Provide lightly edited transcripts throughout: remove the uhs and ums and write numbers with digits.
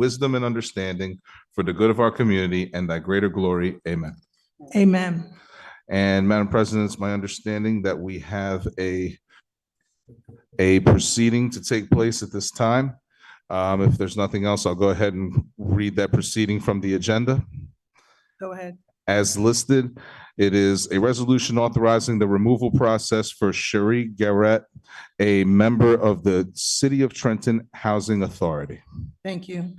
wisdom and understanding for the good of our community and thy greater glory. Amen. Amen. And Madam President, it's my understanding that we have a proceeding to take place at this time. If there's nothing else, I'll go ahead and read that proceeding from the agenda. Go ahead. As listed, it is a resolution authorizing the removal process for Cherie Garrett, a member of the City of Trenton Housing Authority. Thank you.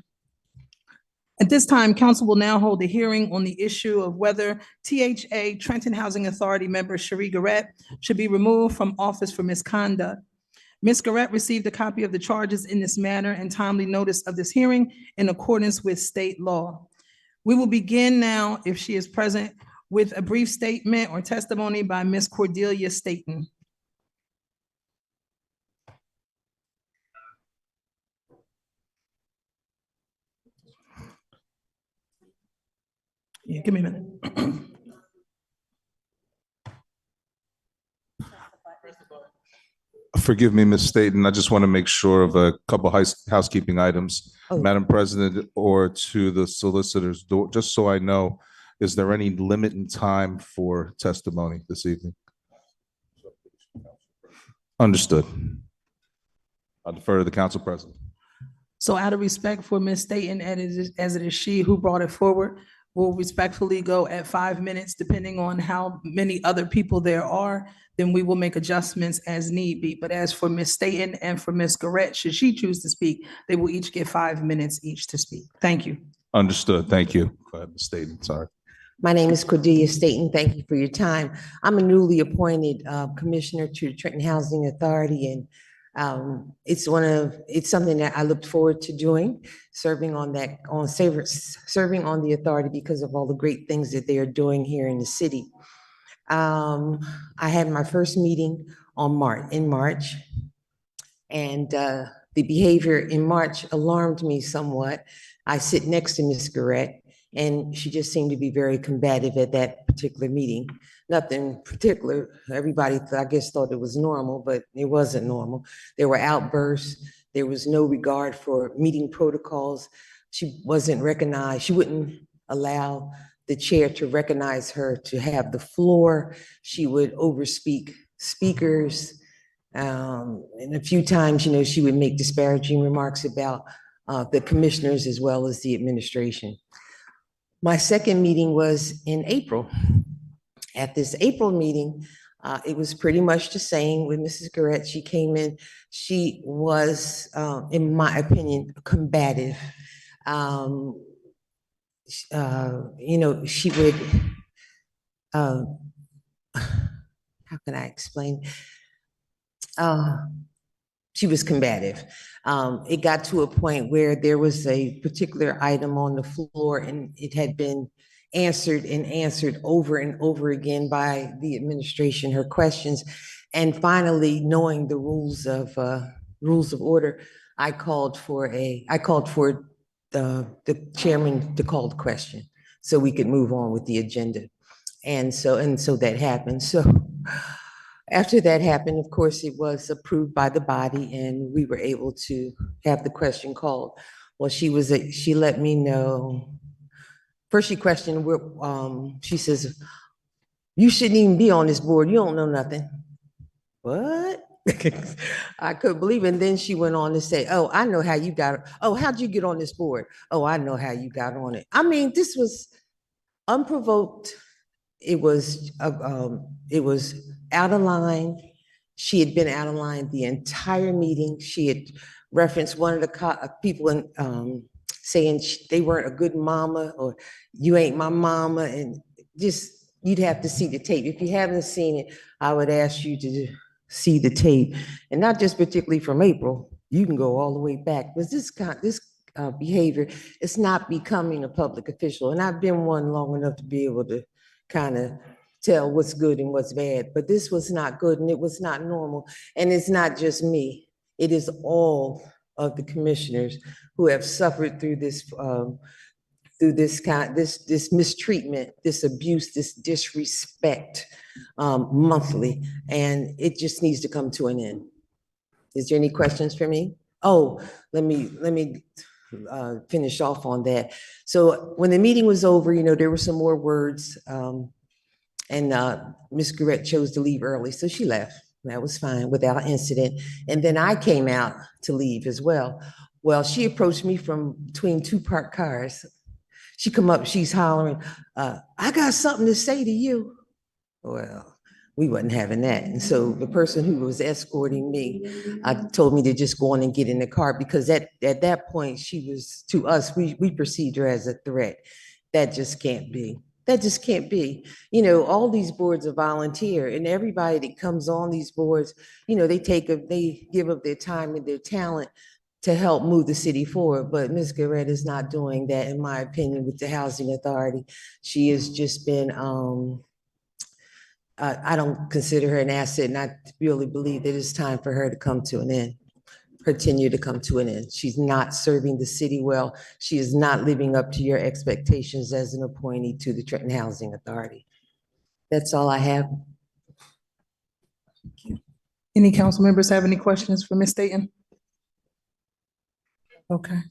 At this time, council will now hold a hearing on the issue of whether THA Trenton Housing Authority member Cherie Garrett should be removed from office for misconduct. Ms. Garrett received a copy of the charges in this matter and timely notice of this hearing in accordance with state law. We will begin now, if she is present, with a brief statement or testimony by Ms. Cordelia Staton. Yeah, give me a minute. Forgive me, Ms. Staton. I just want to make sure of a couple housekeeping items. Oh. Madam President, or to the solicitors, just so I know, is there any limit in time for testimony this evening? Understood. I'll defer to the council president. So out of respect for Ms. Staton, as it is she who brought it forward, we'll respectfully go at 5 minutes, depending on how many other people there are, then we will make adjustments as need be. But as for Ms. Staton and for Ms. Garrett, should she choose to speak, they will each get 5 minutes each to speak. Thank you. Understood. Thank you. Go ahead, Ms. Staton. Sorry. My name is Cordelia Staton. Thank you for your time. I'm a newly appointed commissioner to the Trenton Housing Authority, and it's something that I looked forward to doing, serving on the authority because of all the great things that they are doing here in the city. I had my first meeting in March, and the behavior in March alarmed me somewhat. I sit next to Ms. Garrett, and she just seemed to be very combative at that particular meeting. Nothing particular. Everybody, I guess, thought it was normal, but it wasn't normal. There were outbursts. There was no regard for meeting protocols. She wasn't recognized. She wouldn't allow the chair to recognize her to have the floor. She would overspeak speakers. And a few times, she would make disparaging remarks about the commissioners as well as the administration. My second meeting was in April. At this April meeting, it was pretty much the same with Mrs. Garrett. She came in, she was, in my opinion, combative. She would, how can I explain? She was combative. It got to a point where there was a particular item on the floor and it had been answered and answered over and over again by the administration, her questions. And finally, knowing the rules of order, I called for the chairman to call the question so we could move on with the agenda. And so that happened. So after that happened, of course, it was approved by the body and we were able to have the question called. Well, she let me know. First she questioned, she says, "You shouldn't even be on this board. You don't know nothing." What? I couldn't believe it. And then she went on to say, "Oh, I know how you got it. Oh, how'd you get on this board? Oh, I know how you got on it." I mean, this was unprovoked. It was out of line. She had been out of line the entire meeting. She had referenced one of the people in, saying they weren't a good mama or you ain't my mama, and just, you'd have to see the tape. If you haven't seen it, I would ask you to see the tape, and not just particularly from April. You can go all the way back. But this behavior is not becoming a public official, and I've been one long enough to be able to kind of tell what's good and what's bad. But this was not good, and it was not normal, and it's not just me. It is all of the commissioners who have suffered through this mistreatment, this abuse, this disrespect monthly, and it just needs to come to an end. Is there any questions for me? Oh, let me finish off on that. So when the meeting was over, there were some more words, and Ms. Garrett chose to leave early, so she left. That was fine without incident. And then I came out to leave as well. Well, she approached me from between two parked cars. She come up, she's hollering, I got something to say to you. Well, we wasn't having that. And so the person who was escorting me told me to just go on and get in the car, because at that point, she was, to us, we perceived her as a threat. That just can't be. That just can't be. All these boards are volunteer, and everybody that comes on these boards, they give up their time and their talent to help move the city forward. But Ms. Garrett is not doing that, in my opinion, with the Housing Authority. She has just been, I don't consider her an asset, and I really believe that it's time for her to come to an end, continue to come to an end. She's not serving the city well. She is not living up to your expectations as an appointee to the Trenton Housing Authority. That's all I have. Any council members have any questions for Ms. Staton? Okay,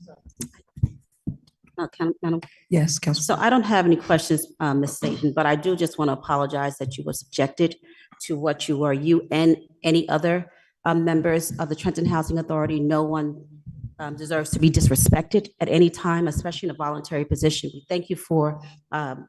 Madam. yes, Council. So I don't have any questions, Ms. Staton, but I do just want to apologize that you were subjected to what you were, you and any other members of the Trenton Housing Authority. No one deserves to be disrespected at any time, especially in a voluntary position. We thank you for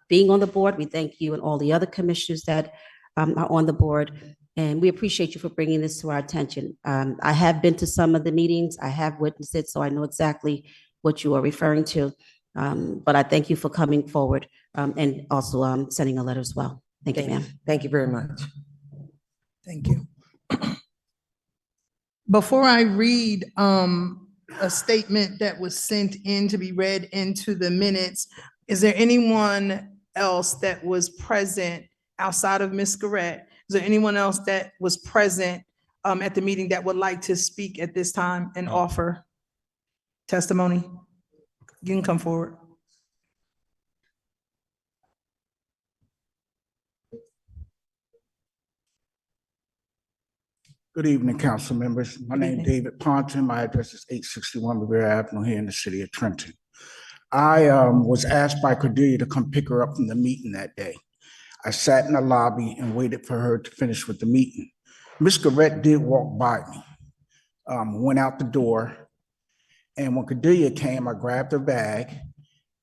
being on the board. We thank you and all the other commissioners that are on the board. And we appreciate you for bringing this to our attention. I have been to some of the meetings. I have witnessed it, so I know exactly what you are referring to. But I thank you for coming forward and also sending a letter as well. Thank you, ma'am. Thank you very much. Thank you. Before I read a statement that was sent in to be read into the minutes, is there anyone else that was present outside of Ms. Garrett? Is there anyone else that was present at the meeting that would like to speak at this time and offer testimony? You can come forward. Good evening, council members. My name is David Ponton. My address is 861 Revere Avenue here in the city of Trenton. I was asked by Cordelia to come pick her up from the meeting that day. I sat in the lobby and waited for her to finish with the meeting. Ms. Garrett did walk by me, went out the door, and when Cordelia came, I grabbed her bag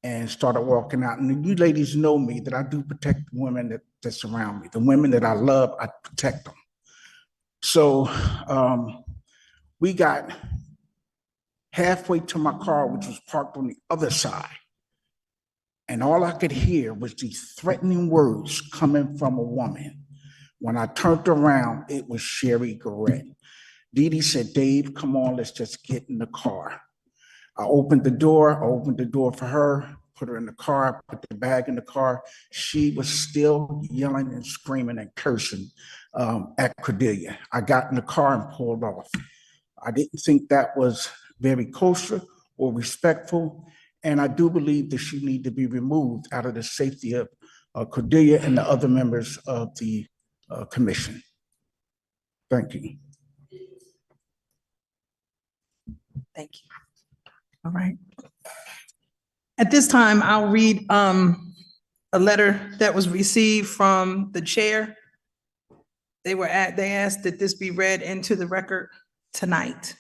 and started walking out. And you ladies know me, that I do protect the women that surround me. The women that I love, I protect them. So we got halfway to my car, which was parked on the other side. And all I could hear was these threatening words coming from a woman. When I turned around, it was Sherry Garrett. Dee Dee said, Dave, come on, let's just get in the car. I opened the door for her, put her in the car, put the bag in the car. She was still yelling and screaming and cursing at Cordelia. I got in the car and pulled off. I didn't think that was very kosher or respectful, and I do believe that she needs to be removed out of the safety of Cordelia and the other members of the commission. Thank you. Thank you. All right. At this time, I'll read a letter that was received from the chair. They asked that this be read into the record tonight.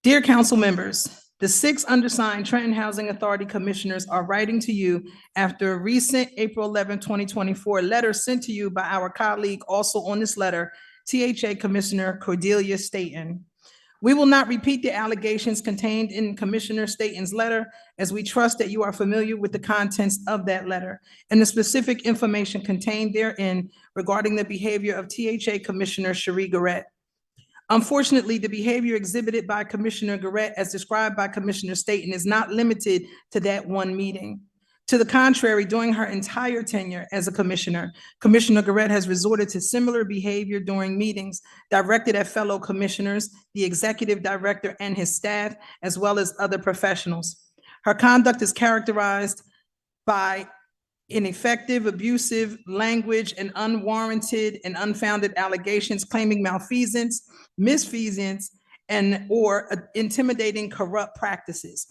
Dear council members, the 6 undersigned Trenton Housing Authority commissioners are writing to you after a recent April 11, 2024 letter sent to you by our colleague, also on this letter, THA Commissioner Cordelia Staton. We will not repeat the allegations contained in Commissioner Staton's letter, as we trust that you are familiar with the contents of that letter and the specific information contained therein regarding the behavior of THA Commissioner Sheree Garrett. Unfortunately, the behavior exhibited by Commissioner Garrett, as described by Commissioner Staton, is not limited to that one meeting. To the contrary, during her entire tenure as a commissioner, Commissioner Garrett has resorted to similar behavior during meetings directed at fellow commissioners, the executive director and his staff, as well as other professionals. Her conduct is characterized by ineffective, abusive language and unwarranted and unfounded allegations claiming malfeasance, misfeasance, or intimidating corrupt practices.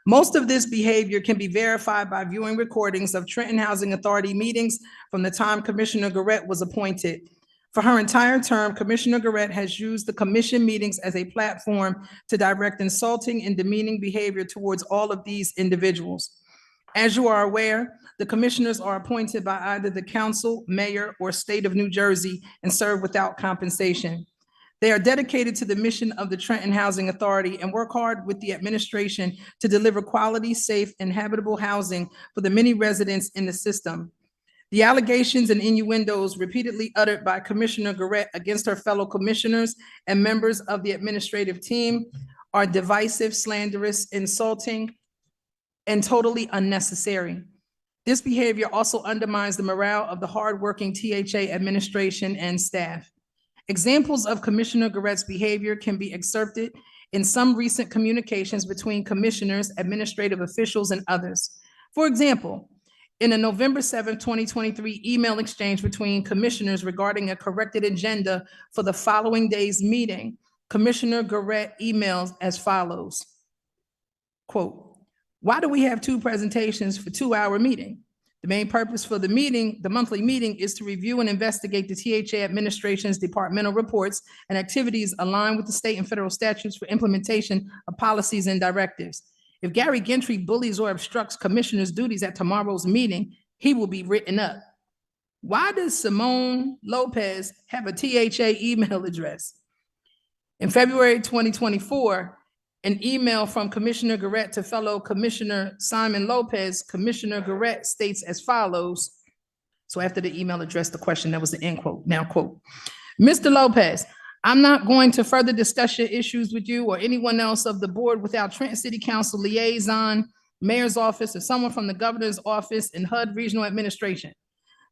Most of this behavior can be verified by viewing recordings of Trenton Housing Authority meetings from the time Commissioner Garrett was appointed. For her entire term, Commissioner Garrett has used the commission meetings as a platform to direct insulting and demeaning behavior towards all of these individuals. As you are aware, the commissioners are appointed by either the council, mayor, or state of New Jersey and serve without compensation. They are dedicated to the mission of the Trenton Housing Authority and work hard with the administration to deliver quality, safe, and habitable housing for the many residents in the system. The allegations and innuendos repeatedly uttered by Commissioner Garrett against her fellow commissioners and members of the administrative team are divisive, slanderous, insulting, and totally unnecessary. This behavior also undermines the morale of the hardworking THA administration and staff. Examples of Commissioner Garrett's behavior can be excerpted in some recent communications between commissioners, administrative officials, and others. For example, in a November 7, 2023 email exchange between commissioners regarding a corrected agenda for the following day's meeting, Commissioner Garrett emails as follows, quote, "Why do we have two presentations for 2-hour meeting? The main purpose for the meeting, the monthly meeting, is to review and investigate the THA administration's departmental reports and activities aligned with the state and federal statutes for implementation of policies and directives. If Gary Gentry bullies or obstructs commissioners' duties at tomorrow's meeting, he will be written up. Why does Simone Lopez have a THA email address?" In February 2024, an email from Commissioner Garrett to fellow Commissioner Simon Lopez, Commissioner Garrett states as follows. So after the email addressed the question, that was the end quote. Now quote, "Mr. Lopez, I'm not going to further discuss your issues with you or anyone else of the board without Trenton City Council liaison, mayor's office, or someone from the governor's office and HUD regional administration.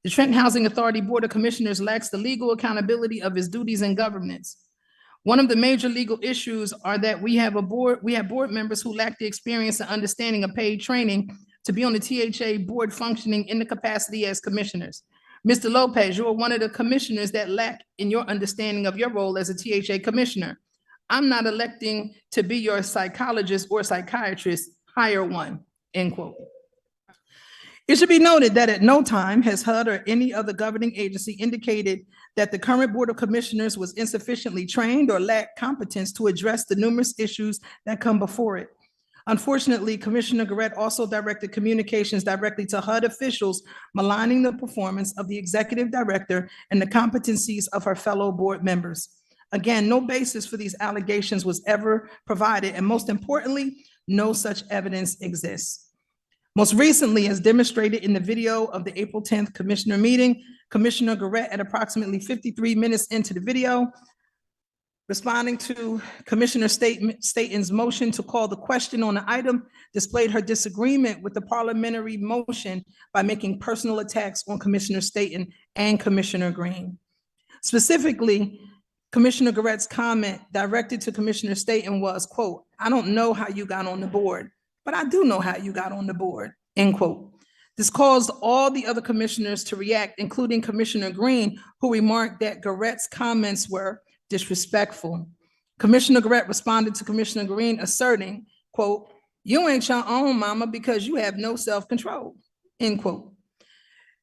The Trenton Housing Authority Board of Commissioners lacks the legal accountability of its duties and governance. One of the major legal issues are that we have board members who lack the experience and understanding of paid training to be on the THA board functioning in the capacity as commissioners. Mr. Lopez, you are one of the commissioners that lack in your understanding of your role as a THA commissioner. I'm not electing to be your psychologist or psychiatrist, hire one," end quote. It should be noted that at no time has HUD or any other governing agency indicated that the current Board of Commissioners was insufficiently trained or lacked competence to address the numerous issues that come before it. Unfortunately, Commissioner Garrett also directed communications directly to HUD officials, maligning the performance of the executive director and the competencies of her fellow board members. Again, no basis for these allegations was ever provided, and most importantly, no such evidence exists. Most recently, as demonstrated in the video of the April 10th Commissioner meeting, Commissioner Garrett, at approximately 53 minutes into the video, responding to Commissioner Staten's motion to call the question on the item, displayed her disagreement with the parliamentary motion by making personal attacks on Commissioner Staten and Commissioner Green. Specifically, Commissioner Garrett's comment directed to Commissioner Staten was, quote, "I don't know how you got on the board, but I do know how you got on the board," end quote. This caused all the other commissioners to react, including Commissioner Green, who remarked that Garrett's comments were disrespectful. Commissioner Garrett responded to Commissioner Green asserting, quote, "You ain't your own mama because you have no self-control," end quote.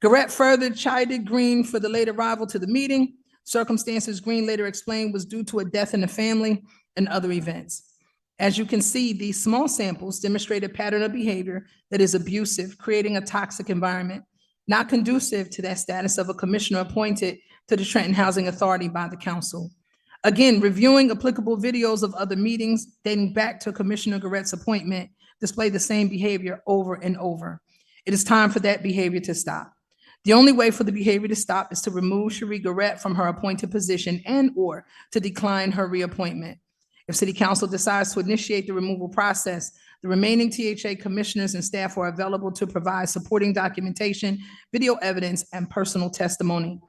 Garrett further chided Green for the late arrival to the meeting. Circumstances Green later explained was due to a death in the family and other events. As you can see, these small samples demonstrate a pattern of behavior that is abusive, creating a toxic environment, not conducive to that status of a commissioner appointed to the Trenton Housing Authority by the council. Again, reviewing applicable videos of other meetings dating back to Commissioner Garrett's appointment display the same behavior over and over. It is time for that behavior to stop. The only way for the behavior to stop is to remove Cherie Garrett from her appointed position and/or to decline her reappointment. If City Council decides to initiate the removal process, the remaining THA commissioners and staff are available to provide supporting documentation, video evidence, and personal testimony.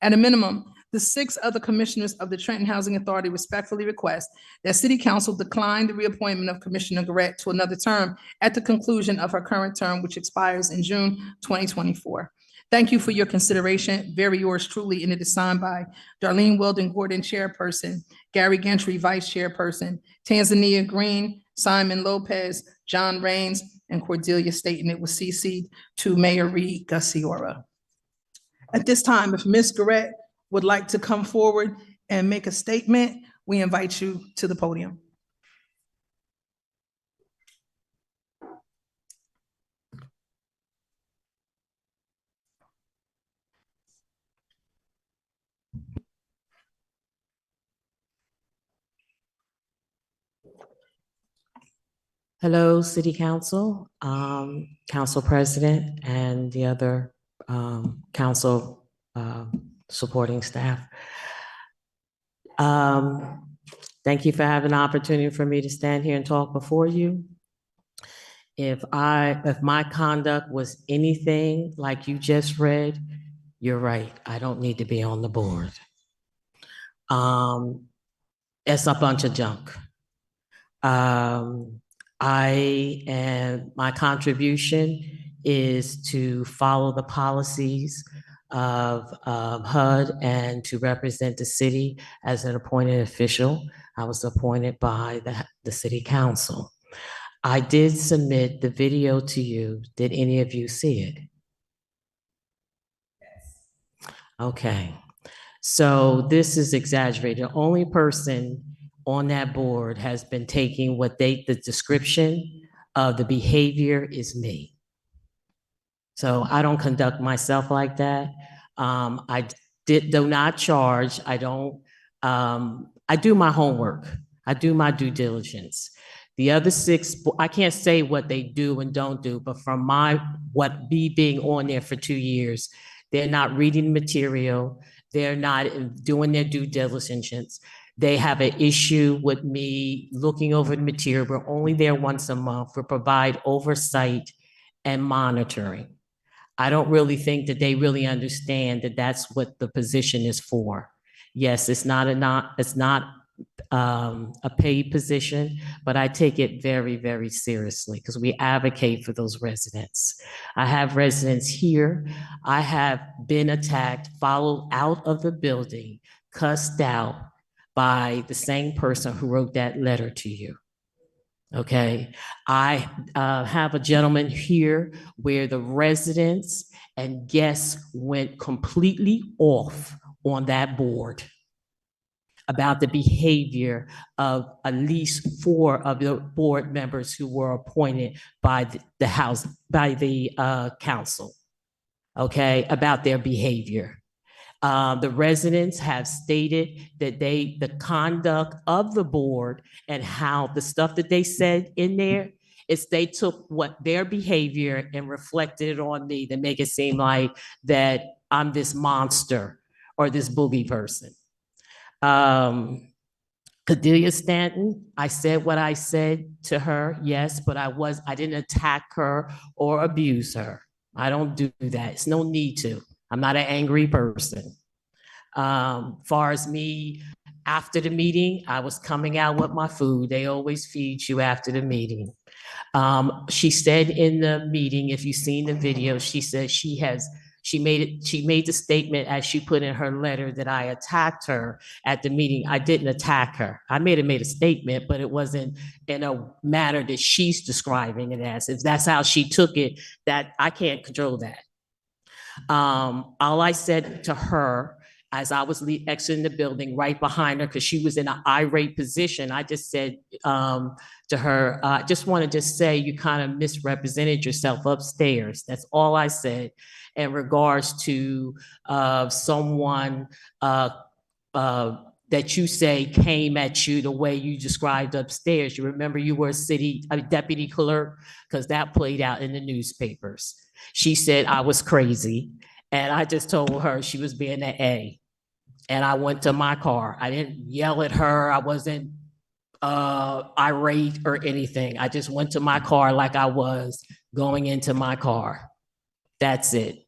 At a minimum, the 6 other commissioners of the Trenton Housing Authority respectfully request that City Council decline the reappointment of Commissioner Garrett to another term at the conclusion of her current term, which expires in June 2024. Thank you for your consideration. Very yours truly, and it is signed by Darlene Weldon Gordon, Chairperson, Gary Gentry, Vice Chairperson, Tanzania Green, Simon Lopez, John Raines, and Cordelia Staten. It was CC'd to Mayor Reed Gassiora. At this time, if Ms. Garrett would like to come forward and make a statement, we invite you to the podium. Hello, City Council, Council President, and the other council supporting staff. Thank you for having the opportunity for me to stand here and talk before you. If my conduct was anything like you just read, you're right. I don't need to be on the board. It's a bunch of junk. My contribution is to follow the policies of HUD and to represent the city as an appointed official. I was appointed by the city council. I did submit the video to you. Did any of you see it? Yes. Okay. So this is exaggerated. The only person on that board has been taking the description of the behavior is me. So I don't conduct myself like that. I do not charge. I don't, I do my homework. I do my due diligence. The other 6, I can't say what they do and don't do, but from me being on there for 2 years, they're not reading material. They're not doing their due diligence. They have an issue with me looking over the material. We're only there once a month. We provide oversight and monitoring. I don't really think that they really understand that that's what the position is for. Yes, it's not a paid position, but I take it very, very seriously because we advocate for those residents. I have residents here. I have been attacked, followed out of the building, cussed out by the same person who wrote that letter to you. Okay, I have a gentleman here where the residents and guests went completely off on that board about the behavior of at least 4 of the board members who were appointed by the council, okay, about their behavior. The residents have stated that the conduct of the board and how the stuff that they said in there is they took their behavior and reflected it on me to make it seem like that I'm this monster or this boogie person. Cordelia Stanton, I said what I said to her, yes, but I didn't attack her or abuse her. I don't do that. It's no need to. I'm not an angry person. Far as me, after the meeting, I was coming out with my food. They always feed you after the meeting. She said in the meeting, if you've seen the video, she said she made the statement as she put in her letter that I attacked her at the meeting. I didn't attack her. I made a statement, but it wasn't in a manner that she's describing it as. If that's how she took it, that I can't control that. All I said to her as I was exiting the building right behind her, because she was in an irate position, I just said to her, I just want to say you kind of misrepresented yourself upstairs. That's all I said in regards to someone that you say came at you the way you described upstairs. You remember you were a deputy clerk, because that played out in the newspapers. She said I was crazy, and I just told her she was being an A. And I went to my car. I didn't yell at her. I wasn't irate or anything. I just went to my car like I was going into my car. That's it.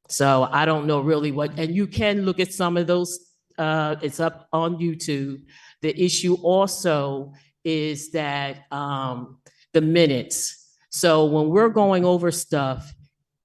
So I don't know really and you can look at some of those, it's up on YouTube. The issue also is that the minutes. So when we're going over stuff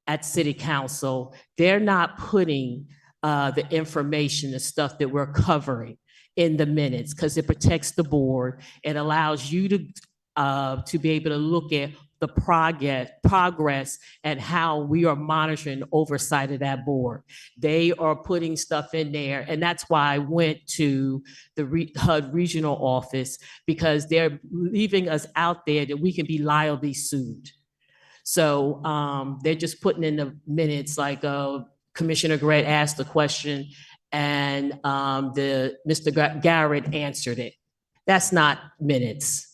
at City Council, they're not putting the information, the stuff that we're covering. in the minutes because it protects the board. It allows you to be able to look at the progress and how we are monitoring oversight of that board. They are putting stuff in there, and that's why I went to the HUD regional office, because they're leaving us out there that we can be liably sued. So they're just putting in the minutes like Commissioner Gray asked the question and Mr. Garrett answered it. That's not minutes.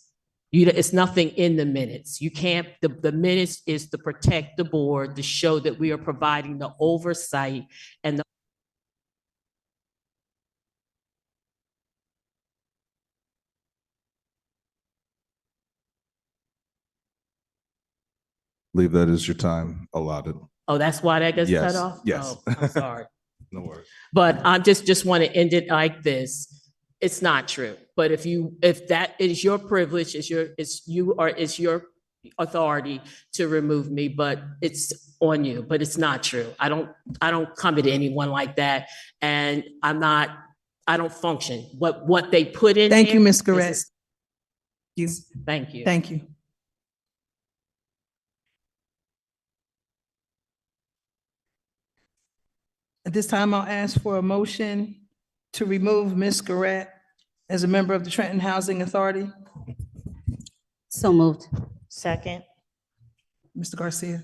It's nothing in the minutes. You can't, the minutes is to protect the board, to show that we are providing the oversight and the Believe that is your time allotted. Oh, that's why that gets cut Yes, off? yes. Oh, I'm sorry. No worries. But I just want to end it like this. It's not true. But if that is your privilege, it's your authority to remove me, but it's on you, but it's not true. I don't come at anyone like that. And I don't function. What they put in. Thank you, there Ms. is- Garrett. Thank you. Thank you. At this time, I'll ask for a motion to remove Ms. Garrett as a member of the Trenton Housing Authority. So moved. Second. Mr. Garcia.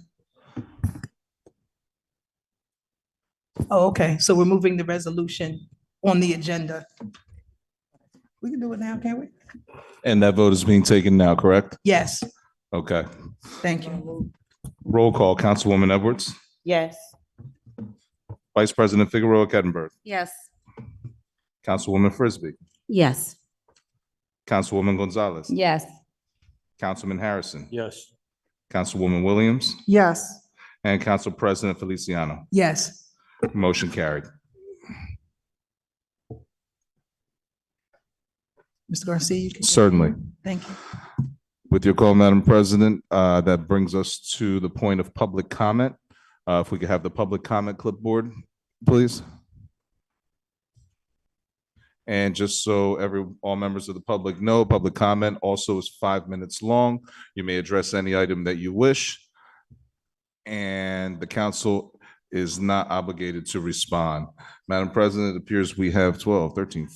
Oh, okay, so we're moving the resolution on the agenda. We can do it now, can't we? And that vote is being taken now, correct? Yes, Okay. thank you. Roll call, Councilwoman Edwards, Yes. Vice President Figueroa Kettenberg, Yes. Councilwoman Frisbee, Yes. Councilwoman Gonzalez, Yes. Councilman Harrison, Yes. Councilwoman Williams, Yes. and Council President Feliciano. Yes, Motion carried. Mr. Garcia, you can. Certainly. Thank you. With your call, Madam President, that brings us to the point of public comment. If we could have the public comment clipboard, please. And just so all members of the public know, public comment also is 5 minutes long. You may address any item that you wish. And the council is not obligated to respond. Madam President, it appears we have 12, 13,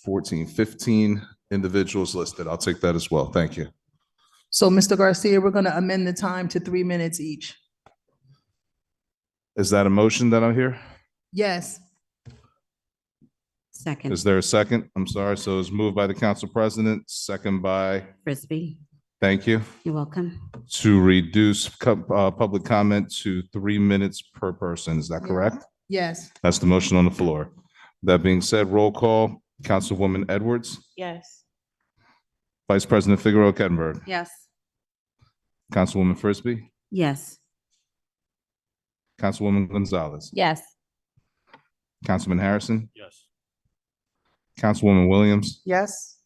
14, 15 individuals listed. I'll take that as well. Thank you. So, Mr. Garcia, we're going to amend the time to 3 minutes each. Is that a motion that I hear? Yes, Second. Is there a second? I'm sorry. So it's moved by the council president, second by, Frisbee, thank you, you're welcome. to reduce public comment to 3 minutes per person. Is that correct? yes, That's the motion on the floor. That being said, roll call, Councilwoman Edwards, Yes. Vice President Figueroa Kettenberg, Yes. Councilwoman Frisbee, Yes. Councilwoman Gonzalez, Yes. Councilman Harrison, Yes. Councilwoman Williams, Yes.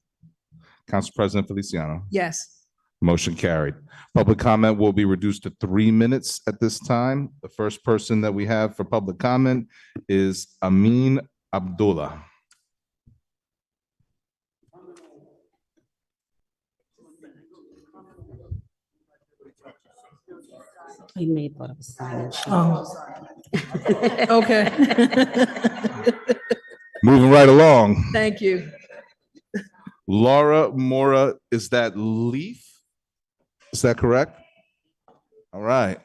Council President Feliciano. yes. Motion carried. Public comment will be reduced to 3 minutes at this time. The first person that we have for public comment is Amin Abdullah. He may have thought it was silent. Oh, okay. Moving right along. Thank you. Laura Mora, is that Leaf? Is that correct? All right.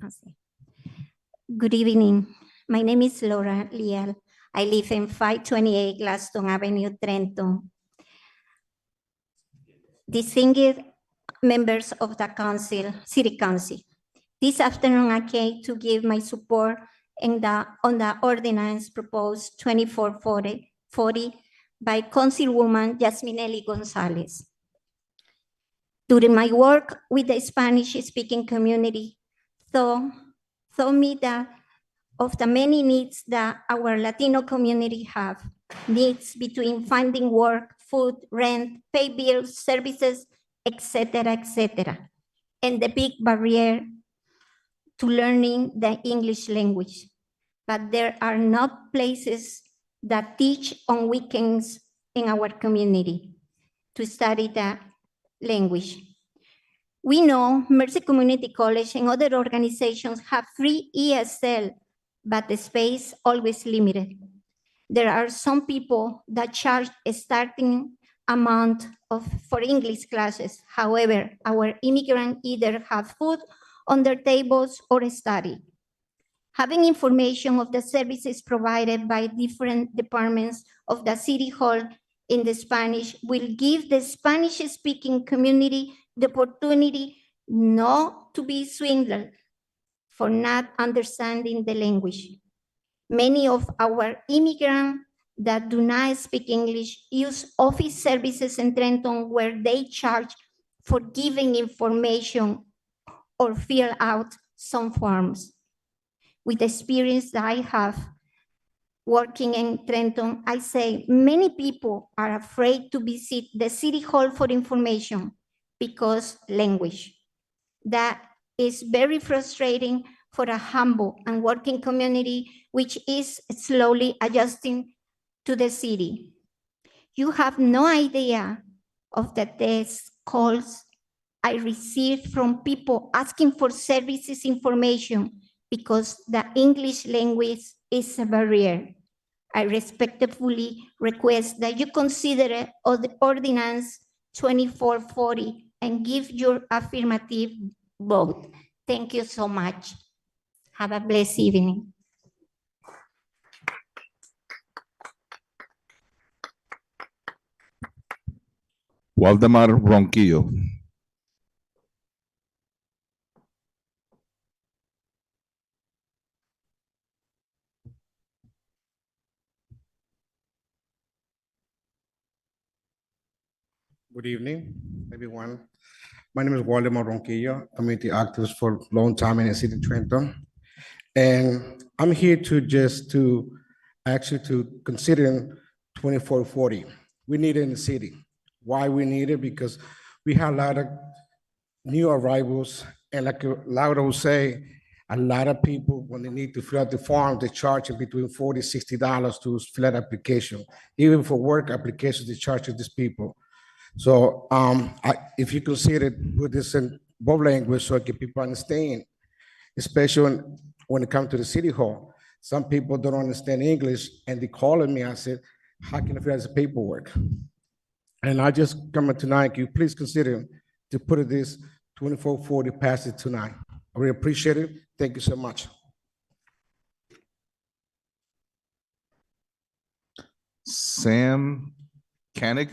Let's see. Good evening. My name is Laura Lial. I live in 528 Gladstone Avenue, Trenton. Distinguished members of the council, city council. This afternoon I came to give my support on the ordinance proposed 2440 by Councilwoman Yasminelli Gonzalez. During my work with the Spanish-speaking community, saw me that of the many needs that our Latino community have, needs between finding work, food, rent, pay bills, services, etc., and the big barrier to learning the English language. but there are not places that teach on weekends in our community to study the language. We know Mercy Community College and other organizations have free ESL, but the space always limited. There are some people that charge a starting amount for English classes. However, our immigrants either have food on their tables or study. Having information of the services provided by different departments of the City Hall in the Spanish will give the Spanish-speaking community the opportunity not to be swindled for not understanding the language. Many of our immigrants that do not speak English use office services in Trenton where they charge for giving information or fill out some forms. With the experience that I have working in Trenton, I say many people are afraid to visit the City Hall for information because language. That is very frustrating for a humble and working community which is slowly adjusting to the city. You have no idea of the text calls I received from people asking for services information because the English language is a barrier. I respectfully request that you consider the Ordinance 2440 and give your affirmative vote. Thank you so much. Have a blessed evening. Waldemar Ronquillo. Good evening, everyone. My name is Waldemar Ronquillo, community activist for a long time in the city of Trenton. And I'm here to consider 2440. We need it in the city. Why we need it? Because we have a lot of new arrivals, and like Laura will say, a lot of people, when they need to fill out the form, they charge between $40, $60 to fill out application. Even for work applications, they charge these people. So if you consider put this in both language so that people understand, especially when it comes to the city hall, some people don't understand English and they calling me. I said, how can I fill out the paperwork? And I just come tonight, can you please consider to put this 2440 pass it tonight? I really appreciate it. Thank you so much. Sam Koenig.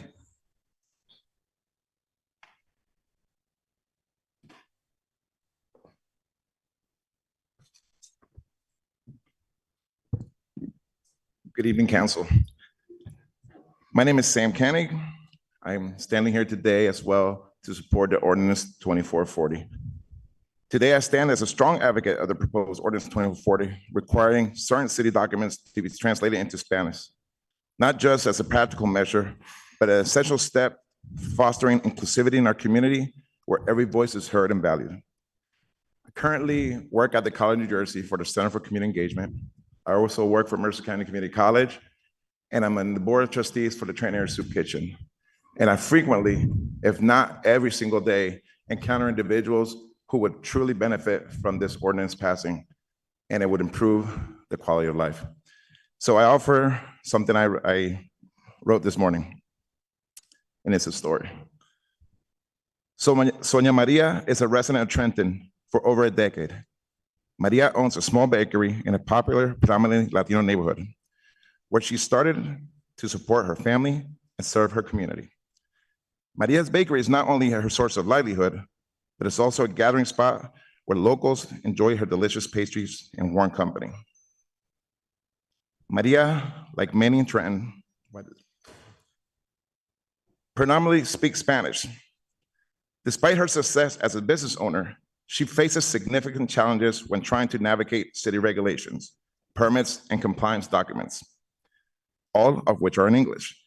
Good evening, Council. My name is Sam Koenig. I'm standing here today as well to support the Ordinance 2440. Today, I stand as a strong advocate of the proposed Ordinance 2440, requiring certain city documents to be translated into Spanish, not just as a practical measure, but an essential step fostering inclusivity in our community where every voice is heard and valued. I currently work at the College of New Jersey for the Center for Community Engagement. I also work for Mercer County Community College, and I'm on the Board of Trustees for the Trenton Area Soup Kitchen. And I frequently, if not every single day, encounter individuals who would truly benefit from this ordinance passing, and it would improve the quality of life. So I offer something I wrote this morning, and it's a story. So Sonia Maria is a resident of Trenton for over a decade. Maria owns a small bakery in a popular, predominantly Latino neighborhood, where she started to support her family and serve her community. Maria's bakery is not only her source of livelihood, but it's also a gathering spot where locals enjoy her delicious pastries and warm company. Maria, like many in Trenton, predominantly speaks Spanish. Despite her success as a business owner, she faces significant challenges when trying to navigate city regulations, permits, and compliance documents, all of which are in English.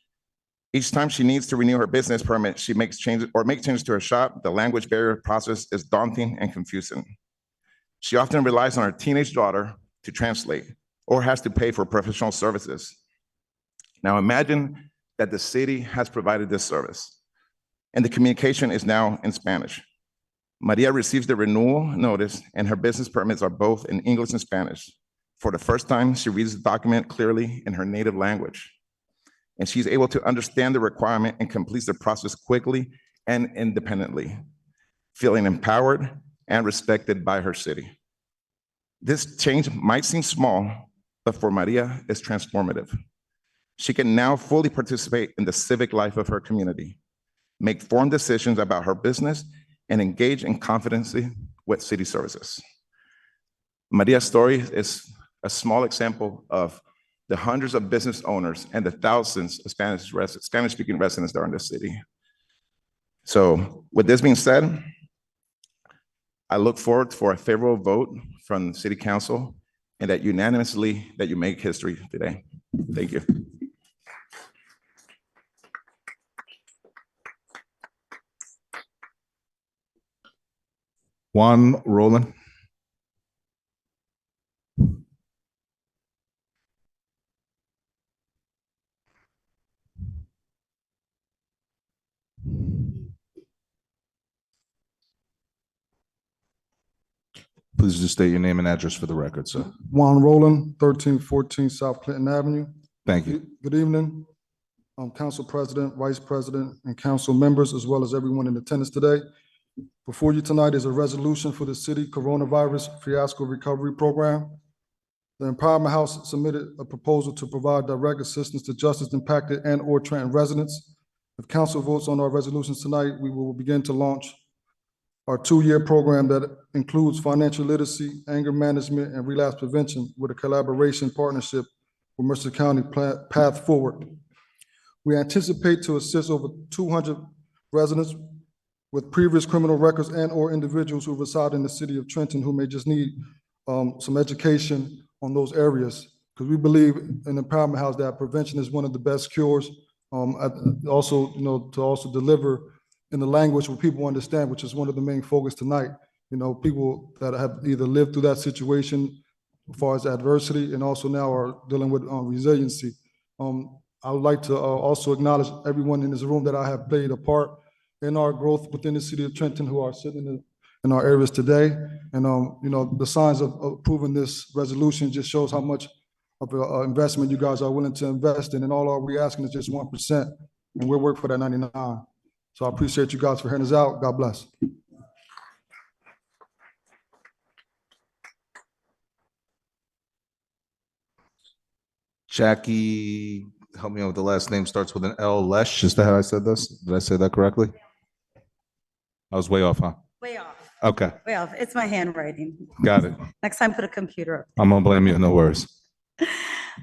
Each time she needs to renew her business permit, she makes changes to her shop. The language barrier process is daunting and confusing. She often relies on her teenage daughter to translate, or has to pay for professional services. Now imagine that the city has provided this service and the communication is now in Spanish. Maria receives the renewal notice and her business permits are both in English and Spanish. For the first time, she reads the document clearly in her native language. And she's able to understand the requirement and completes the process quickly and independently, feeling empowered and respected by her city. This change might seem small, but for Maria, it's transformative. She can now fully participate in the civic life of her community, make informed decisions about her business, and engage in confidence with city services. Maria's story is a small example of the hundreds of business owners and the thousands of Spanish-speaking residents that are in the city. So with this being said, I look forward for a favorable vote from the City Council and that unanimously that you make history today. Thank you. Juan Roland. Please just state your name and address for the record, sir. Juan Roland, 1314 South Clinton Avenue. Thank you. Good evening, Council President, Vice President, and council members, as well as everyone in attendance today. Before you tonight is a resolution for the city coronavirus fiasco recovery program. The Empowerment House submitted a proposal to provide direct assistance to justice impacted and/or Trenton residents. If council votes on our resolutions tonight, we will begin to launch our 2-year program that includes financial literacy, anger management, and relapse prevention with a collaboration partnership with Mercer County Path Forward. We anticipate to assist over 200 residents with previous criminal records and/or individuals who reside in the city of Trenton who may just need some education on those areas, because we believe in Empowerment House that prevention is one of the best cures. Also, to also deliver in the language where people understand, which is one of the main focus tonight. People that have either lived through that situation as far as adversity and also now are dealing with resiliency. I would like to also acknowledge everyone in this room that I have played a part in our growth within the city of Trenton who are sitting in our areas today. And the signs of approving this resolution just shows how much of an investment you guys are willing to invest in. And all we asking is just 1%, and we'll work for that 99. So I appreciate you guys for hearing us out. God bless. Jackie, help me out with the last name, starts with an L, Lesh. Is that how I said this? Did I say that correctly? I was way off, huh? Way off, Okay, way off. It's my handwriting. got it. Next time, put a computer up. I'm gonna blame you, no worries.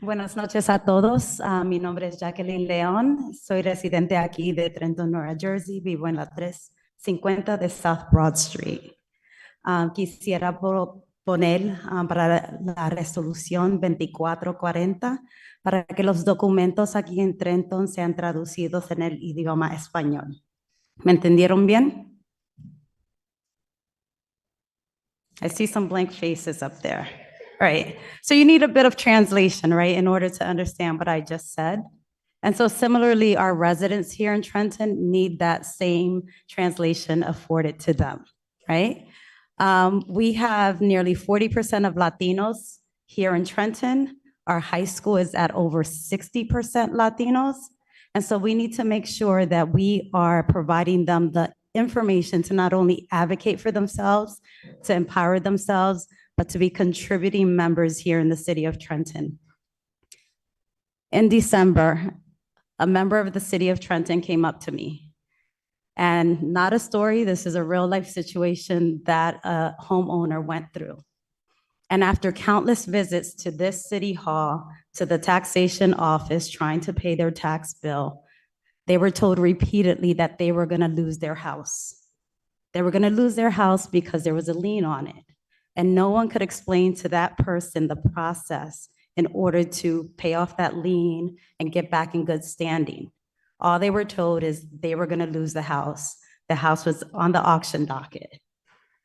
Buenas noches a todos. Mi nombre es Jacqueline León. Soy residente aquí de Trenton, Nueva Jersey. Vivo en la 350 de South Broad Street. Quisiera poner para la resolución 2440 para que los documentos aquí en Trenton sean traducidos en el idioma español. ¿Me entendieron bien? I see some blank faces up there. All right, so you need a bit of translation, right, in order to understand what I just said. And so similarly, our residents here in Trenton need that same translation afforded to them, right? We have nearly 40% of Latinos here in Trenton. Our high school is at over 60% Latinos. And so we need to make sure that we are providing them the information to not only advocate for themselves, to empower themselves, but to be contributing members here in the city of Trenton. In December, a member of the city of Trenton came up to me. And not a story, this is a real life situation that a homeowner went through. And after countless visits to this city hall, to the taxation office trying to pay their tax bill, they were told repeatedly that they were gonna lose their house. They were gonna lose their house because there was a lien on it. And no one could explain to that person the process in order to pay off that lien and get back in good standing. All they were told is they were gonna lose the house. The house was on the auction docket.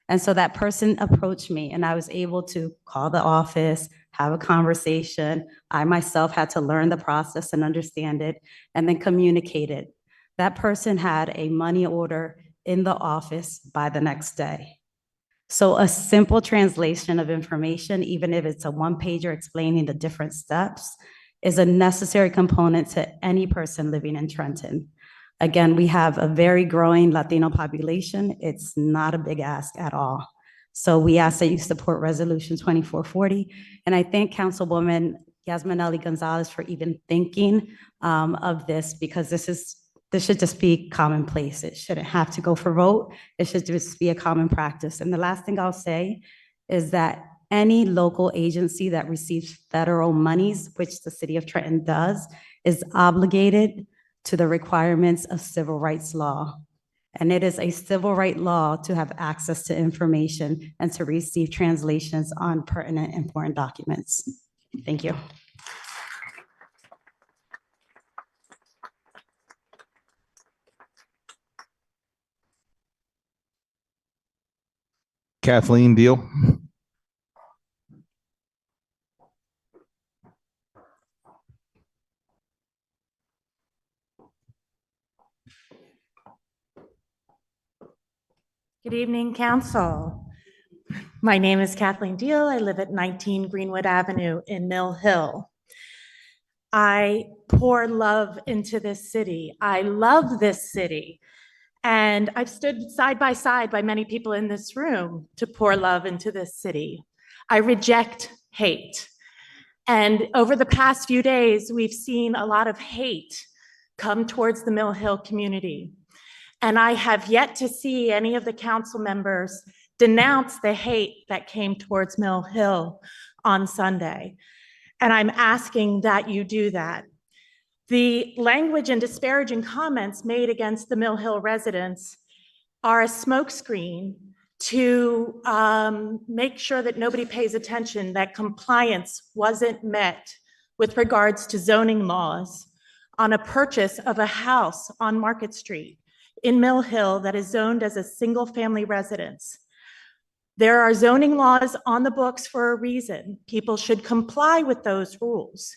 And so that person approached me and I was able to call the office, have a conversation. I myself had to learn the process and understand it, and then communicate it. That person had a money order in the office by the next day. So a simple translation of information, even if it's a one-pager explaining the different steps, is a necessary component to any person living in Trenton. Again, we have a very growing Latino population. It's not a big ask at all. So we ask that you support Resolution 2440. And I thank Councilwoman Yasminelli Gonzalez for even thinking of this, because this should just be commonplace. It shouldn't have to go for vote. It should just be a common practice. And the last thing I'll say is that any local agency that receives federal monies, which the city of Trenton does, is obligated to the requirements of civil rights law. And it is a civil right law to have access to information and to receive translations on pertinent, important documents. Thank you. Kathleen Deal. Good evening, Council. My name is Kathleen Deal. I live at 19 Greenwood Avenue in Mill Hill. I pour love into this city. I love this city. And I've stood side by many people in this room to pour love into this city. I reject hate. And over the past few days, we've seen a lot of hate come towards the Mill Hill community. And I have yet to see any of the council members denounce the hate that came towards Mill Hill on Sunday. And I'm asking that you do that. The language and disparaging comments made against the Mill Hill residents are a smokescreen to make sure that nobody pays attention, that compliance wasn't met with regards to zoning laws on a purchase of a house on Market Street in Mill Hill that is zoned as a single-family residence. There are zoning laws on the books for a reason. People should comply with those rules.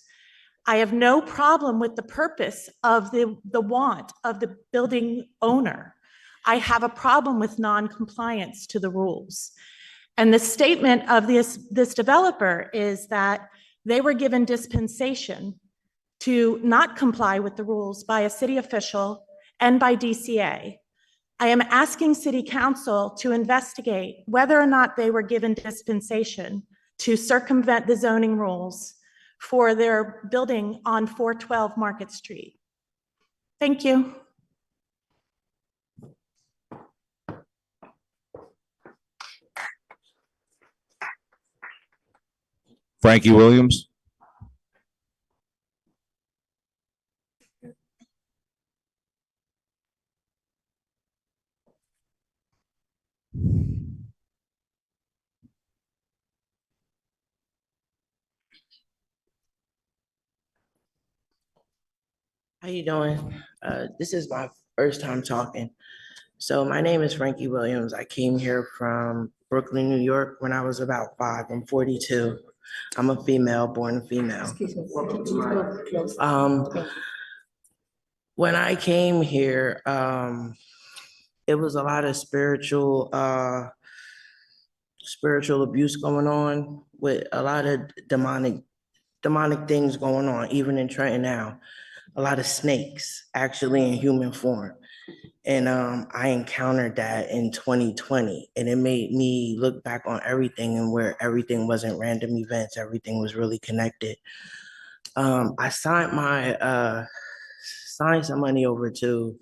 I have no problem with the purpose of the want of the building owner. I have a problem with non-compliance to the rules. And the statement of this developer is that they were given dispensation to not comply with the rules by a city official and by DCA. I am asking City Council to investigate whether or not they were given dispensation to circumvent the zoning rules for their building on 412 Market Street. Thank you. Frankie Williams. How you doing? This is my first time talking. So my name is Frankie Williams. I came here from Brooklyn, New York when I was about 5. I'm 42. I'm a female, born a female. When I came here, it was a lot of spiritual abuse going on, with a lot of demonic things going on, even in Trenton now. A lot of snakes actually in human form. And I encountered that in 2020, and it made me look back on everything, and where everything wasn't random events, everything was really connected. I signed some money over to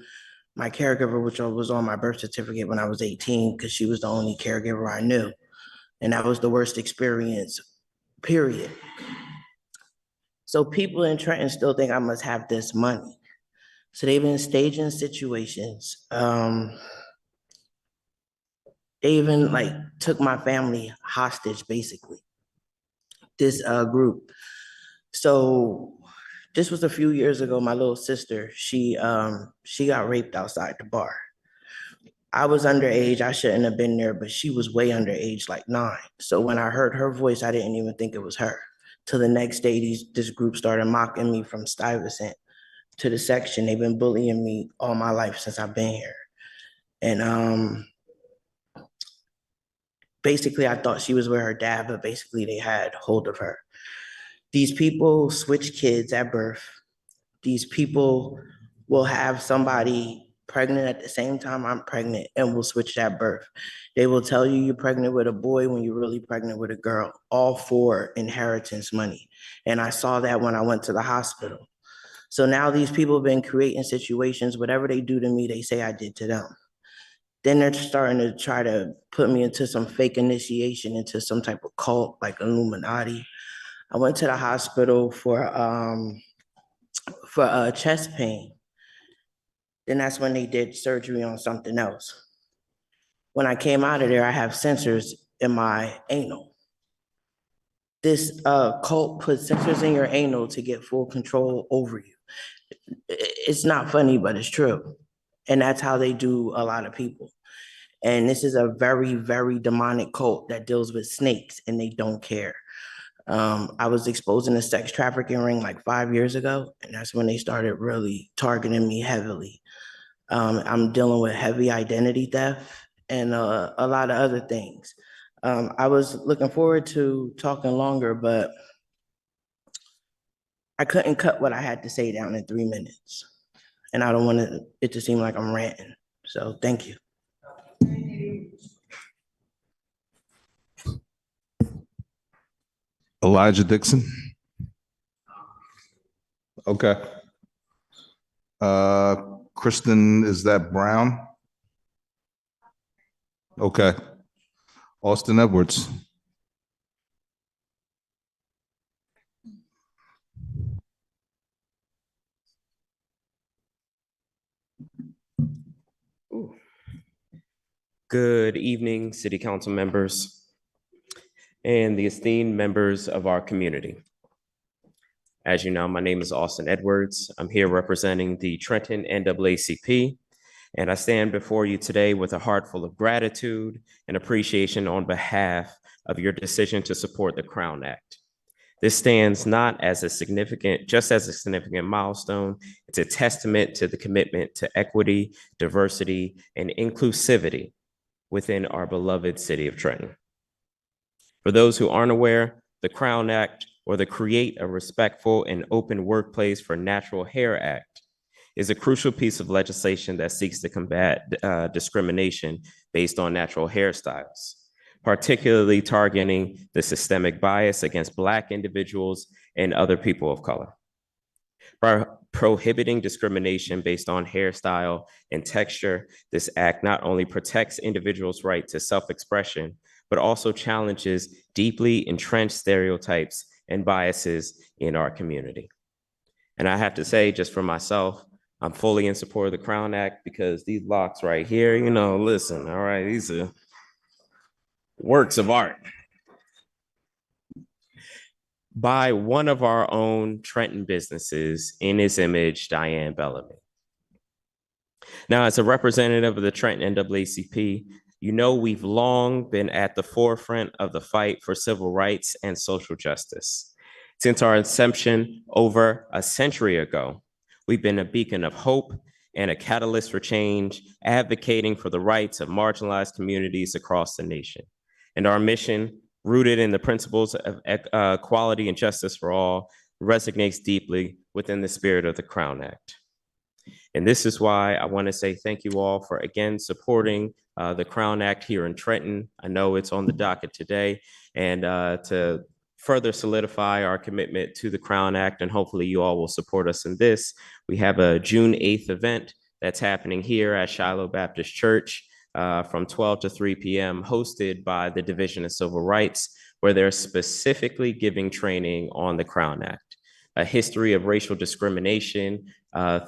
my caregiver, which was on my birth certificate when I was 18, because she was the only caregiver I knew. And that was the worst experience, period. So people in Trenton still think I must have this money. So they've been staging situations. They even took my family hostage, basically, this group. So this was a few years ago. My little sister, she got raped outside the bar. I was underage. I shouldn't have been there, but she was way underage, like 9. So when I heard her voice, I didn't even think it was her. till the next day, this group started mocking me from Stuyvesant to the section. They've been bullying me all my life since I've been here. And basically, I thought she was with her dad, but basically they had hold of her. These people switch kids at birth. These people will have somebody pregnant at the same time I'm pregnant and will switch at birth. They will tell you you're pregnant with a boy when you're really pregnant with a girl, all for inheritance money. And I saw that when I went to the hospital. So now these people have been creating situations, whatever they do to me, they say I did to them. Then they're starting to try to put me into some fake initiation into some type of cult like Illuminati. I went to the hospital for chest pain. Then that's when they did surgery on something else. When I came out of there, I have sensors in my anal. This cult puts sensors in your anal to get full control over you. It's not funny, but it's true. And that's how they do a lot of people. And this is a very, very demonic cult that deals with snakes and they don't care. I was exposed in a sex trafficking ring like 5 years ago, and that's when they started really targeting me heavily. I'm dealing with heavy identity theft and a lot of other things. I was looking forward to talking longer, but I couldn't cut what I had to say down in 3 minutes. And I don't want it to seem like I'm ranting. So thank you. Elijah Dixon. Okay. Kristen, is that Brown? Okay. Austin Edwards. Good evening, City Council members and the esteemed members of our community. As you know, my name is Austin Edwards. I'm here representing the Trenton NAACP, and I stand before you today with a heart full of gratitude and appreciation on behalf of your decision to support the Crown Act. This stands not as a significant, just as a significant milestone. It's a testament to the commitment to equity, diversity, and inclusivity within our beloved city of Trenton. For those who aren't aware, the Crown Act, or the Create a Respectful and Open Workplace for Natural Hair Act, is a crucial piece of legislation that seeks to combat discrimination based on natural hairstyles, particularly targeting the systemic bias against Black individuals and other people of color. By prohibiting discrimination based on hairstyle and texture, this act not only protects individuals' right to self-expression, but also challenges deeply entrenched stereotypes and biases in our community. And I have to say, just for myself, I'm fully in support of the Crown Act because these locks right here, you know, listen, all right, these are works of art by one of our own Trenton businesses, in his image, Diane Bellamy. Now, as a representative of the Trenton NAACP, you know we've long been at the forefront of the fight for civil rights and social justice. Since our inception over a century ago, we've been a beacon of hope and a catalyst for change, advocating for the rights of marginalized communities across the nation. And our mission, rooted in the principles of equality and justice for all, resonates deeply within the spirit of the Crown Act. And this is why I want to say thank you all for, again, supporting the Crown Act here in Trenton. I know it's on the docket today, and to further solidify our commitment to the Crown Act, and hopefully you all will support us in this, we have a June 8th event that's happening here at Shiloh Baptist Church from 12 to 3 p.m., hosted by the Division of Civil Rights, where they're specifically giving training on the Crown Act, a history of racial discrimination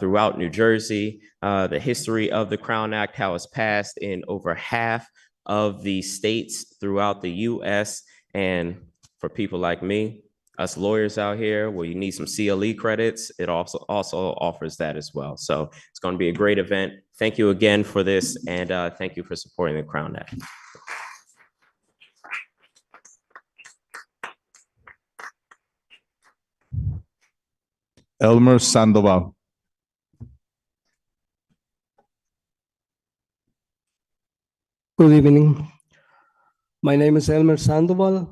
throughout New Jersey, the history of the Crown Act, how it's passed in over half of the states throughout the US. And for people like me, us lawyers out here, where you need some CLE credits, it also offers that as well. So it's going to be a great event. Thank you again for this, and thank you for supporting the Crown Act. Elmer Sandoval. Good evening. My name is Elmer Sandoval,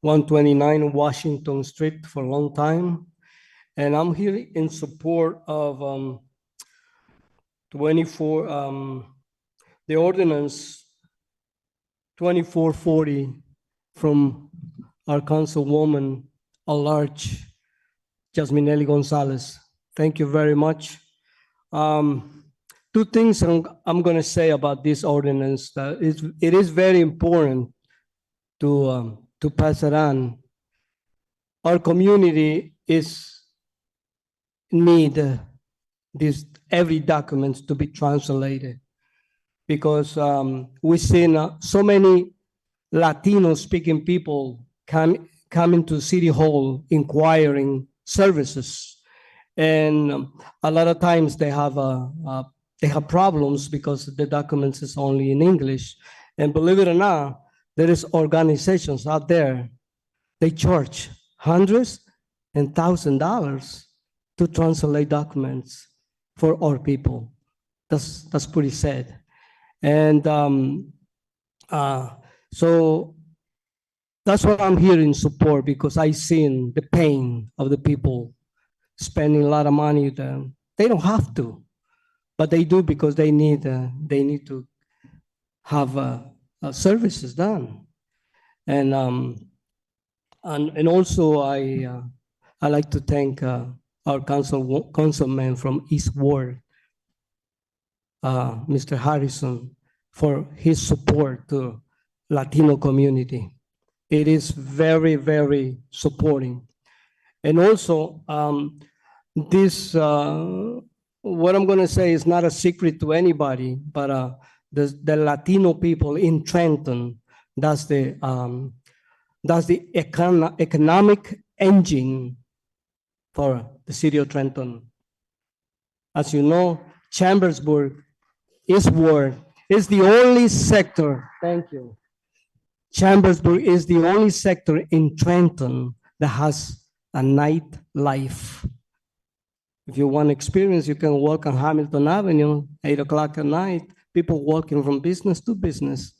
129 Washington Street for a long time. And I'm here in support of the ordinance 2440 from our councilwoman at large, Jasminelli Gonzalez. Thank you very much. Two things I'm going to say about this ordinance. It is very important to pass it on. Our community need every document to be translated because we've seen so many Latino speaking people coming to City Hall inquiring services. And a lot of times they have problems because the documents is only in English. And believe it or not, there is organizations out there, they charge hundreds and $1,000s to translate documents for our people. That's pretty sad. And so that's what I'm here in support because I've seen the pain of the people spending a lot of money. They don't have to, but they do because they need to have services done. And also I like to thank our councilman from East Ward, Mr. Harrison, for his support to Latino community. It is very, very supporting. And also, this, what I'm going to say is not a secret to anybody, but the Latino people in Trenton, that's the economic engine for the city of Trenton. As you know, Chambersburg is the only sector, thank you. Chambersburg is the only sector in Trenton that has a nightlife. If you want experience, you can walk on Hamilton Avenue, 8 o'clock at night, people walking from business to business.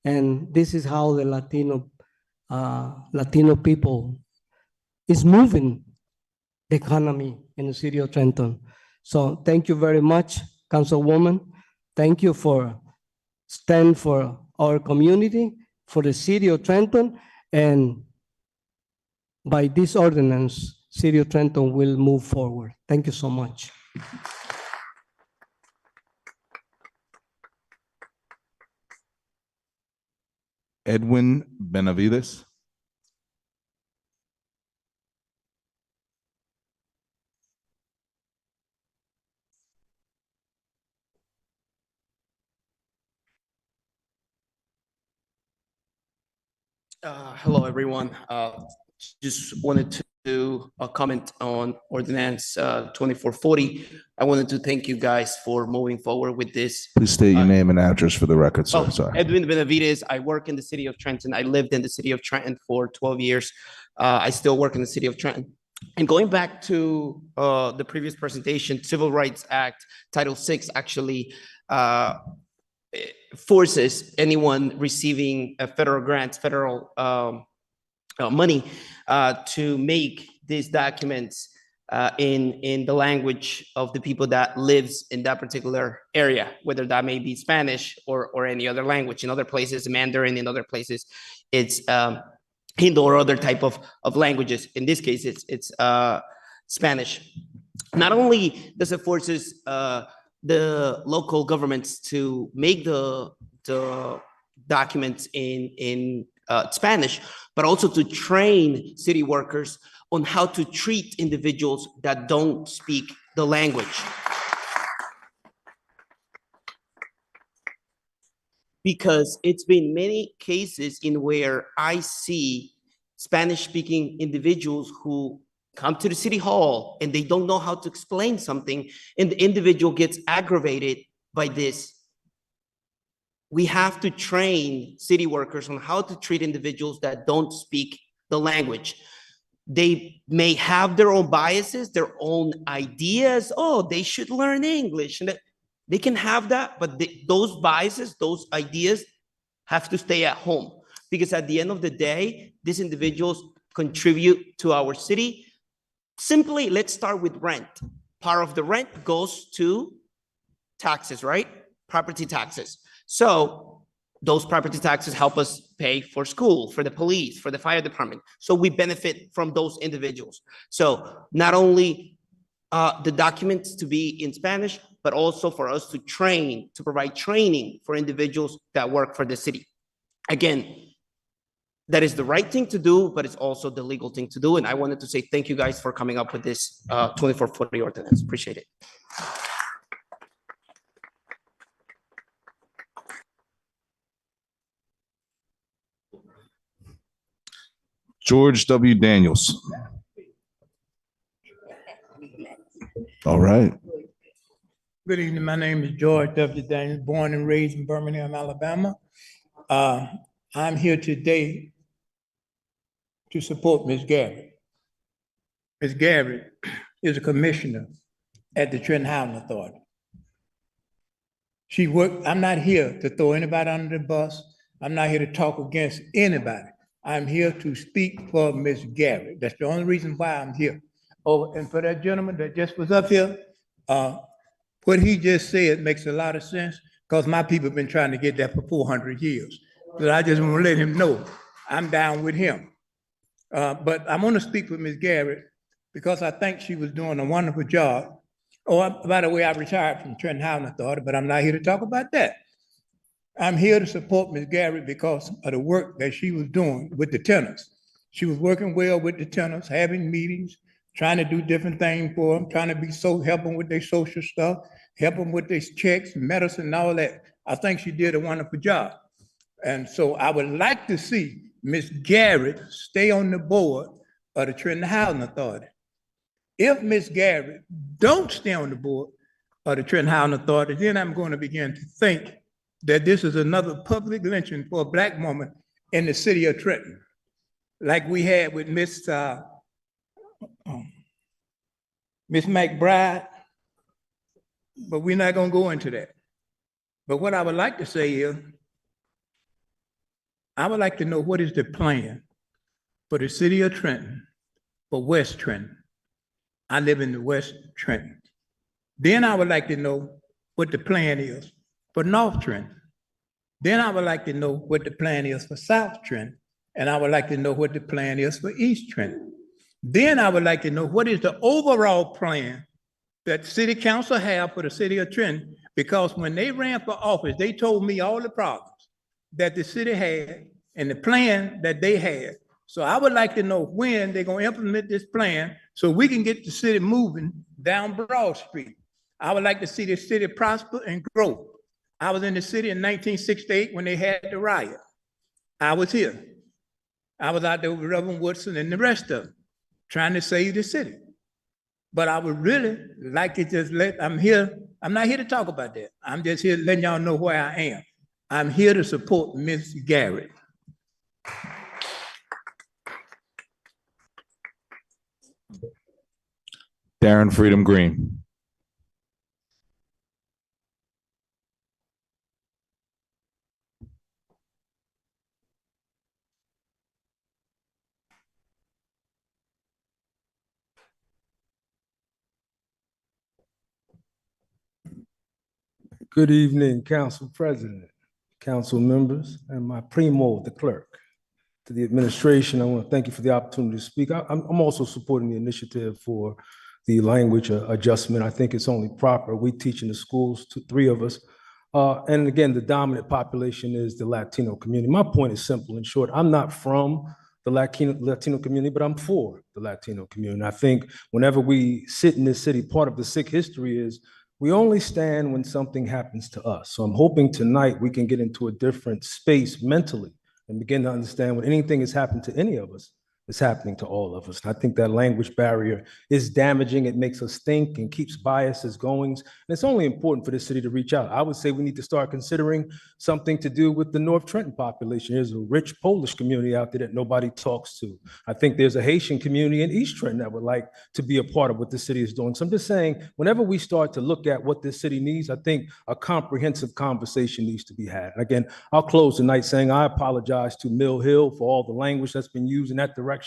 And this is how the Latino people is moving the economy in the city of Trenton. So thank you very much, Councilwoman. Thank you for stand for our community, for the city of Trenton, and by this ordinance, city of Trenton will move forward. Thank you so much. Edwin Benavides. Hello, everyone. Just wanted to comment on ordinance 2440. I wanted to thank you guys for moving forward with this. Please state your name and address for the record, sir. Sorry. Edwin Benavides. I work in the city of Trenton. I lived in the city of Trenton for 12 years. I still work in the city of Trenton. And going back to the previous presentation, Civil Rights Act, Title VI actually forces anyone receiving a federal grants, federal money to make these documents in the language of the people that lives in that particular area, whether that may be Spanish or any other language. In other places, Mandarin. In other places, it's Hindu or other type of languages. In this case, it's Spanish. Not only does it forces the local governments to make the documents in Spanish, but also to train city workers on how to treat individuals that don't speak the language. Because it's been many cases in where I see Spanish-speaking individuals who come to the city hall and they don't know how to explain something, and the individual gets aggravated by this. We have to train city workers on how to treat individuals that don't speak the language. They may have their own biases, their own ideas. Oh, they should learn English. And they can have that, but those biases, those ideas have to stay at home. Because at the end of the day, these individuals contribute to our city. Simply, let's start with rent. Part of the rent goes to taxes, right? Property taxes. So those property taxes help us pay for school, for the police, for the fire department. So we benefit from those individuals. So not only the documents to be in Spanish, but also for us to train, to provide training for individuals that work for the city. Again, that is the right thing to do, but it's also the legal thing to do. And I wanted to say thank you guys for coming up with this 2440 ordinance. Appreciate it. George W. Daniels. All right. Good evening. My name is George W. Daniels, born and raised in Birmingham, Alabama. I'm here today to support Ms. Garrett. Ms. Garrett is a commissioner at the Trenton Housing Authority. I'm not here to throw anybody under the bus. I'm not here to talk against anybody. I'm here to speak for Ms. Garrett. That's the only reason why I'm here. Oh, and for that gentleman that just was up here, what he just said makes a lot of sense because my people have been trying to get that for 400 years. So I just want to let him know I'm down with him. But I'm going to speak with Ms. Garrett because I think she was doing a wonderful job. Oh, by the way, I retired from Trenton Housing Authority, but I'm not here to talk about that. I'm here to support Ms. Garrett because of the work that she was doing with the tenants. She was working well with the tenants, having meetings, trying to do different things for them, trying to be help them with their social stuff, help them with their checks, medicine, and all that. I think she did a wonderful job. And so I would like to see Ms. Garrett stay on the board of the Trenton Housing Authority. If Ms. Garrett don't stay on the board of the Trenton Housing Authority, then I'm going to begin to think that this is another public lynching for a Black woman in the city of Trenton, like we had with Miss McBride, but we're not going to go into that. But what I would like to say is, I would like to know what is the plan for the city of Trenton, for West Trenton. I live in the West Trenton. Then I would like to know what the plan is for North Trenton. Then I would like to know what the plan is for South Trenton. And I would like to know what the plan is for East Trenton. Then I would like to know what is the overall plan that city council have for the city of Trenton, because when they ran for office, they told me all the problems that the city had and the plan that they had. So I would like to know when they're going to implement this plan so we can get the city moving down Broad Street. I would like to see the city prosper and grow. I was in the city in 1968 when they had the riot. I was here. I was out there with Reverend Woodson and the rest of them trying to save the city. But I would really like to just I'm not here to talk about that. I'm just here letting y'all know where I am. I'm here to support Ms. Garrett. Darren Freedom Green. Good evening, Council President, council members, and my primo, the clerk. To the administration, I want to thank you for the opportunity to speak. I'm also supporting the initiative for the language adjustment. I think it's only proper. We teach in the schools, three of us. And again, the dominant population is the Latino community. My point is simple and short. I'm not from the Latino community, but I'm for the Latino community. I think whenever we sit in this city, part of the sick history is we only stand when something happens to us. So I'm hoping tonight we can get into a different space mentally and begin to understand when anything has happened to any of us, is happening to all of us. I think that language barrier is damaging. It makes us think and keeps biases going. And it's only important for the city to reach out. I would say we need to start considering something to do with the North Trenton population. There's a rich Polish community out there that nobody talks to. I think there's a Haitian community in East Trenton that would like to be a part of what the city is doing. So I'm just saying, whenever we start to look at what this city needs, I think a comprehensive conversation needs to be had. And again, I'll close tonight saying I apologize to Mill Hill for all the language that's been used in that direction.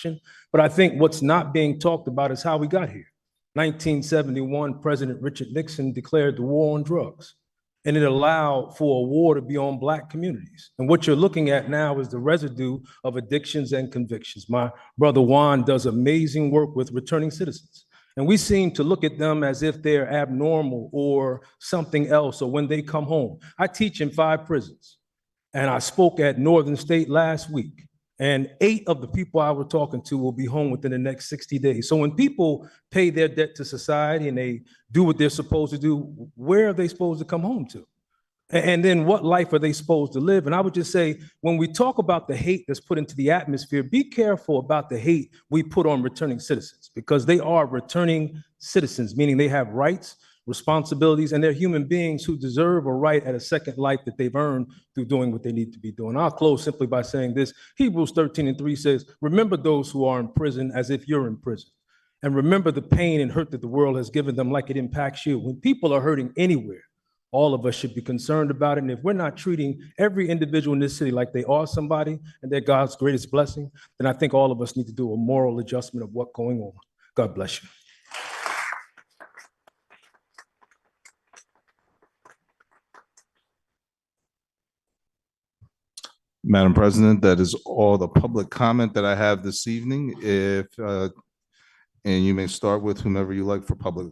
But I think what's not being talked about is how we got here. 1971, President Richard Nixon declared the war on drugs, and it allowed for a war to be on Black communities. And what you're looking at now is the residue of addictions and convictions. My brother Juan does amazing work with returning citizens. And we seem to look at them as if they're abnormal or something else, or when they come home. I teach in 5 prisons, and I spoke at Northern State last week. And 8 of the people I was talking to will be home within the next 60 days. So when people pay their debt to society and they do what they're supposed to do, where are they supposed to come home to? And then what life are they supposed to live? And I would just say, when we talk about the hate that's put into the atmosphere, be careful about the hate we put on returning citizens, because they are returning citizens, meaning they have rights, responsibilities, and they're human beings who deserve a right at a second life that they've earned through doing what they need to be doing. I'll close simply by saying this. Hebrews 13:3 says, remember those who are in prison as if you're in prison. And remember the pain and hurt that the world has given them like it impacts you. When people are hurting anywhere, all of us should be concerned about it. And if we're not treating every individual in this city like they are somebody and they're God's greatest blessing, then I think all of us need to do a moral adjustment of what's going on. God bless you. Madam President, that is all the public comment that I have this evening. And you may start with whomever you like for public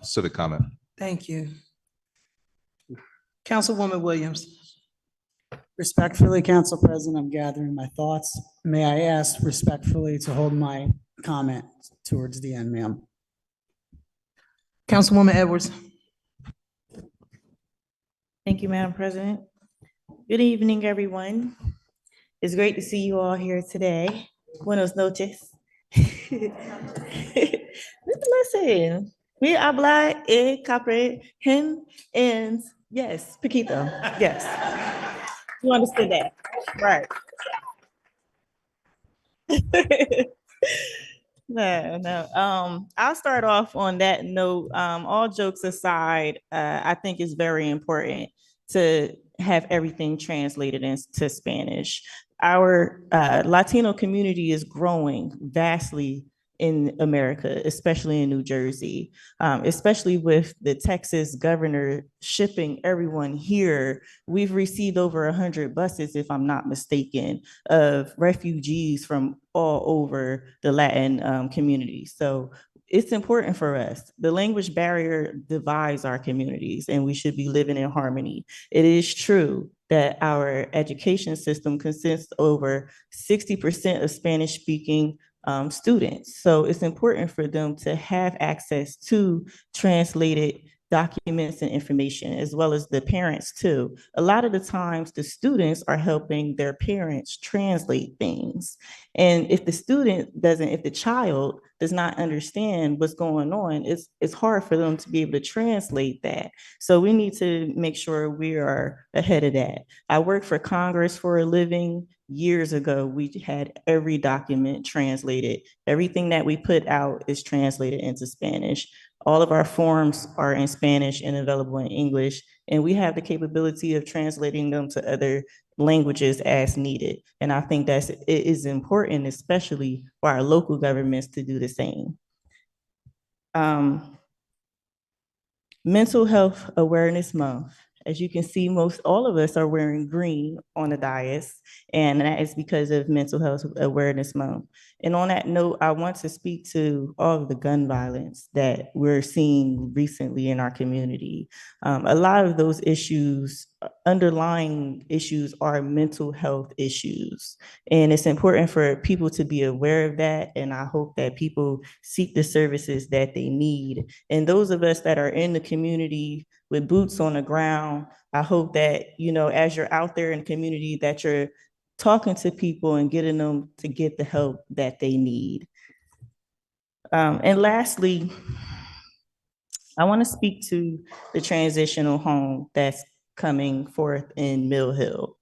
civic comment. Thank you. Councilwoman Williams. Respectfully, Council President, I'm gathering my thoughts. May I ask respectfully to hold my comment towards the end, ma'am? Councilwoman Edwards. Thank you, Madam President. Good evening, everyone. It's great to see you all here today. Buenos noches. Listen, we habla comprehend and yes, Paquito, yes. You understood that, right? No. I'll start off on that note. All jokes aside, I think it's very important to have everything translated into Spanish. Our Latino community is growing vastly in America, especially in New Jersey, especially with the Texas governor shipping everyone here. We've received over 100 buses, if I'm not mistaken, of refugees from all over the Latin community. So it's important for us. The language barrier divides our communities, and we should be living in harmony. It is true that our education system consists over 60% of Spanish-speaking students. So it's important for them to have access to translated documents and information, as well as the parents too. A lot of the times the students are helping their parents translate things. And if the child does not understand what's going on, it's hard for them to be able to translate that. So we need to make sure we are ahead of that. I work for Congress for a living. Years ago, we had every document translated. Everything that we put out is translated into Spanish. All of our forms are in Spanish and available in English, and we have the capability of translating them to other languages as needed. And I think it is important, especially for our local governments, to do the same. Mental Health Awareness Month. As you can see, all of us are wearing green on the dais, and that is because of Mental Health Awareness Month. And on that note, I want to speak to all of the gun violence that we're seeing recently in our community. A lot of those underlying issues are mental health issues. And it's important for people to be aware of that. And I hope that people seek the services that they need. And those of us that are in the community with boots on the ground, I hope that, as you're out there in the community, that you're talking to people and getting them to get the help that they need. And lastly, I want to speak to the transitional home that's coming forth in Mill Hill.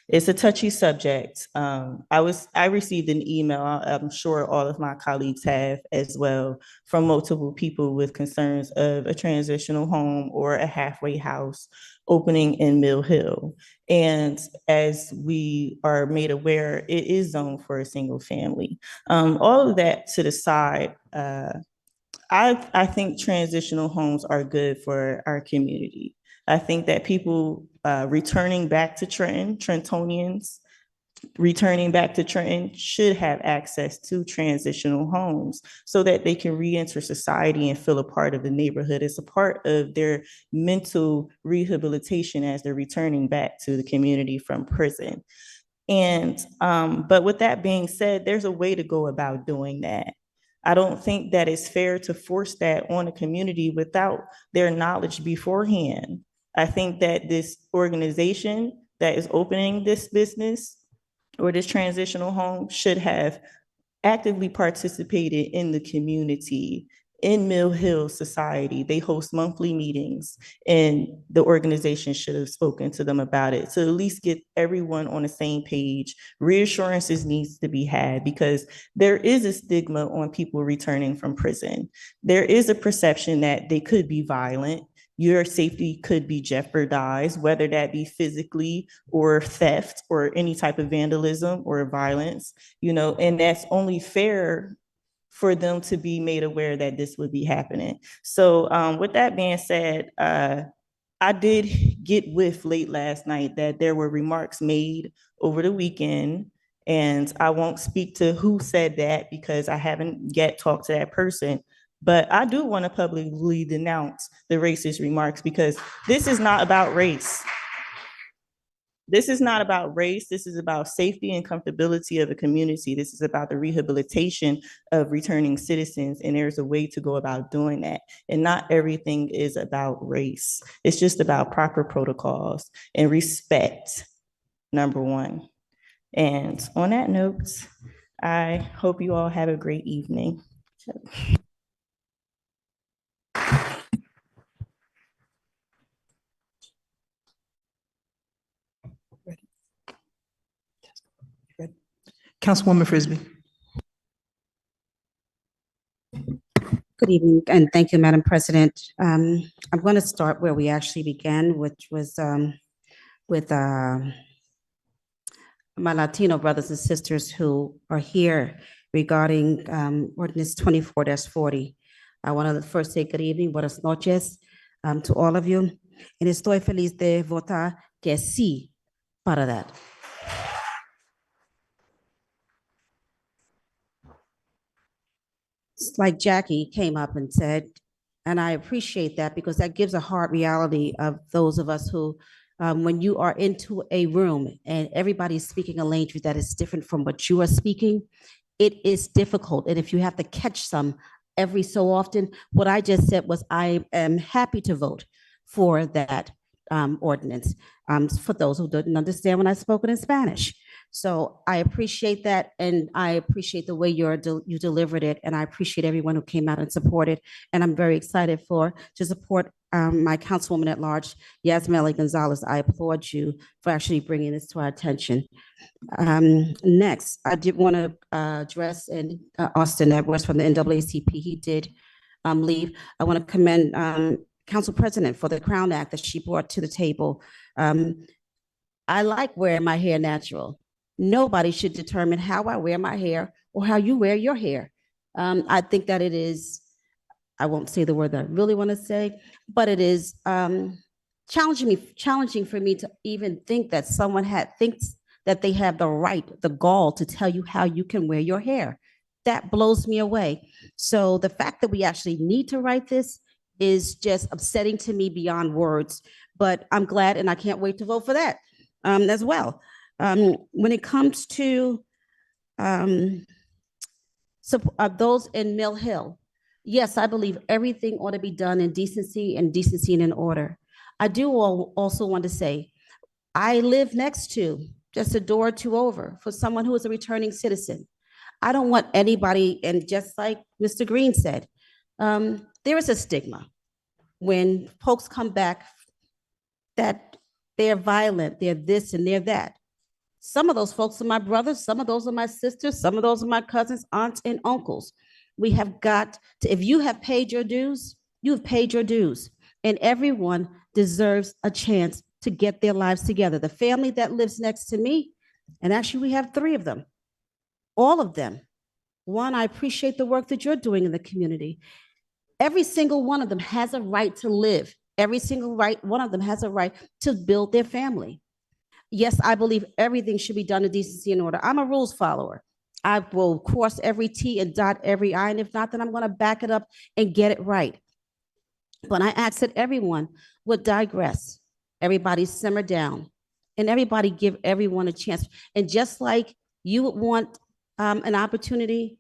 It's a touchy subject. I received an email, I'm sure all of my colleagues have as well, from multiple people with concerns of a transitional home or a halfway house opening in Mill Hill. And as we are made aware, it is zoned for a single family. All of that to the side, I think transitional homes are good for our community. I think that people returning back to Trenton, Trentonians returning back to Trenton should have access to transitional homes so that they can re-enter society and feel a part of the neighborhood. It's a part of their mental rehabilitation as they're returning back to the community from prison. And but with that being said, there's a way to go about doing that. I don't think that it's fair to force that on a community without their knowledge beforehand. I think that this organization that is opening this business or this transitional home should have actively participated in the community. In Mill Hill Society, they host monthly meetings, and the organization should have spoken to them about it to at least get everyone on the same page. Reassurances needs to be had because there is a stigma on people returning from prison. There is a perception that they could be violent. Your safety could be jeopardized, whether that be physically or theft or any type of vandalism or violence, and that's only fair for them to be made aware that this would be happening. So with that being said, I did get with late last night that there were remarks made over the weekend, and I won't speak to who said that because I haven't yet talked to that person. But I do want to publicly denounce the racist remarks because this is not about race. This is not about race. This is about safety and comfortability of a community. This is about the rehabilitation of returning citizens. And there's a way to go about doing that. And not everything is about race. It's just about proper protocols and respect, number one. And on that note, I hope you all have a great evening. Councilwoman Frisbee. Good evening, and thank you, Madam President. I'm going to start where we actually began, which was with my Latino brothers and sisters who are here regarding ordinance 24-40. I want to first say good evening, buenas noches to all of you. And estoy feliz de votar que sí para that. It's like Jackie came up and said, and I appreciate that because that gives a hard reality of those of us who, when you are into a room and everybody's speaking a language that is different from what you are speaking, it is difficult. And if you have to catch some every so often, what I just said was I am happy to vote for that ordinance for those who didn't understand when I spoke in Spanish. So I appreciate that, and I appreciate the way you delivered it, and I appreciate everyone who came out and supported. And I'm very excited to support my councilwoman at large, Yasmeli Gonzalez. I applaud you for actually bringing this to our attention. Next, I did want to address Austin Edwards from the NAACP. He did leave. I want to commend Council President for the Crown Act that she brought to the table. I like wearing my hair natural. Nobody should determine how I wear my hair or how you wear your hair. I think that it is, I won't say the word that I really want to say, but it is challenging for me to even think that someone thinks that they have the right, the gall to tell you how you can wear your hair. That blows me away. So the fact that we actually need to write this is just upsetting to me beyond words, but I'm glad and I can't wait to vote for that as well. When it comes to those in Mill Hill, yes, I believe everything ought to be done in decency and in order. I do also want to say, I live next to just a door or two over for someone who is a returning citizen. I don't want anybody, and just like Mr. Green said, there is a stigma when folks come back that they're violent, they're this and they're that. Some of those folks are my brothers, some of those are my sisters, some of those are my cousins, aunts, and uncles. We have got to, if you have paid your dues, you have paid your dues, and everyone deserves a chance to get their lives together. The family that lives next to me, and actually we have 3 of them, all of them. One, I appreciate the work that you're doing in the community. Every single one of them has a right to live. Every single one of them has a right to build their family. Yes, I believe everything should be done in decency and order. I'm a rules follower. I will cross every T and dot every I, and if not, then I'm going to back it up and get it right. But I ask that everyone would digress. Everybody simmer down, and everybody give everyone a chance. And just like you would want an opportunity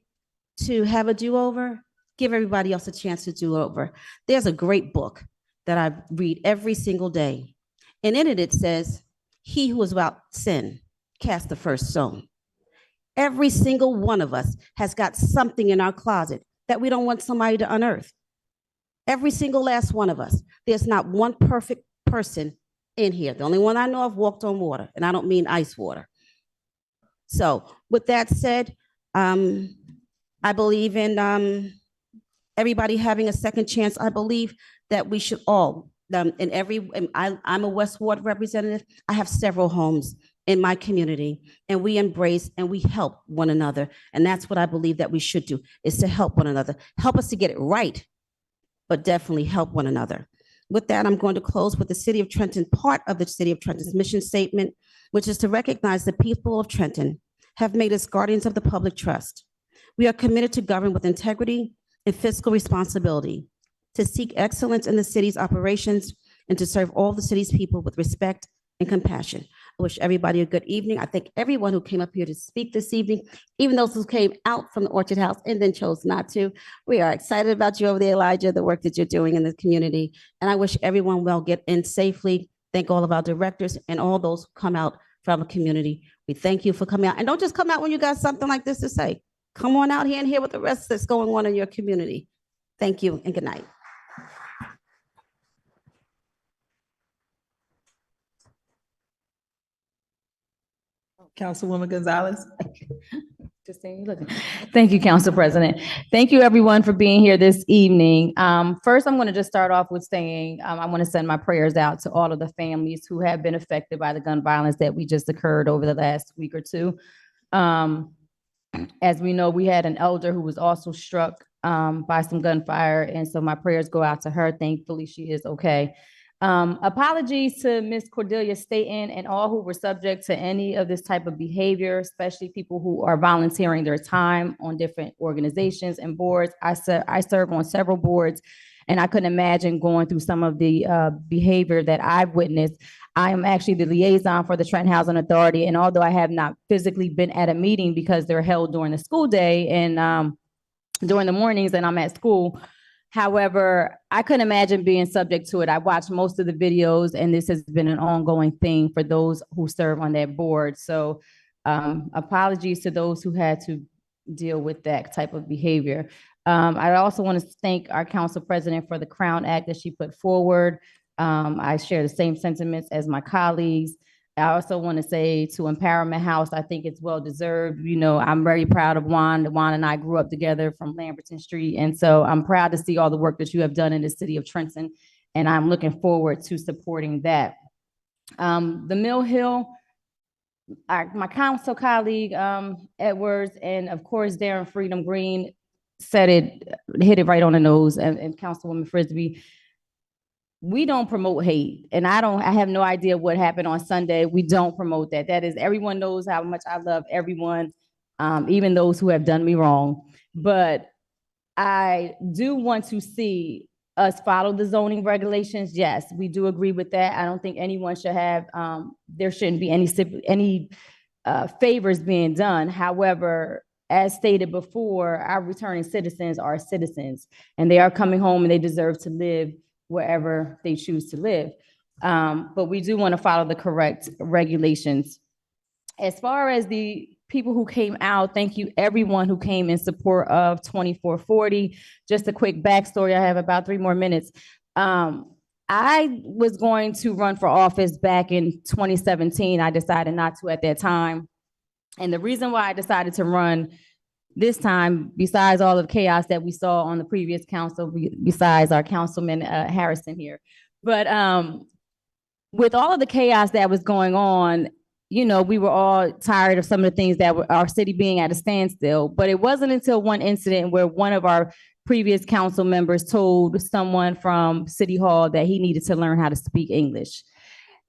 to have a do-over, give everybody else a chance to do over. There's a great book that I read every single day. And in it, it says, he who is without sin, cast the first stone. Every single one of us has got something in our closet that we don't want somebody to unearth. Every single last one of us. There's not one perfect person in here. The only one I know of walked on water, and I don't mean ice water. So with that said, I believe in everybody having a second chance. I believe that we should all, I'm a West Ward representative. I have several homes in my community, and we embrace and we help one another. And that's what I believe that we should do, is to help one another. Help us to get it right, but definitely help one another. With that, I'm going to close with the City of Trenton, part of the City of Trenton's mission statement, which is to recognize the people of Trenton have made us guardians of the public trust. We are committed to govern with integrity and fiscal responsibility, to seek excellence in the city's operations, and to serve all the city's people with respect and compassion. I wish everybody a good evening. I thank everyone who came up here to speak this evening, even those who came out from the Orchard House and then chose not to. We are excited about you over there, Elijah, the work that you're doing in the community. And I wish everyone well, get in safely. Thank all of our directors and all those who come out from a community. We thank you for coming out. And don't just come out when you got something like this to say. Come on out here and hear what the rest that's going on in your community. Thank you and good night. Councilwoman Gonzalez. Thank you, Council President. Thank you, everyone, for being here this evening. First, I'm going to just start off with saying I want to send my prayers out to all of the families who have been affected by the gun violence that we just occurred over the last week or two. As we know, we had an elder who was also struck by some gunfire, and so my prayers go out to her. Thankfully, she is okay. Apologies to Ms. Cordelia Staten and all who were subject to any of this type of behavior, especially people who are volunteering their time on different organizations and boards. I serve on several boards, and I couldn't imagine going through some of the behavior that I've witnessed. I am actually the liaison for the Trenton Housing Authority, and although I have not physically been at a meeting because they're held during the school day and during the mornings and I'm at school, however, I couldn't imagine being subject to it. I watched most of the videos, and this has been an ongoing thing for those who serve on that board. So apologies to those who had to deal with that type of behavior. I also want to thank our council president for the Crown Act that she put forward. I share the same sentiments as my colleagues. I also want to say to Empowerment House, I think it's well deserved. You know, I'm very proud of Juan. Juan and I grew up together from Lamberton Street. And so I'm proud to see all the work that you have done in the city of Trenton. And I'm looking forward to supporting that. The Mill Hill, my council colleague, Edwards, and of course, Darren Freedom Green said it, hit it right on the nose, and Councilwoman Frisbee. We don't promote hate, and I have no idea what happened on Sunday. We don't promote that. That is, everyone knows how much I love everyone, even those who have done me wrong. But I do want to see us follow the zoning regulations. Yes, we do agree with that. I don't think anyone should have, there shouldn't be any favors being done. However, as stated before, our returning citizens are citizens, and they are coming home and they deserve to live wherever they choose to live. But we do want to follow the correct regulations. As far as the people who came out, thank you everyone who came in support of 2440. Just a quick backstory. I have about 3 more minutes. I was going to run for office back in 2017. I decided not to at that time. And the reason why I decided to run this time, besides all of the chaos that we saw on the previous council, besides our councilman Harrison here, but with all of the chaos that was going on, you know, we were all tired of some of the things that were our city being at a standstill. But it wasn't until one incident where one of our previous council members told someone from City Hall that he needed to learn how to speak English.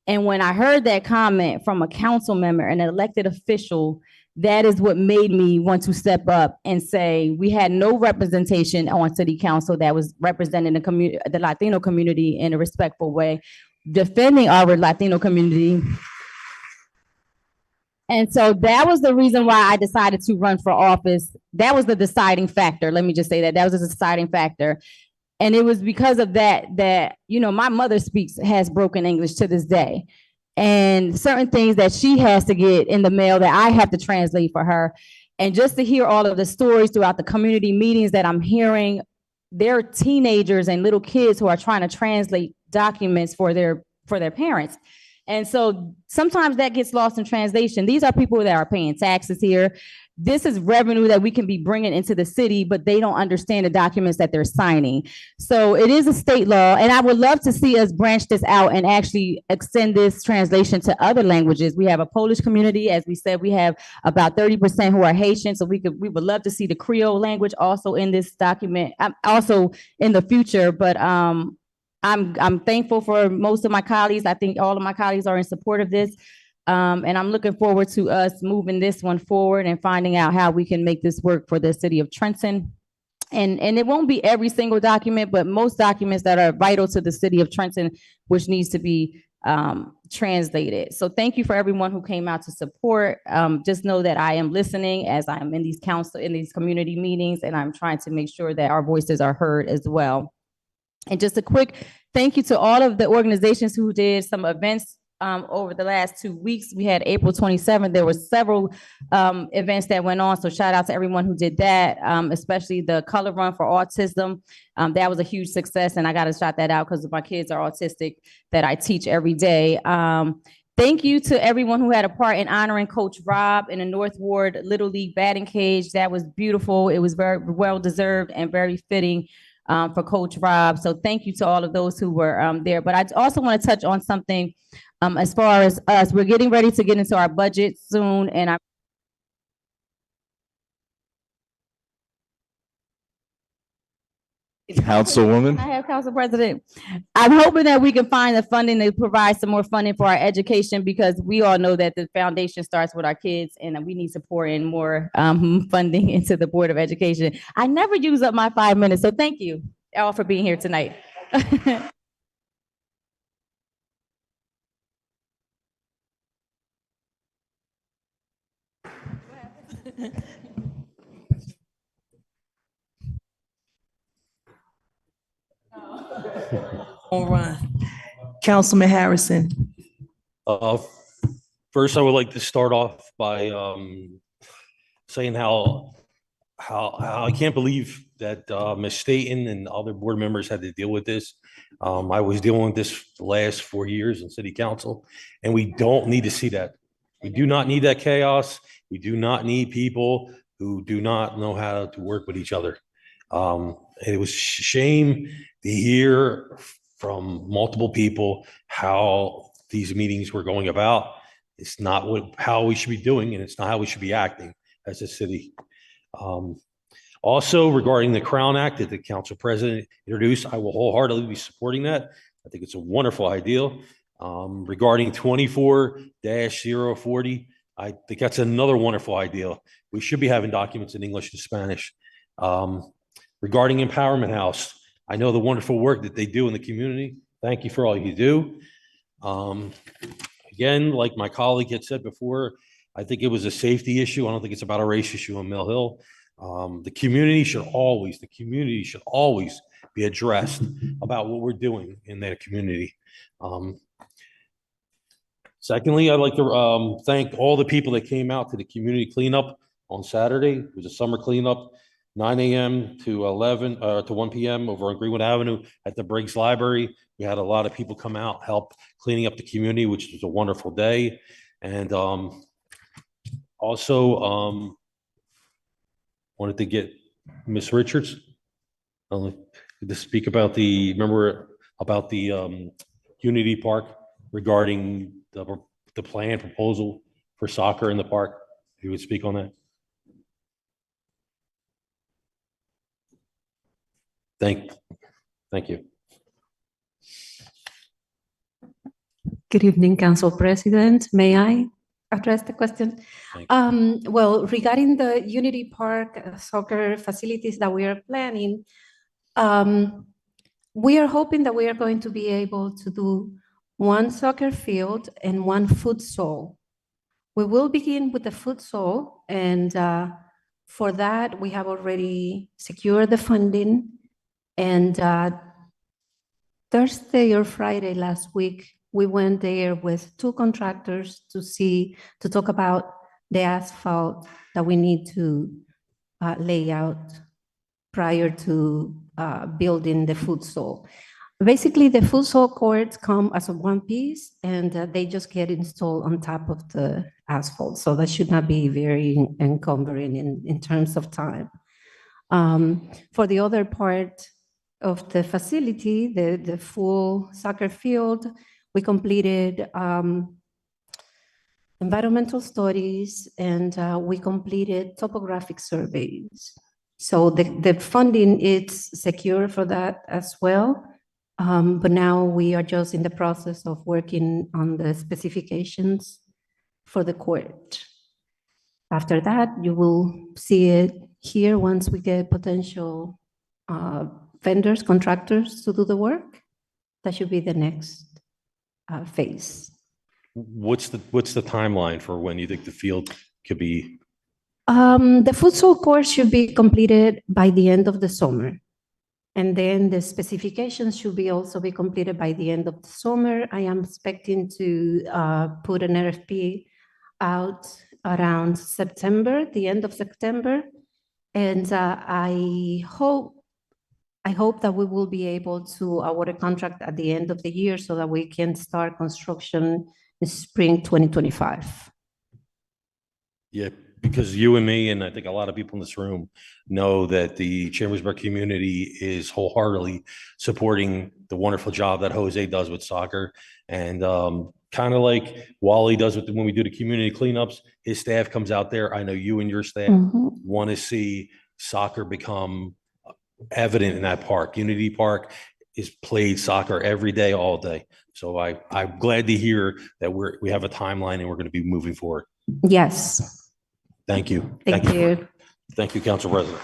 And when I heard that comment from a council member, an elected official, that is what made me want to step up and say we had no representation on city council that was representing the Latino community in a respectful way, defending our Latino community. And so that was the reason why I decided to run for office. That was the deciding factor. Let me just say that was the deciding factor. And it was because of that, you know, my mother has broken English to this day. And certain things that she has to get in the mail that I have to translate for her. And just to hear all of the stories throughout the community meetings that I'm hearing, there are teenagers and little kids who are trying to translate documents for their parents. And so sometimes that gets lost in translation. These are people that are paying taxes here. This is revenue that we can be bringing into the city, but they don't understand the documents that they're signing. So it is a state law, and I would love to see us branch this out and actually extend this translation to other languages. We have a Polish community. As we said, we have about 30% who are Haitian, so we would love to see the Creole language also in this document, also in the future. But I'm thankful for most of my colleagues. I think all of my colleagues are in support of this. And I'm looking forward to us moving this one forward and finding out how we can make this work for the city of Trenton. And it won't be every single document, but most documents that are vital to the city of Trenton, which needs to be translated. So thank you for everyone who came out to support. Just know that I am listening as I'm in these community meetings, and I'm trying to make sure that our voices are heard as well. And just a quick thank you to all of the organizations who did some events over the last 2 weeks. We had April 27th. There were several events that went on. So shout out to everyone who did that, especially the Color Run for Autism. That was a huge success. And I got to shout that out because my kids are autistic that I teach every day. Thank you to everyone who had a part in honoring Coach Rob in the North Ward Little League batting cage. That was beautiful. It was very well deserved and very fitting for Coach Rob. So thank you to all of those who were there. But I also want to touch on something as far as us. We're getting ready to get into our budget soon, and I'm Councilwoman. I have Council President. I'm hoping that we can find the funding to provide some more funding for our education, because we all know that the foundation starts with our kids, and we need to pour in more funding into the Board of Education. I never use up my 5 minutes, so thank you all for being here tonight. All right. Councilman Harrison. First, I would like to start off by saying how I can't believe that Ms. Staten and other board members had to deal with this. I was dealing with this the last 4 years in city council, and we don't need to see that. We do not need that chaos. We do not need people who do not know how to work with each other. It was shame to hear from multiple people how these meetings were going about. It's not how we should be doing, and it's not how we should be acting as a city. Also, regarding the Crown Act that the council president introduced, I will wholeheartedly be supporting that. I think it's a wonderful idea. Regarding 24-040, I think that's another wonderful idea. We should be having documents in English and Spanish. Regarding Empowerment House, I know the wonderful work that they do in the community. Thank you for all you do. Again, like my colleague had said before, I think it was a safety issue. I don't think it's about a race issue on Mill Hill. The community should always be addressed about what we're doing in that community. Secondly, I'd like to thank all the people that came out to the community cleanup on Saturday. It was a summer cleanup, 9 a.m. to 1 p.m. over on Greenwood Avenue at the Briggs Library. We had a lot of people come out, help cleaning up the community, which was a wonderful day. And also wanted to get Miss Richards to speak about about the Unity Park regarding the plan proposal for soccer in the park. If you would speak on that. Thank you. Good evening, Council President. May I address the question? Well, regarding the Unity Park soccer facilities that we are planning, we are hoping that we are going to be able to do one soccer field and one futsal. We will begin with the futsal, and for that, we have already secured the funding. And Thursday or Friday last week, we went there with 2 contractors to talk about the asphalt that we need to lay out prior to building the futsal. Basically, the futsal courts come as a one piece, and they just get installed on top of the asphalt. So that should not be very encumbering in terms of time. For the other part of the facility, the full soccer field, we completed environmental studies, and we completed topographic surveys. So the funding is secure for that as well. But now we are just in the process of working on the specifications for the court. After that, you will see it here once we get potential vendors, contractors to do the work. That should be the next phase. What's the timeline for when you think the field could be? The futsal course should be completed by the end of the summer. And then the specifications should also be completed by the end of the summer. I am expecting to put an RFP out around September, the end of September. And I hope that we will be able to award a contract at the end of the year so that we can start construction in spring 2025. Yeah, because you and me, and I think a lot of people in this room know that the Chambersburg community is wholeheartedly supporting the wonderful job that Jose does with soccer. And kind of like Wally does when we do the community cleanups, his staff comes out there. I know you and your staff want to see soccer become evident in that park. Unity Park is played soccer every day, all day. So I'm glad to hear that we have a timeline and we're going to be moving forward. Yes. Thank you. Thank you. Thank you, Council President.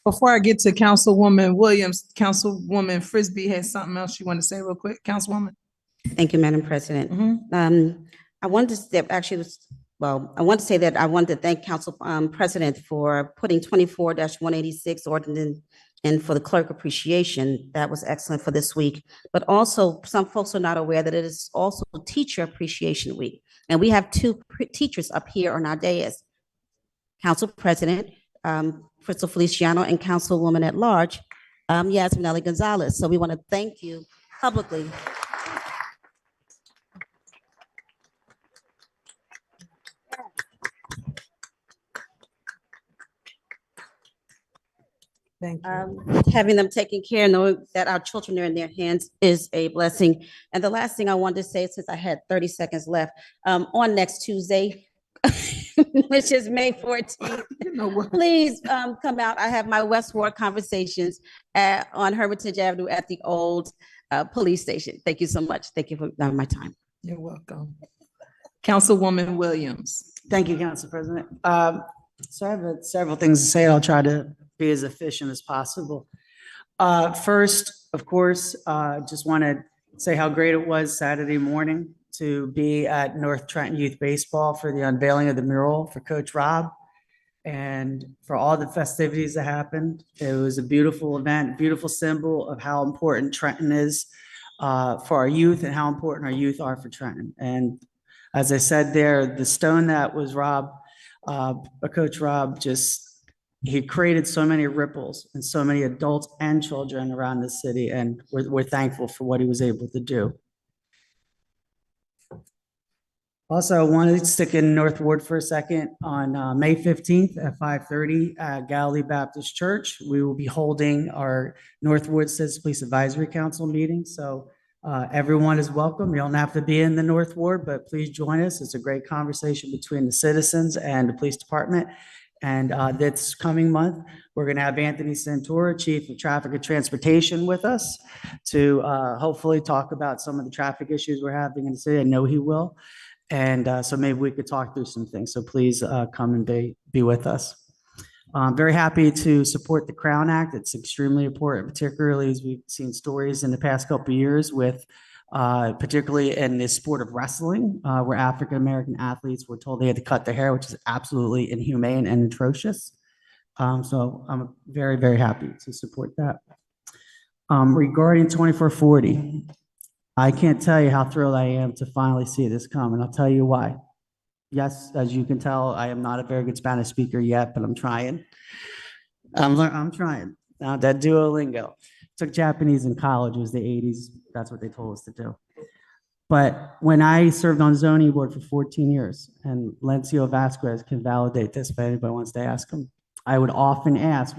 Before I get to Councilwoman Williams, Councilwoman Frisbee has something else you want to say real quick. Councilwoman. Thank you, Madam President. I wanted to say, I want to say that I wanted to thank Council President for putting 24-186 ordinance and for the clerk appreciation. That was excellent for this week. But also, some folks are not aware that it is also Teacher Appreciation Week. And we have 2 teachers up here on our dais. Council President, Crystal Feliciano, and Councilwoman at Large, Yasmin Gonzalez. So we want to thank you publicly. Thank you. Having them taken care, knowing that our children are in their hands is a blessing. And the last thing I wanted to say, since I had 30 seconds left, on next Tuesday, which is May 14th, please come out. I have my West Ward conversations on Hermitage Avenue at the old police station. Thank you so much. Thank you for my time. You're welcome. Councilwoman Williams. Thank you, Council President. So I have several things to say. I'll try to be as efficient as possible. First, of course, just want to say how great it was Saturday morning to be at North Trenton Youth Baseball for the unveiling of the mural for Coach Rob and for all the festivities that happened. It was a beautiful event, beautiful symbol of how important Trenton is for our youth and how important our youth are for Trenton. And as I said there, the stone that was Coach Rob he created so many ripples and so many adults and children around the city, and we're thankful for what he was able to do. Also, I wanted to stick in North Ward for a second. On May 15th at 5:30 at Galilee Baptist Church, we will be holding our North Ward Citizen Police Advisory Council meeting. So everyone is welcome. You don't have to be in the North Ward, but please join us. It's a great conversation between the citizens and the police department. And this coming month, we're going to have Anthony Santora, Chief of Traffic and Transportation, with us to hopefully talk about some of the traffic issues we're having in the city. I know he will. And so maybe we could talk through some things. So please come and be with us. I'm very happy to support the Crown Act. It's extremely important, particularly as we've seen stories in the past couple of years with particularly in the sport of wrestling, where African-American athletes were told they had to cut their hair, which is absolutely inhumane and atrocious. So I'm very, very happy to support that. Regarding 2440, I can't tell you how thrilled I am to finally see this come, and I'll tell you why. Yes, as you can tell, I am not a very good Spanish speaker yet, but I'm trying. I'm trying. That Duolingo. Took Japanese in college. It was the 80s. That's what they told us to do. But when I served on zoning board for 14 years, and Lencio Vasquez can validate this if anybody wants to ask him, I would often ask,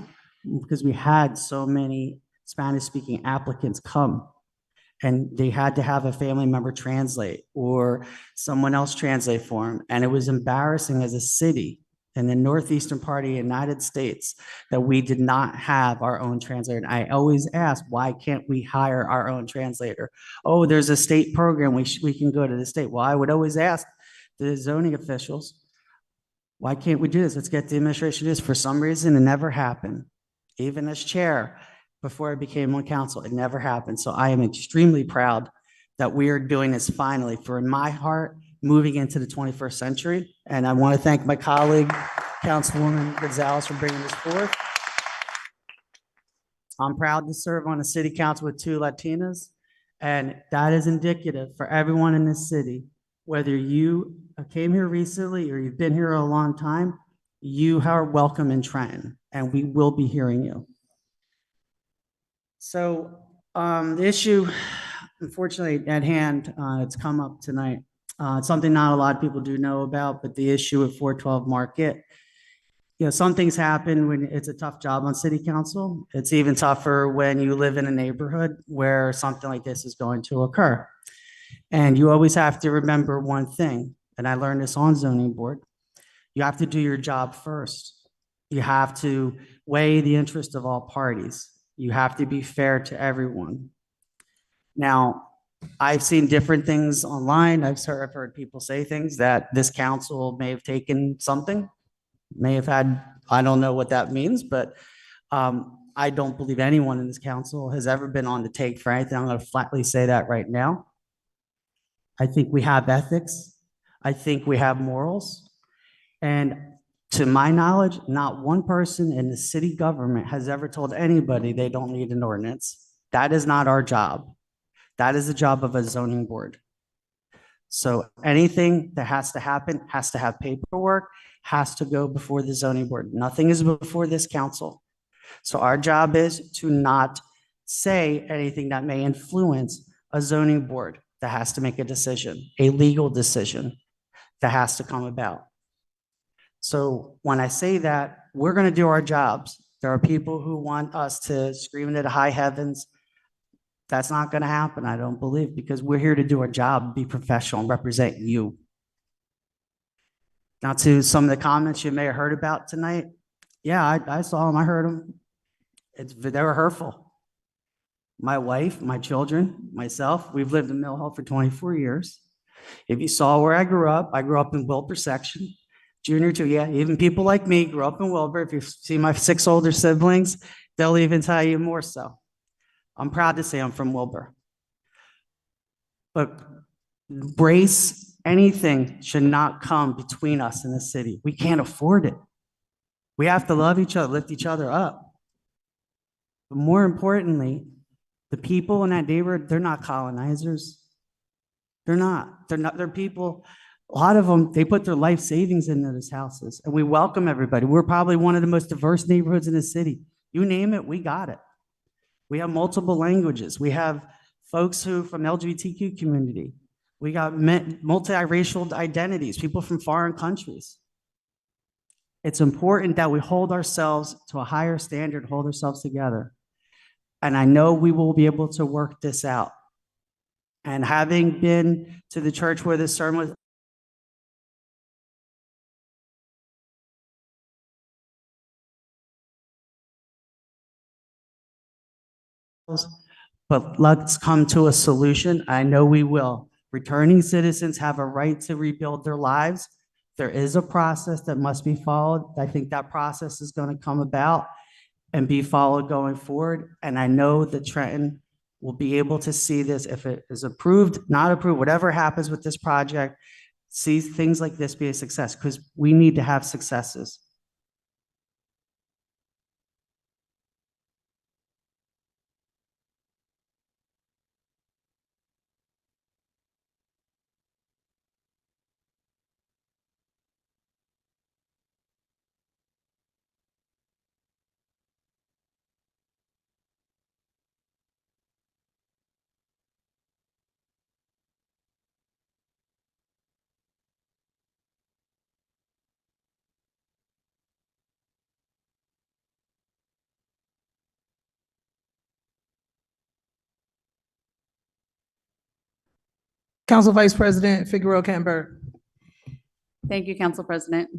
because we had so many Spanish-speaking applicants come, and they had to have a family member translate or someone else translate for them. And it was embarrassing as a city in the northeastern part of the United States that we did not have our own translator. And I always ask, why can't we hire our own translator? Oh, there's a state program, we can go to the state. Well, I would always ask the zoning officials, why can't we do this? Let's get the administration to do this. For some reason, it never happened. Even as chair, before I became on council, it never happened. So I am extremely proud that we are doing this finally, for in my heart, moving into the 21st century. And I want to thank my colleague, Councilwoman Gonzalez, for bringing this forth. I'm proud to serve on a city council with 2 Latinas, and that is indicative for everyone in this city. Whether you came here recently or you've been here a long time, you are welcome in Trenton, and we will be hearing you. So the issue, unfortunately, at hand, it's come up tonight. It's something not a lot of people do know about, but the issue of 412 Market. You know, some things happen when it's a tough job on city council. It's even tougher when you live in a neighborhood where something like this is going to occur. And you always have to remember one thing, and I learned this on zoning board. You have to do your job first. You have to weigh the interest of all parties. You have to be fair to everyone. Now, I've seen different things online. I've heard people say things that this council may have taken something, may have had, I don't know what that means, but I don't believe anyone in this council has ever been on the take for anything. I'm going to flatly say that right now. I think we have ethics. I think we have morals. And to my knowledge, not one person in the city government has ever told anybody they don't need an ordinance. That is not our job. That is the job of a zoning board. So anything that has to happen has to have paperwork, has to go before the zoning board. Nothing is before this council. So our job is to not say anything that may influence a zoning board that has to make a decision, a legal decision that has to come about. So when I say that, we're going to do our jobs. There are people who want us to scream into the high heavens. That's not going to happen, I don't believe, because we're here to do our job, be professional, and represent you. Now to some of the comments you may have heard about tonight. Yeah, I saw them, I heard them. They were hurtful. My wife, my children, myself, we've lived in Mill Hill for 24 years. If you saw where I grew up in Wilbur section. Junior too, yeah, even people like me grew up in Wilbur. If you see my 6 older siblings, they'll even tell you more so. I'm proud to say I'm from Wilbur. But race, anything should not come between us in the city. We can't afford it. We have to love each other, lift each other up. But more importantly, The people in that neighborhood, they're not colonizers. They're not. They're people. A lot of them, they put their life savings into those houses, and we welcome everybody. We're probably one of the most diverse neighborhoods in the city. You name it, we got it. We have multiple languages. We have folks who from LGBTQ community. We got multiracial identities, people from foreign countries. It's important that we hold ourselves to a higher standard, hold ourselves together. And I know we will be able to work this out. And having been to the church where this sermon was, but let's come to a solution. I know we will. Returning citizens have a right to rebuild their lives. There is a process that must be followed. I think that process is going to come about and be followed going forward. And I know that Trenton will be able to see this if it is approved, not approved, whatever happens with this project, see things like this be a success, because we need to have successes. Council Vice President Figueroa Camber. Thank you, Council President.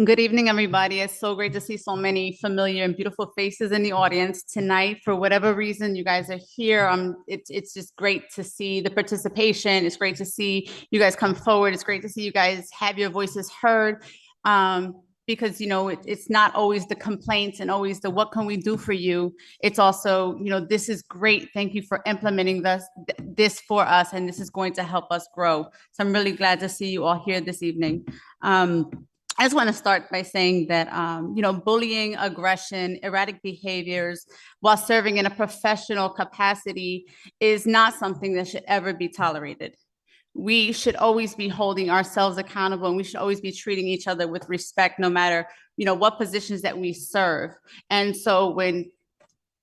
Good evening, everybody. It's so great to see so many familiar and beautiful faces in the audience tonight. For whatever reason you guys are here, it's just great to see the participation. It's great to see you guys come forward. It's great to see you guys have your voices heard. Because, you know, it's not always the complaints and always the what can we do for you. It's also, you know, this is great. Thank you for implementing this for us, and this is going to help us grow. So I'm really glad to see you all here this evening. I just want to start by saying that, you know, bullying, aggression, erratic behaviors while serving in a professional capacity is not something that should ever be tolerated. We should always be holding ourselves accountable, and we should always be treating each other with respect, no matter, you know, what positions that we serve. And so when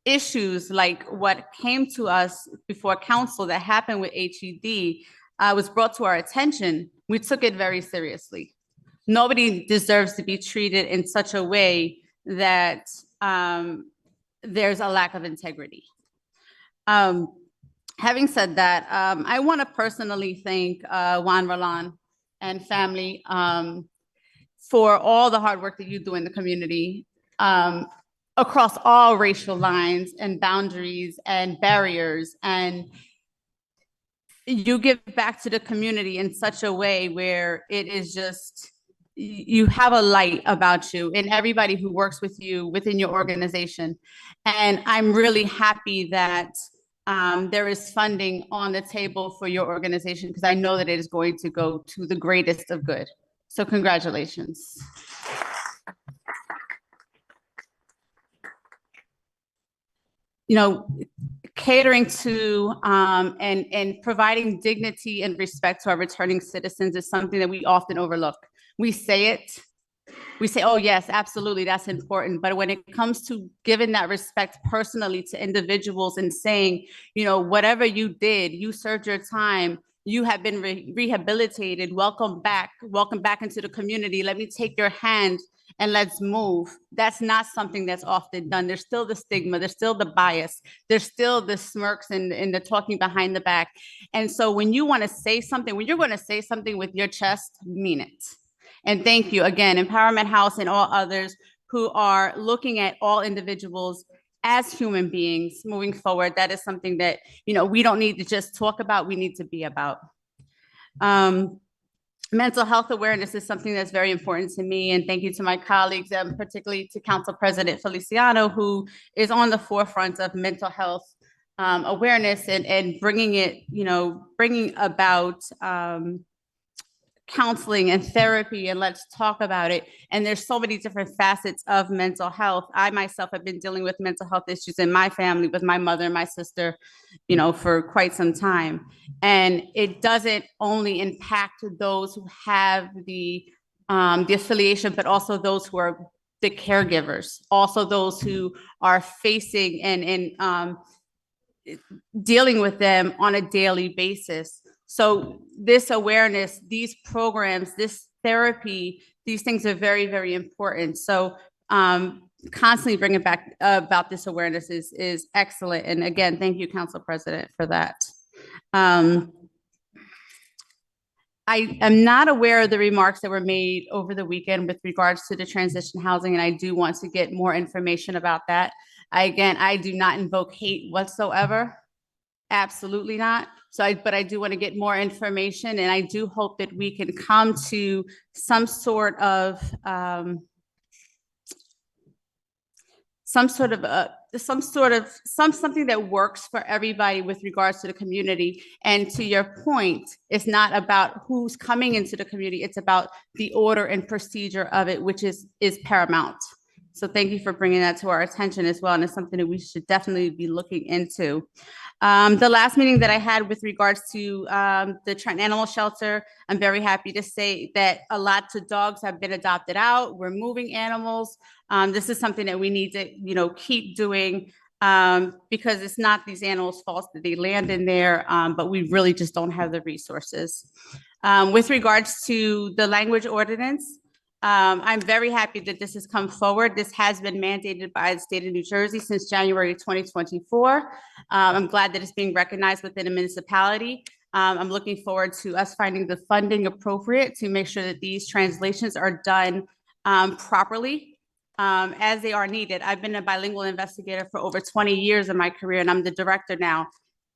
issues like what came to us before council that happened with HED was brought to our attention, we took it very seriously. Nobody deserves to be treated in such a way that there's a lack of integrity. Having said that, I want to personally thank Juan Roland and family for all the hard work that you do in the community across all racial lines and boundaries and barriers. And you give back to the community in such a way where it is just, you have a light about you and everybody who works with you within your organization. And I'm really happy that there is funding on the table for your organization, because I know that it is going to go to the greatest of good. So congratulations. You know, catering to and providing dignity and respect to our returning citizens is something that we often overlook. We say it. We say, oh, yes, absolutely, that's important. But when it comes to giving that respect personally to individuals and saying, you know, whatever you did, you served your time, you have been rehabilitated, welcome back into the community. Let me take your hand and let's move. That's not something that's often done. There's still the stigma, there's still the bias, there's still the smirks and the talking behind the back. And so when you want to say something, when you're going to say something with your chest, mean it. And thank you again, Empowerment House and all others who are looking at all individuals as human beings moving forward. That is something that, you know, we don't need to just talk about, we need to be about. Mental health awareness is something that's very important to me. And thank you to my colleagues, and particularly to Council President Feliciano, who is on the forefront of mental health awareness and bringing it, you know, bringing about counseling and therapy and let's talk about it. And there's so many different facets of mental health. I myself have been dealing with mental health issues in my family with my mother and my sister, you know, for quite some time. And it doesn't only impact those who have the affiliation, but also those who are the caregivers, also those who are facing and dealing with them on a daily basis. So this awareness, these programs, this therapy, these things are very, very important. So constantly bringing back about this awareness is excellent. And again, thank you, Council President, for that. I am not aware of the remarks that were made over the weekend with regards to the transition housing, and I do want to get more information about that. I do not invoke hate whatsoever. Absolutely not. But I do want to get more information, and I do hope that we can come to some sort of something that works for everybody with regards to the community. And to your point, it's not about who's coming into the community, it's about the order and procedure of it, which is paramount. So thank you for bringing that to our attention as well. And it's something that we should definitely be looking into. The last meeting that I had with regards to the Trenton Animal Shelter, I'm very happy to say that a lot of dogs have been adopted out. We're moving animals. This is something that we need to, you know, keep doing because it's not these animals' fault that they land in there, but we really just don't have the resources. With regards to the language ordinance, I'm very happy that this has come forward. This has been mandated by the state of New Jersey since January 2024. I'm glad that it's being recognized within a municipality. I'm looking forward to us finding the funding appropriate to make sure that these translations are done properly as they are needed. I've been a bilingual investigator for over 20 years in my career, and I'm the director now.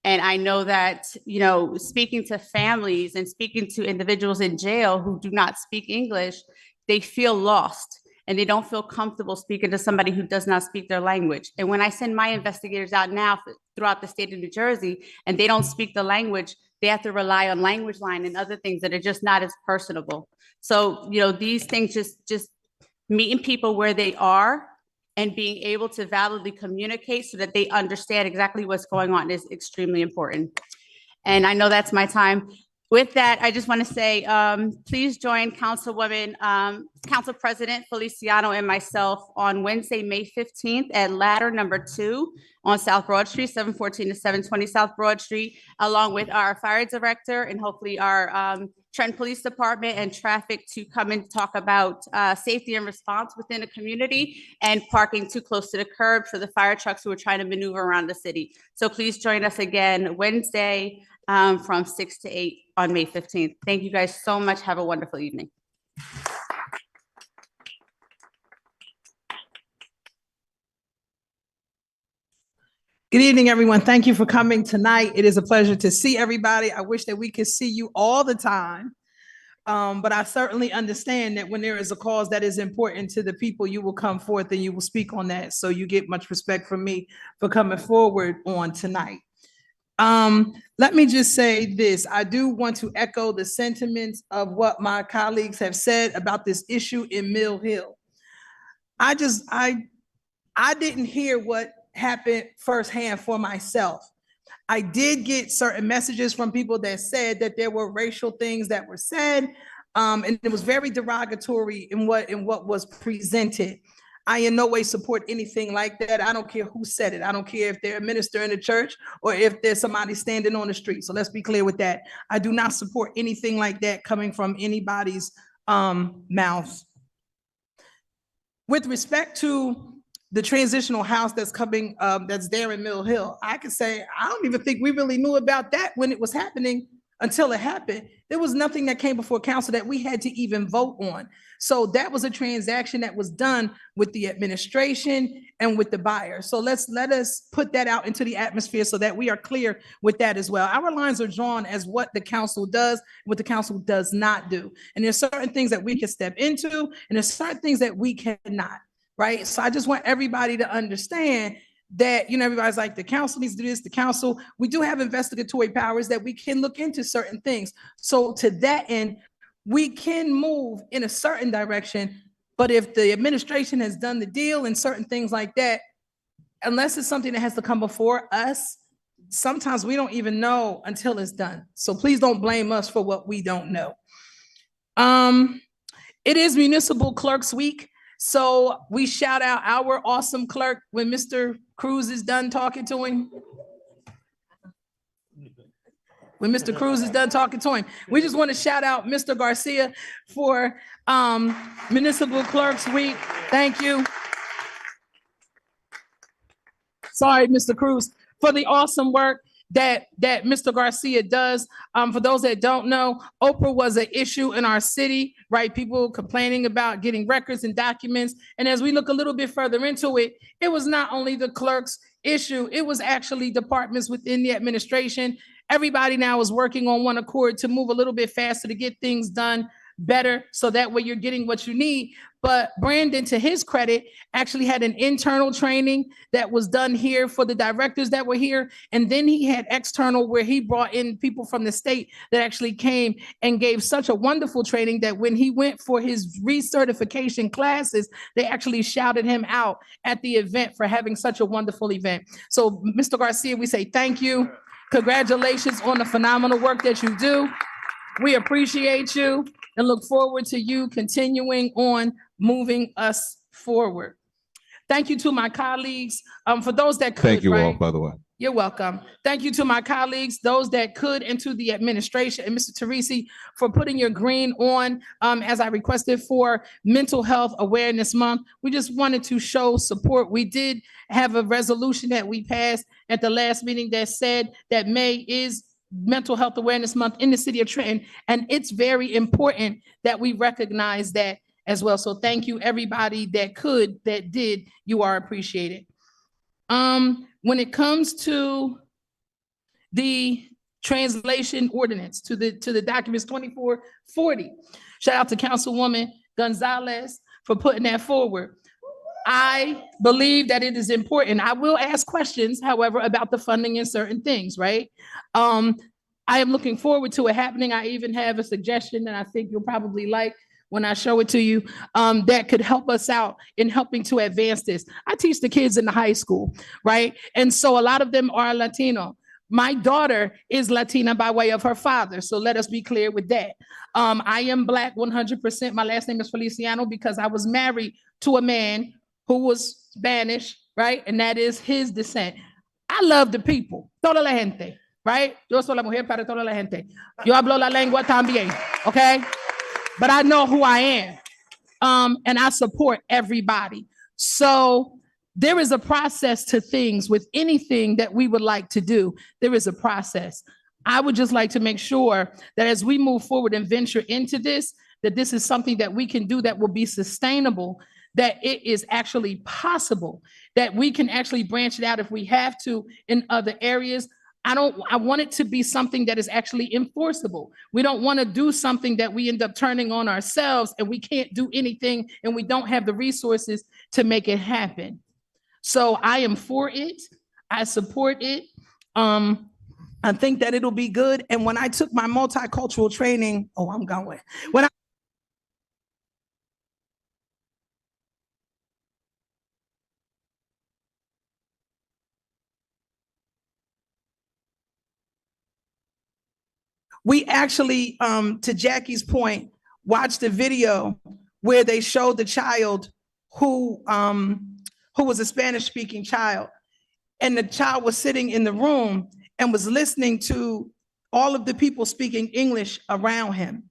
And I know that, you know, speaking to families and speaking to individuals in jail who do not speak English, they feel lost and they don't feel comfortable speaking to somebody who does not speak their language. And when I send my investigators out now throughout the state of New Jersey and they don't speak the language, they have to rely on Language Line and other things that are just not as personable. So, you know, these things just meeting people where they are and being able to validly communicate so that they understand exactly what's going on is extremely important. And I know that's my time. With that, I just want to say, please join Councilwoman, Council President Feliciano and myself on Wednesday, May 15th at ladder number 2 on South Broad Street, 714 to 720 South Broad Street, along with our fire director and hopefully our Trenton Police Department and traffic to come and talk about safety and response within the community and parking too close to the curb for the fire trucks who are trying to maneuver around the city. So please join us again Wednesday from 6 to 8 on May 15th. Thank you guys so much. Have a wonderful evening. Good evening, everyone. Thank you for coming tonight. It is a pleasure to see everybody. I wish that we could see you all the time. But I certainly understand that when there is a cause that is important to the people, you will come forth and you will speak on that. So you get much respect from me for coming forward on tonight. Let me just say this. I do want to echo the sentiments of what my colleagues have said about this issue in Mill Hill. I didn't hear what happened firsthand for myself. I did get certain messages from people that said that there were racial things that were said, and it was very derogatory in what was presented. I in no way support anything like that. I don't care who said it. I don't care if they're a minister in the church or if there's somebody standing on the street. So let's be clear with that. I do not support anything like that coming from anybody's mouth. With respect to the transitional house that's coming, that's there in Mill Hill, I could say, I don't even think we really knew about that when it was happening until it happened. There was nothing that came before council that we had to even vote on. So that was a transaction that was done with the administration and with the buyer. So let us put that out into the atmosphere so that we are clear with that as well. Our lines are drawn as what the council does, what the council does not do. And there's certain things that we can step into and there's certain things that we cannot, right? So I just want everybody to understand that, you know, everybody's like, the council needs to do this, the council, we do have investigatory powers that we can look into certain things. So to that end, we can move in a certain direction, but if the administration has done the deal and certain things like that, unless it's something that has to come before us, sometimes we don't even know until it's done. So please don't blame us for what we don't know. It is Municipal Clerks Week, so we shout out our awesome clerk when Mr. Cruz is done talking to him. When Mr. Cruz is done talking to him, we just want to shout out Mr. Garcia for Municipal Clerks Week. Thank you. Sorry, Mr. Cruz, for the awesome work that Mr. Garcia does. For those that don't know, Oprah was an issue in our city, right? People complaining about getting records and documents. And as we look a little bit further into it, it was not only the clerk's issue, it was actually departments within the administration. Everybody now is working on one accord to move a little bit faster to get things done better, so that way you're getting what you need. But Brandon, to his credit, actually had an internal training that was done here for the directors that were here. And then he had external where he brought in people from the state that actually came and gave such a wonderful training that when he went for his recertification classes, they actually shouted him out at the event for having such a wonderful event. So Mr. Garcia, we say thank you. Congratulations on the phenomenal work that you do. We appreciate you and look forward to you continuing on moving us forward. Thank you to my colleagues. For those that could, Thank you all, right? by the way. You're welcome. Thank you to my colleagues, those that could, and to the administration, and Mr. Teresi for putting your green on as I requested for Mental Health Awareness Month. We just wanted to show support. We did have a resolution that we passed at the last meeting that said that May is Mental Health Awareness Month in the city of Trenton, and it's very important that we recognize that as well. So thank you, everybody that could, that did. You are appreciated. When it comes to the translation ordinance, to the documents 2440, shout out to Councilwoman Gonzalez for putting that forward. I believe that it is important. I will ask questions, however, about the funding and certain things, right? I am looking forward to it happening. I even have a suggestion that I think you'll probably like when I show it to you, that could help us out in helping to advance this. I teach the kids in the high school, right? And so a lot of them are Latino. My daughter is Latina by way of her father, so let us be clear with that. I am Black 100%. My last name is Feliciano because I was married to a man who was Spanish, right? And that is his descent. I love the people, toda la gente, right? Yo soy la mujer para toda la gente. Yo hablo la lengua también, okay? But I know who I am, and I support everybody. So there is a process to things with anything that we would like to do. There is a process. I would just like to make sure that as we move forward and venture into this, that this is something that we can do that will be sustainable, that it is actually possible, that we can actually branch it out if we have to in other areas. I want it to be something that is actually enforceable. We don't want to do something that we end up turning on ourselves and we can't do anything and we don't have the resources to make it happen. So I am for it. I support it. I think that it'll be good. And when I took my multicultural training, I'm going. We actually, to Jackie's point, watched a video where they showed the child who was a Spanish-speaking child, and the child was sitting in the room and was listening to all of the people speaking English around him.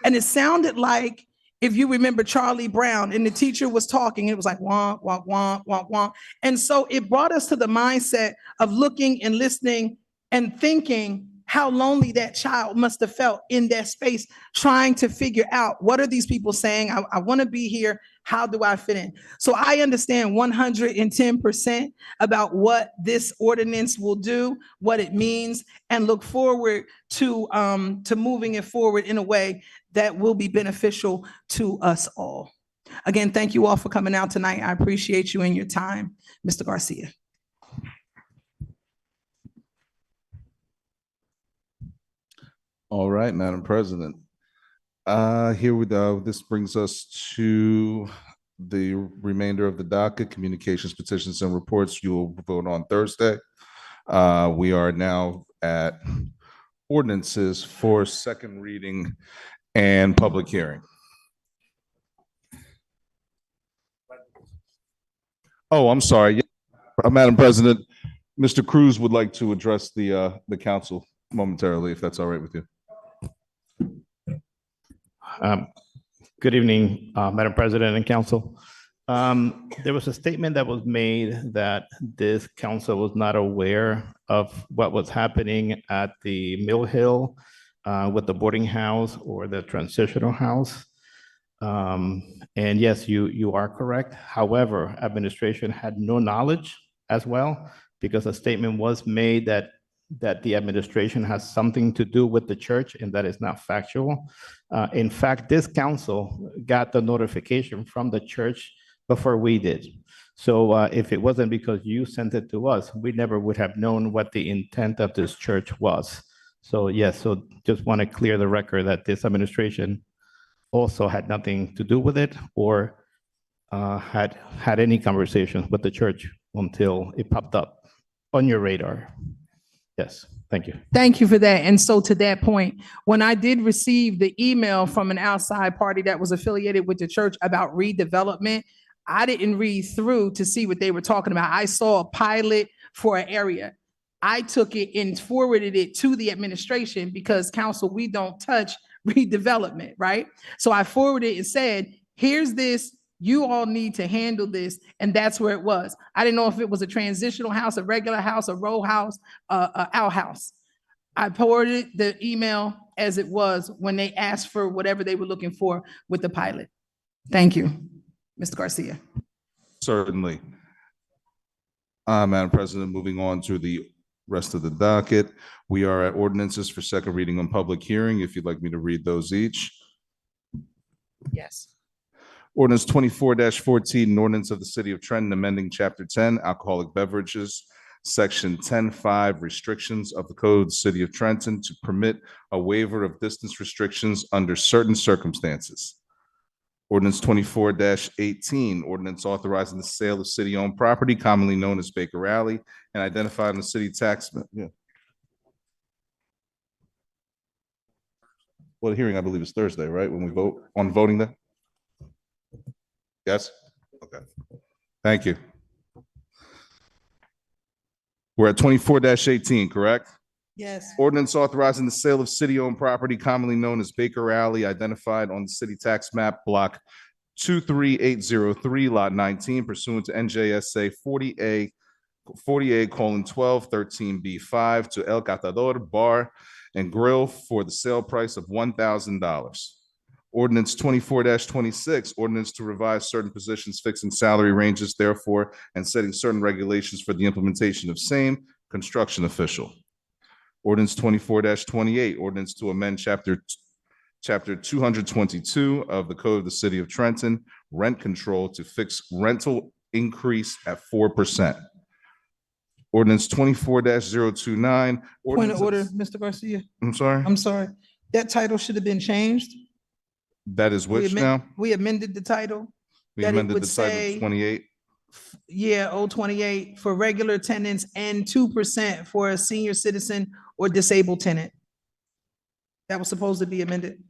And it sounded like, if you remember Charlie Brown, and the teacher was talking, it was like, wah, wah, wah, wah, wah. And so it brought us to the mindset of looking and listening and thinking how lonely that child must have felt in that space, trying to figure out, what are these people saying? I want to be here. How do I fit in? So I understand 110% about what this ordinance will do, what it means, and look forward to moving it forward in a way that will be beneficial to us all. Again, thank you all for coming out tonight. I appreciate you and your time, Mr. Garcia. All right, Madam President. This brings us to the remainder of the docket, communications, petitions, and reports. You will vote on Thursday. We are now at ordinances for second reading and public hearing. Oh, I'm sorry. Madam President, Mr. Cruz would like to address the council momentarily, if that's all right with you. Good evening, Madam President and Council. There was a statement that was made that this council was not aware of what was happening at the Mill Hill with the boarding house or the transitional house. And yes, you are correct. However, administration had no knowledge as well, because a statement was made that the administration has something to do with the church, and that is not factual. In fact, this council got the notification from the church before we did. So if it wasn't because you sent it to us, we never would have known what the intent of this church was. So yes, so just want to clear the record that this administration also had nothing to do with it, or had any conversations with the church until it popped up on your radar. Yes, thank you. Thank you for that. And so to that point, when I did receive the email from an outside party that was affiliated with the church about redevelopment, I didn't read through to see what they were talking about. I saw a pilot for an area. I took it and forwarded it to the administration because council, we don't touch redevelopment, right? So I forwarded and said, here's this, you all need to handle this. And that's where it was. I didn't know if it was a transitional house, a regular house, a row house, a outhouse. I forwarded the email as it was when they asked for whatever they were looking for with the pilot. Thank you, Mr. Garcia. Certainly. Madam President, moving on to the rest of the docket. We are at ordinances for second reading on public hearing. If you'd like me to read those each. Yes. Ordinance 24-14, an ordinance of the City of Trenton amending Chapter 10, Alcoholic Beverages, Section 10.5, Restrictions of the Code of the City of Trenton to permit a waiver of distance restrictions under certain circumstances. Ordinance 24-18, ordinance authorizing the sale of city-owned property commonly known as Baker Alley and identified in the city tax. Yeah. Well, the hearing, I believe, is Thursday, right? When we vote on voting day? Yes? Okay. Thank you. We're at 24-18, correct? Yes. Ordinance authorizing the sale of city-owned property commonly known as Baker Alley, identified on the city tax map, block 23803, lot 19, pursuant to NJSA 40A:12-13B5 to El Catador Bar and Grill for the sale price of $1,000. Ordinance 24-26, ordinance to revise certain positions fixing salary ranges, therefore, and setting certain regulations for the implementation of same, construction official. Ordinance 24-28, ordinance to amend chapter 222 of the Code of the City of Trenton, rent control to fix rental increase at 4%. Ordinance 24-029. Point of order, Mr. Garcia. I'm sorry? I'm sorry. That title should have been changed. That is which now? We amended the title. We that it amended would the title say- to 28. Yeah, 028 for regular tenants and 2% for a senior citizen or disabled tenant. That was supposed to be amended.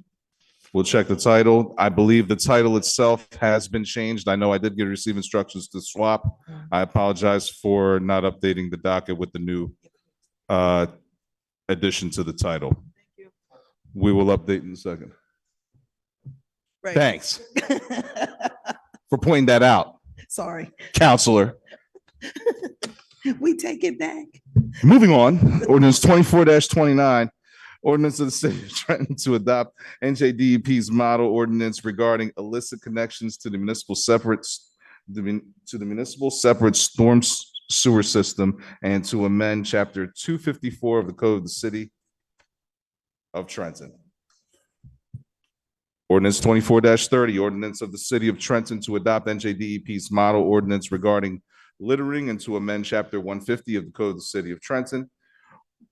We'll check the title. I believe the title itself has been changed. I know I did receive instructions to swap. I apologize for not updating the docket with the new addition to the title. We will update in a second. Right. Thanks for pointing that out, Sorry. Counselor. We take it back. Moving on, ordinance 24-29, ordinance of the City of Trenton to adopt NJDEP's model ordinance regarding illicit connections to the municipal separate storm sewer system and to amend chapter 254 of the Code of the City of Trenton. Ordinance 24-30, ordinance of the City of Trenton to adopt NJDEP's model ordinance regarding littering and to amend chapter 150 of the Code of the City of Trenton.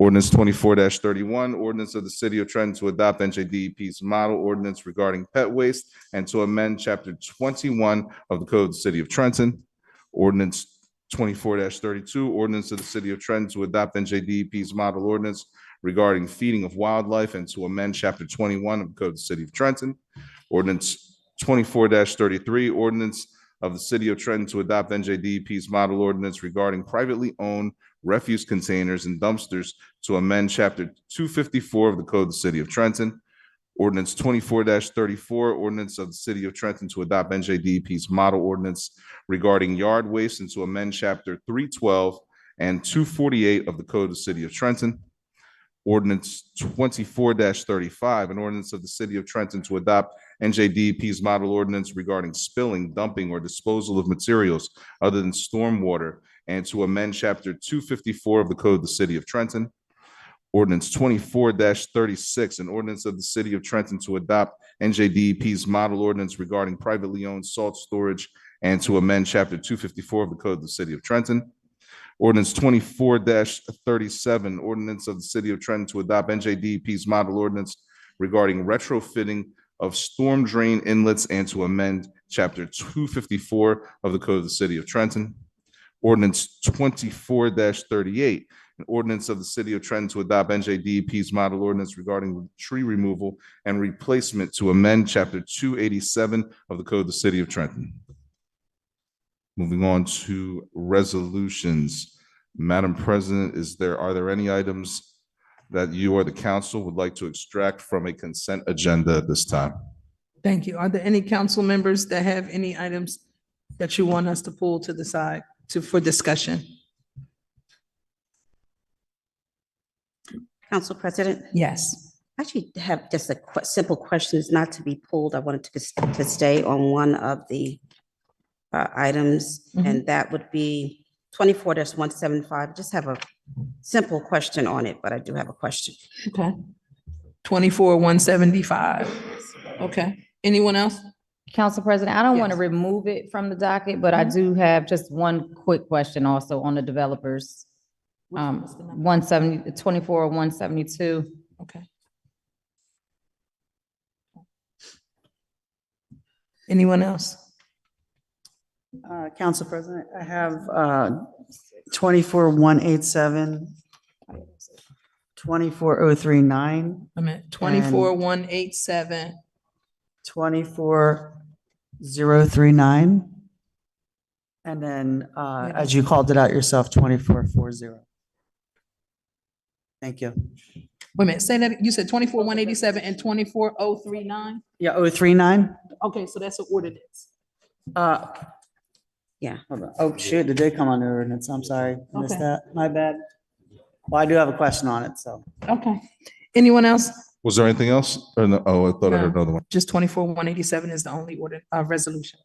Ordinance 24-31, ordinance of the city of Trenton to adopt NJDEP's model ordinance regarding pet waste and to amend chapter 21 of the code of the city of Trenton. Ordinance 24-32, ordinance of the city of Trenton to adopt NJDEP's model ordinance regarding feeding of wildlife and to amend chapter 21 of the code of the city of Trenton. Ordinance 24-33, ordinance of the city of Trenton to adopt NJDEP's model ordinance regarding privately owned refuse containers and dumpsters to amend chapter 254 of the code of the city of Trenton. Ordinance 24-34, ordinance of the city of Trenton to adopt NJDEP's model ordinance regarding yard waste and to amend chapter 312 and 248 of the code of the city of Trenton. Ordinance 24-35, an ordinance of the city of Trenton to adopt NJDEP's model ordinance regarding spilling, dumping, or disposal of materials other than stormwater and to amend chapter 254 of the code of the city of Trenton. Ordinance 24-36, an ordinance of the city of Trenton to adopt NJDEP's model ordinance regarding privately owned salt storage and to amend chapter 254 of the code of the city of Trenton. Ordinance 24-37, ordinance of the city of Trenton to adopt NJDEP's model ordinance regarding retrofitting of storm drain inlets and to amend chapter 254 of the code of the city of Trenton. Ordinance 24-38, an ordinance of the city of Trenton to adopt NJDEP's model ordinance regarding tree removal and replacement to amend chapter 287 of the code of the city of Trenton. Moving on to resolutions. Madam President, are there any items that you or the council would like to extract from a consent agenda at this time? Thank you. Are there any council members that have any items that you want us to pull to the side for discussion? Council President? Yes. I actually have just a simple question, it's not to be pulled. I wanted to stay on one of the items, and that would be 24-175. Just have a simple question on it, but I do have a question. Okay. 24-175. Okay. Anyone else? Council President, I don't want to remove it from the docket, but I do have just one quick question also on the developers. 24-172. Okay. Anyone else? Council President, I have 24-187, 24-039. I'm at 24-187. 24-039. And then, as you called it out yourself, 24-40. Thank you. Wait a minute, say that, you said 24-187 and 24-039? Yeah, 039? Okay, so that's an ordinance. Yeah. Hold on. Oh, shoot, it did come on the ordinance. I'm sorry. I missed Okay. that. My bad. Well, I do have a question on it, so. Okay. Anyone else? Was there anything else? Or no? Oh, I thought I heard No. another one. Just 24-187 is the only order, resolution.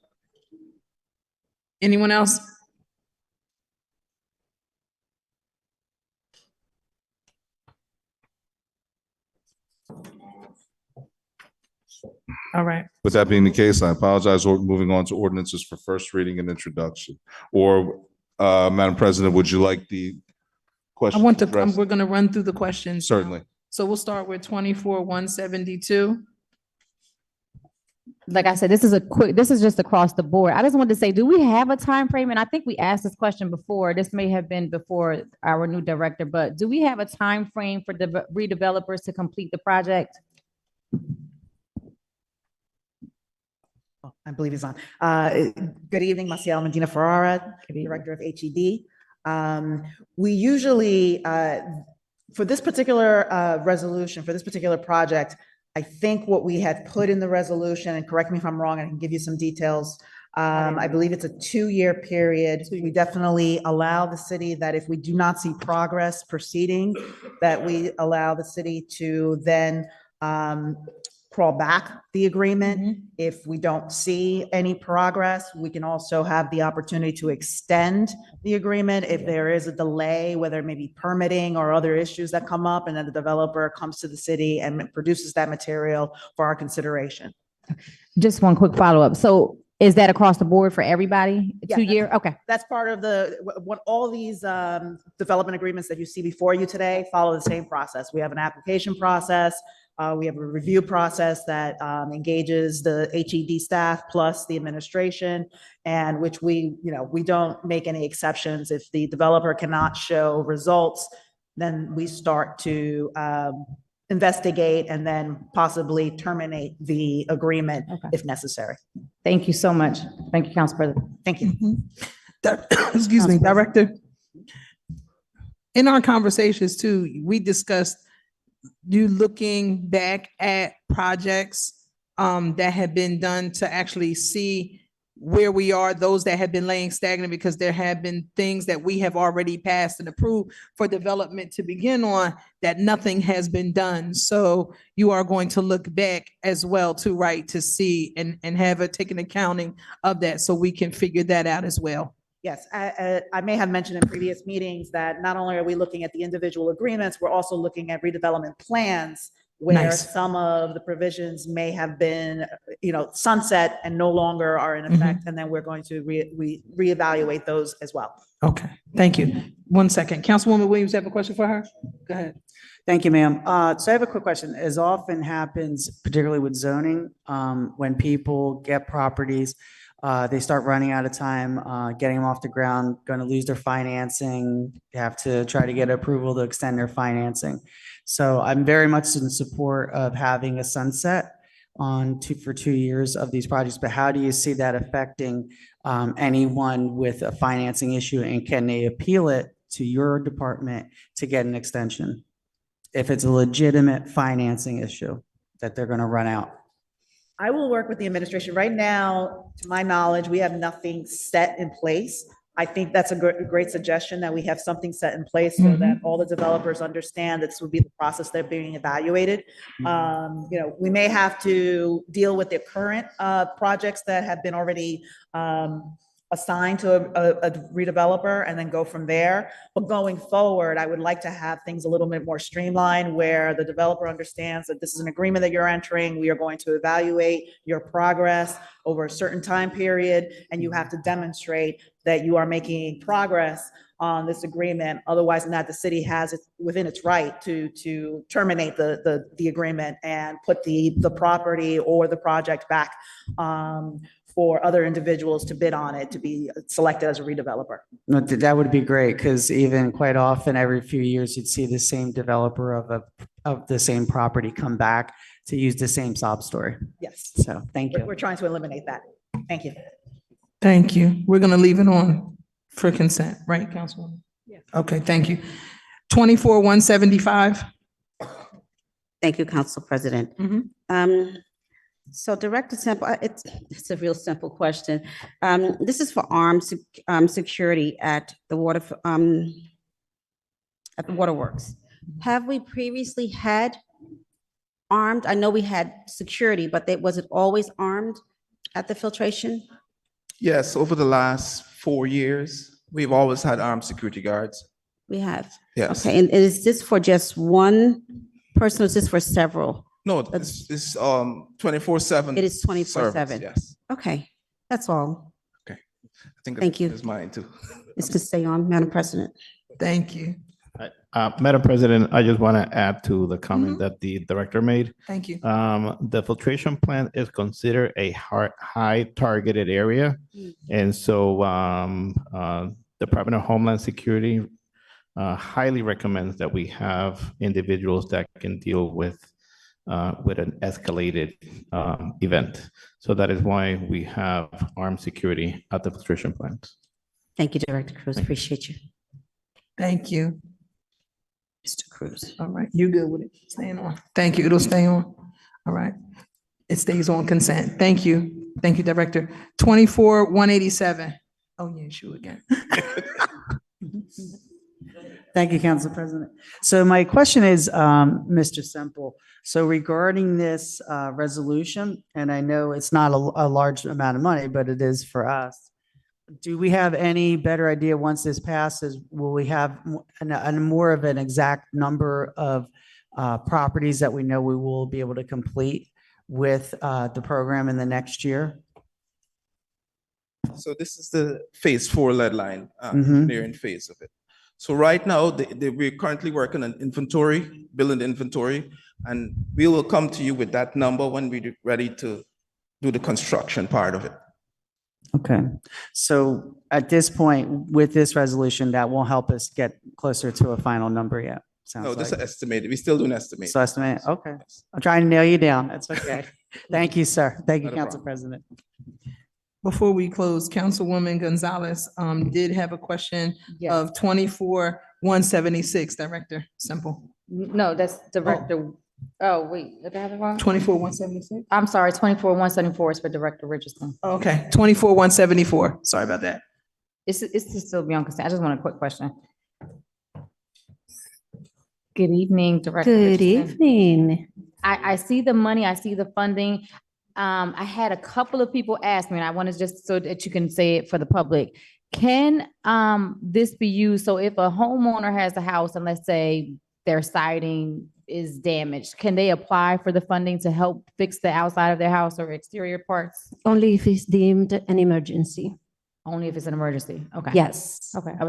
Anyone else? All right. With that being the case, I apologize. We're moving on to ordinances for first reading and introduction. Or, Madam President, would you like the question? addressed? We're gonna run through the questions. Certainly. So we'll start with 24-172. Like I said, this is just across the board. I just wanted to say, do we have a time frame? And I think we asked this question before. This may have been before our new director, but do we have a time frame for the redevelopers to complete the project? I believe he's on. Good evening, Marcial Medina Ferrara, Director of HED. We usually, for this particular resolution, for this particular project, I think what we had put in the resolution, and correct me if I'm wrong, I can give you some details. I believe it's a 2-year period. We definitely allow the city that if we do not see progress proceeding, that we allow the city to then crawl back the agreement. If we don't see any progress, we can also have the opportunity to extend the agreement if there is a delay, whether it may be permitting or other issues that come up, and then the developer comes to the city and produces that material for our consideration. Just one quick follow-up. So Is that across the board for everybody? Yeah, 2 year? Okay. That's part of what all these development agreements that you see before you today follow the same process. We have an application process. We have a review process that engages the HED staff plus the administration, and which we don't make any exceptions. If the developer cannot show results, then we start to investigate and then possibly terminate the agreement if necessary. Thank you so much. Thank you, Council President. Thank you. Excuse me, Director. In our conversations too, we discussed you looking back at projects that have been done to actually see where we are, those that have been laying stagnant, because there have been things that we have already passed and approved for development to begin on that nothing has been done. So you are going to look back as well too, right, to see and have a take an accounting of that so we can figure that out as well. Yes, I may have mentioned in previous meetings that not only are we looking at the individual agreements, we're also looking at redevelopment plans where Nice. some of the provisions may have been, sunset and no longer are in effect, and then we're going to reevaluate those as well. Okay, thank you. 1 second. Councilwoman Williams, have a question for her? Go ahead. Thank you, ma'am. So I have a quick question. As often happens, particularly with zoning, when people get properties, they start running out of time, getting them off the ground, going to lose their financing. They have to try to get approval to extend their financing. So I'm very much in support of having a sunset for 2 years of these projects. But how do you see that affecting anyone with a financing issue, and can they appeal it to your department to get an extension if it's a legitimate financing issue that they're going to run out? I will work with the administration. Right now, to my knowledge, we have nothing set in place. I think that's a great suggestion, that we have something set in place so that all the developers understand that this would be the process they're being evaluated. We may have to deal with the current projects that have been already assigned to a redeveloper and then go from there. But going forward, I would like to have things a little bit more streamlined, where the developer understands that this is an agreement that you're entering. We are going to evaluate your progress over a certain time period, and you have to demonstrate that you are making progress on this agreement. Otherwise than that, the city has it within its right to terminate the agreement and put the property or the project back for other individuals to bid on it, to be selected as a redeveloper. No, that would be great, because even quite often, every few years, you'd see the same developer of the same property come back to use the same sob story. Yes. So thank you. We're trying to eliminate that. Thank you. Thank you. We're gonna leave it on for consent, right, Councilwoman? Yeah. Okay, thank you. 24-175. Thank you, Council President. So Director Temple, it's a real simple question. This is for armed security at the waterworks. Have we previously had armed? I know we had security, but was it always armed at the filtration? Yes, over the last 4 years, we've always had armed security guards. We have? Yes. Okay, and is this for just one person, or is this for several? No, it's 24/7. It is 24/7. Yes. Okay, that's all. Okay. I think Thank you. it's mine too. This could stay on, Madam President. Thank you. Madam President, I just want to add to the comment that the director made. Thank you. The filtration plant is considered a high targeted area. And so Department of Homeland Security highly recommends that we have individuals that can deal with an escalated event. So that is why we have armed security at the filtration plants. Thank you, Director Cruz. Appreciate you. Thank you. Mr. Cruz. All right, you good with it? Staying on. Thank you. It'll stay on. All right. It stays on consent. Thank you. Thank you, Director. 24-187. Oh, yeah, you again. Thank you, Council President. So my question is, Mr. Semple, so regarding this resolution, and I know it's not a large amount of money, but it is for us. Do we have any better idea once this passes, will we have more of an exact number of properties that we know we will be able to complete with the program in the next year? So this is the phase 4 lead line, Mhm. engineering phase of it. So right now, we're currently working on inventory, building the inventory, and we will come to you with that number when we're ready to do the construction part of it. Okay, so at this point, with this resolution, that won't help us get closer to a final number yet, sounds No, like. this is estimated. We still do an estimate. So estimate, okay. I'm trying to nail you down, that's okay. Thank you, sir. Thank you, Not a Council problem. President. Before we close, Councilwoman Gonzalez did have a question Yes. of 24-176, Director Simple. No, that's Director, oh, wait, did I have it wrong? 24-176? I'm sorry, 24-174 is for Director Richardson. Okay, 24-174. Sorry about that. It's to still be on consent. I just want a quick question. Good evening, Director Good Richardson. evening. I see the money, I see the funding. I had a couple of people ask me, and I want to just so that you can say it for the public. Can this be used? So if a homeowner has a house and let's say their siding is damaged, can they apply for the funding to help fix the outside of their house or exterior parts? Only if it's deemed an emergency. Only if it's an emergency? Okay. Yes. Okay, that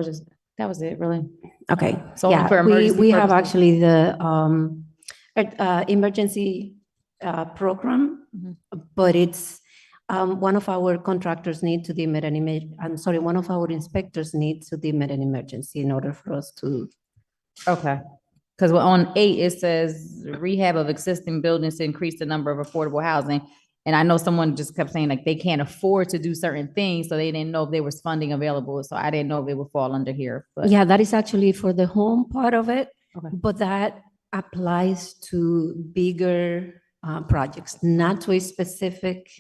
was it, really. Okay. So only Yeah, for emergency we have purposes? actually the emergency program, but it's one of our contractors need to deem it an one of our inspectors needs to deem it an emergency in order for us to. Okay. Because on 8, it says rehab of existing buildings to increase the number of affordable housing. And I know someone just kept saying like they can't afford to do certain things, so they didn't know if there was funding available. So I didn't know if it would fall under here. But Yeah, that is actually for the home part of it, Okay. but that applies to bigger projects, not to a specific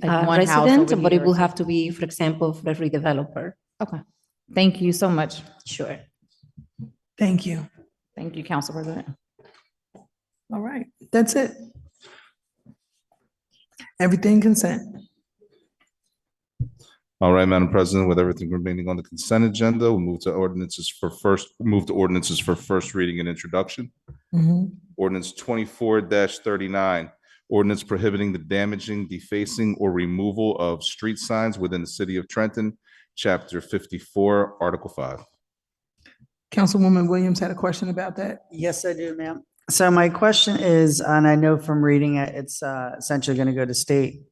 Like one house resident, over but here it or will have to be, for example, for every developer. Okay. Thank you so much. Sure. Thank you. Thank you, Council President. All right, that's it. Everything consent. All right, Madam President, with everything remaining on the consent agenda, we'll move to ordinances for first reading and introduction. Ordinance 24-39, ordinance prohibiting the damaging, defacing, or removal of street signs within the city of Trenton, Chapter 54, Article 5. Councilwoman Williams had a question about that. Yes, I do, ma'am. So my question is, and I know from reading it, it's essentially going to go to state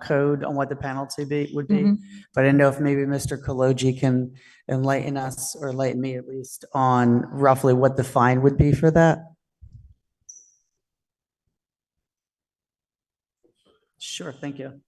code on what the penalty would be. But I didn't know if maybe Mr. Kaloji can enlighten us, or enlighten me at least, on roughly what the fine would be for that. Sure, thank you.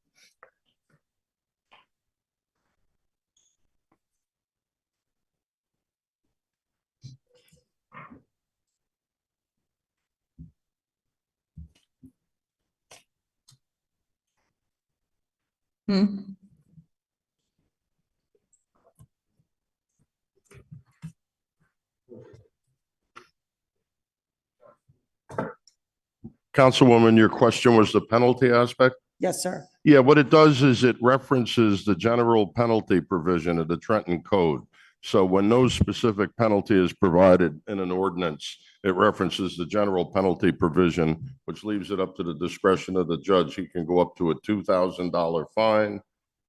Councilwoman, your question was the penalty aspect? Yes, sir. Yeah, what it does is it references the general penalty provision of the Trenton Code. So when no specific penalty is provided in an ordinance, it references the general penalty provision, which leaves it up to the discretion of the judge. He can go up to a $2,000 fine.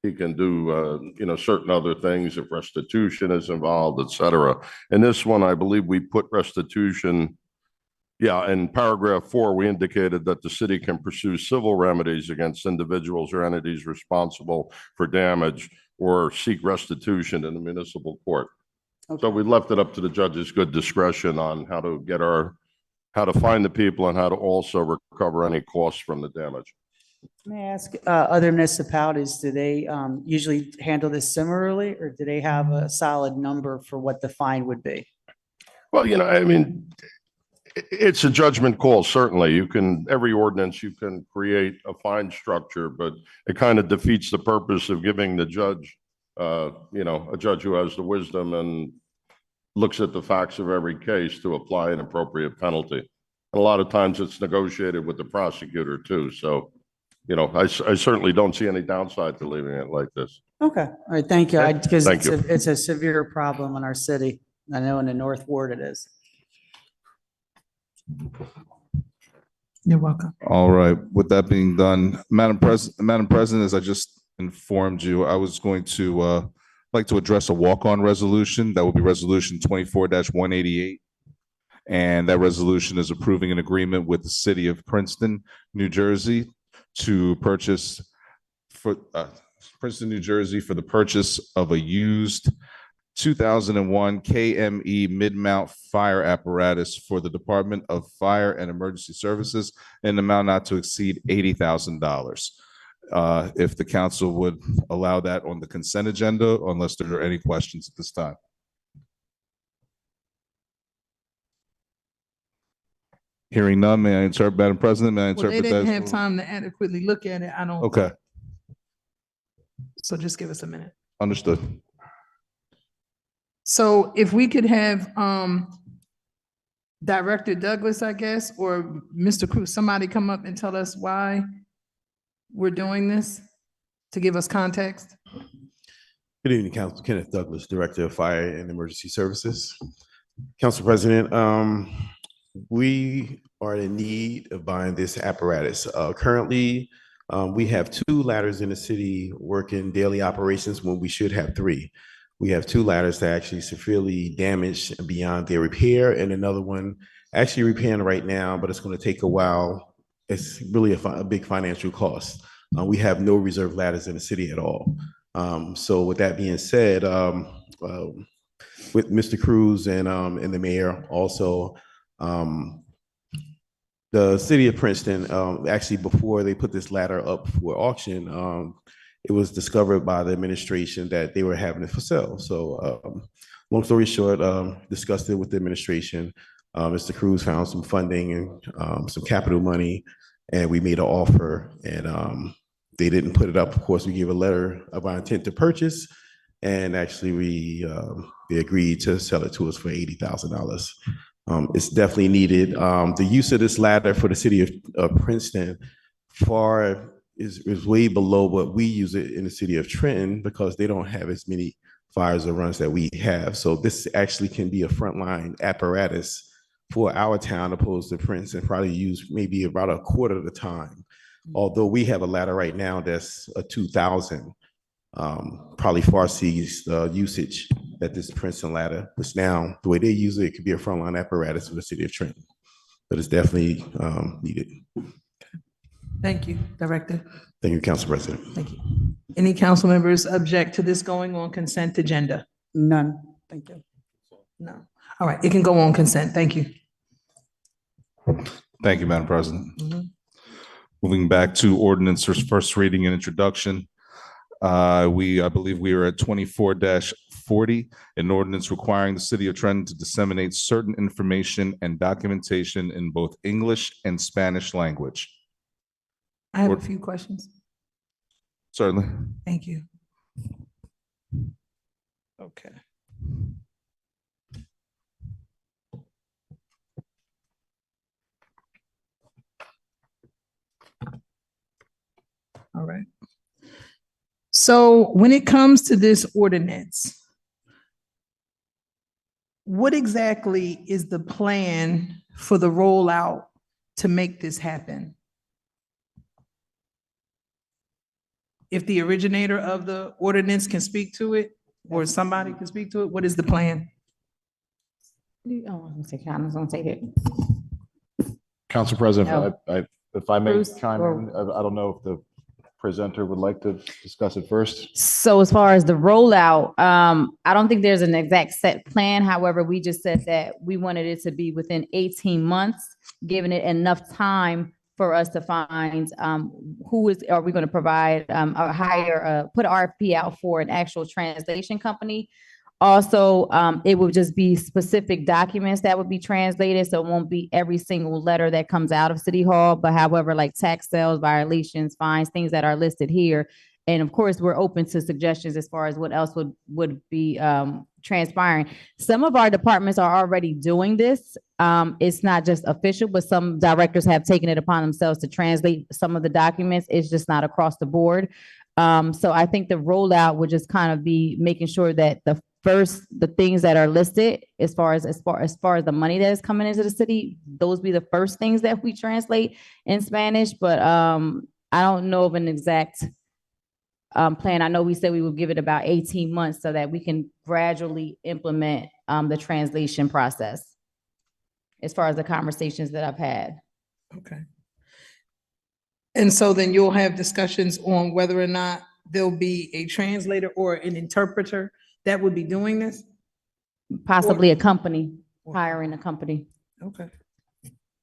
He can do, certain other things if restitution is involved, et cetera. In this one, I believe we put restitution. Yeah, in paragraph 4, we indicated that the city can pursue civil remedies against individuals or entities responsible for damage or seek restitution in the municipal court. So we left it up to the judge's good discretion on how to find the people and how to also recover any costs from the damage. May I ask, other municipalities, do they usually handle this similarly, or do they have a solid number for what the fine would be? Well, it's a judgment call, certainly. Every ordinance, you can create a fine structure, but it kind of defeats the purpose of giving the judge, a judge who has the wisdom and looks at the facts of every case to apply an appropriate penalty. And a lot of times it's negotiated with the prosecutor too. So, I certainly don't see any downside to leaving it like this. Okay, all right, thank you. Okay. Because Thank you. it's a severe problem in our city. I know in the North Ward it is. You're welcome. All right, with that being done, Madam President, as I just informed you, I was going to like to address a walk-on resolution. That would be Resolution 24-188. And that resolution is approving an agreement with the city of Princeton, New Jersey to purchase for Princeton, New Jersey for the purchase of a used 2001 KME mid-mount fire apparatus for the Department of Fire and Emergency Services in an amount not to exceed $80,000. If the council would allow that on the consent agenda, unless there are any questions at this time. Hearing none, may I interpret, Madam President, may I Well, interpret they that? didn't as- have time to adequately look at it. I don't. Okay, So just give us a minute. understood. So if we could have Director Douglas, I guess, or Mr. Cruz, somebody come up and tell us why we're doing this, to give us context. Good evening, Council. Kenneth Douglas, Director of Fire and Emergency Services. Council President, we are in need of buying this apparatus. Currently, we have 2 ladders in the city working daily operations when we should have 3. We have 2 ladders that are actually severely damaged beyond their repair, and another one actually repairing right now, but it's going to take a while. It's really a big financial cost. We have no reserve ladders in the city at all. So with that being said, with Mr. Cruz and the mayor also, the city of Princeton, actually before they put this ladder up for auction, it was discovered by the administration that they were having it for sale. So long story short, discussed it with the administration. Mr. Cruz found some funding and some capital money, and we made an offer, and they didn't put it up. Of course, we gave a letter of our intent to purchase, and actually they agreed to sell it to us for $80,000. It's definitely needed. The use of this ladder for the city of Princeton is way below what we use it in the city of Trenton, because they don't have as many fires or runs that we have. So this actually can be a frontline apparatus for our town, opposed to Princeton, probably use maybe about a quarter of the time. Although we have a ladder right now that's a 2,000, probably far sees the usage that this Princeton ladder, which now the way they use it, it could be a frontline apparatus for the city of Trenton, but it's definitely needed. Thank you, Director. Thank you, Council President. Thank you. Any council members object to this going on consent agenda? None. Thank you. No. All right, it can go on consent. Thank you. Thank you, Madam President. Mhm. Moving back to ordinances, first reading and introduction. I believe we are at 24-40, an ordinance requiring the city of Trenton to disseminate certain information and documentation in both English and Spanish language. I have a few questions. Certainly. Thank you. Okay. All right. So when it comes to this ordinance, what exactly is the plan for the rollout to make this happen? If the originator of the ordinance can speak to it, or somebody can speak to it, what is the plan? Council President, if I may Bruce, chime in, I don't know if the presenter would like to discuss it first. So as far as the rollout, I don't think there's an exact set plan. However, we just said that we wanted it to be within 18 months, giving it enough time for us to find are we going to provide or hire, put an RFP out for an actual translation company. Also, it would just be specific documents that would be translated. So it won't be every single letter that comes out of City Hall, but however, like tax sales, violations, fines, things that are listed here. And of course, we're open to suggestions as far as what else would be transpiring. Some of our departments are already doing this. It's not just official, but some directors have taken it upon themselves to translate some of the documents. It's just not across the board. So I think the rollout would just kind of be making sure that the things that are listed as far as the money that is coming into the city, those be the first things that we translate in Spanish. But I don't know of an exact plan. I know we said we would give it about 18 months so that we can gradually implement the translation process as far as the conversations that I've had. Okay. And so then you'll have discussions on whether or not there'll be a translator or an interpreter that would be doing this? Possibly a company, hiring a company. Okay.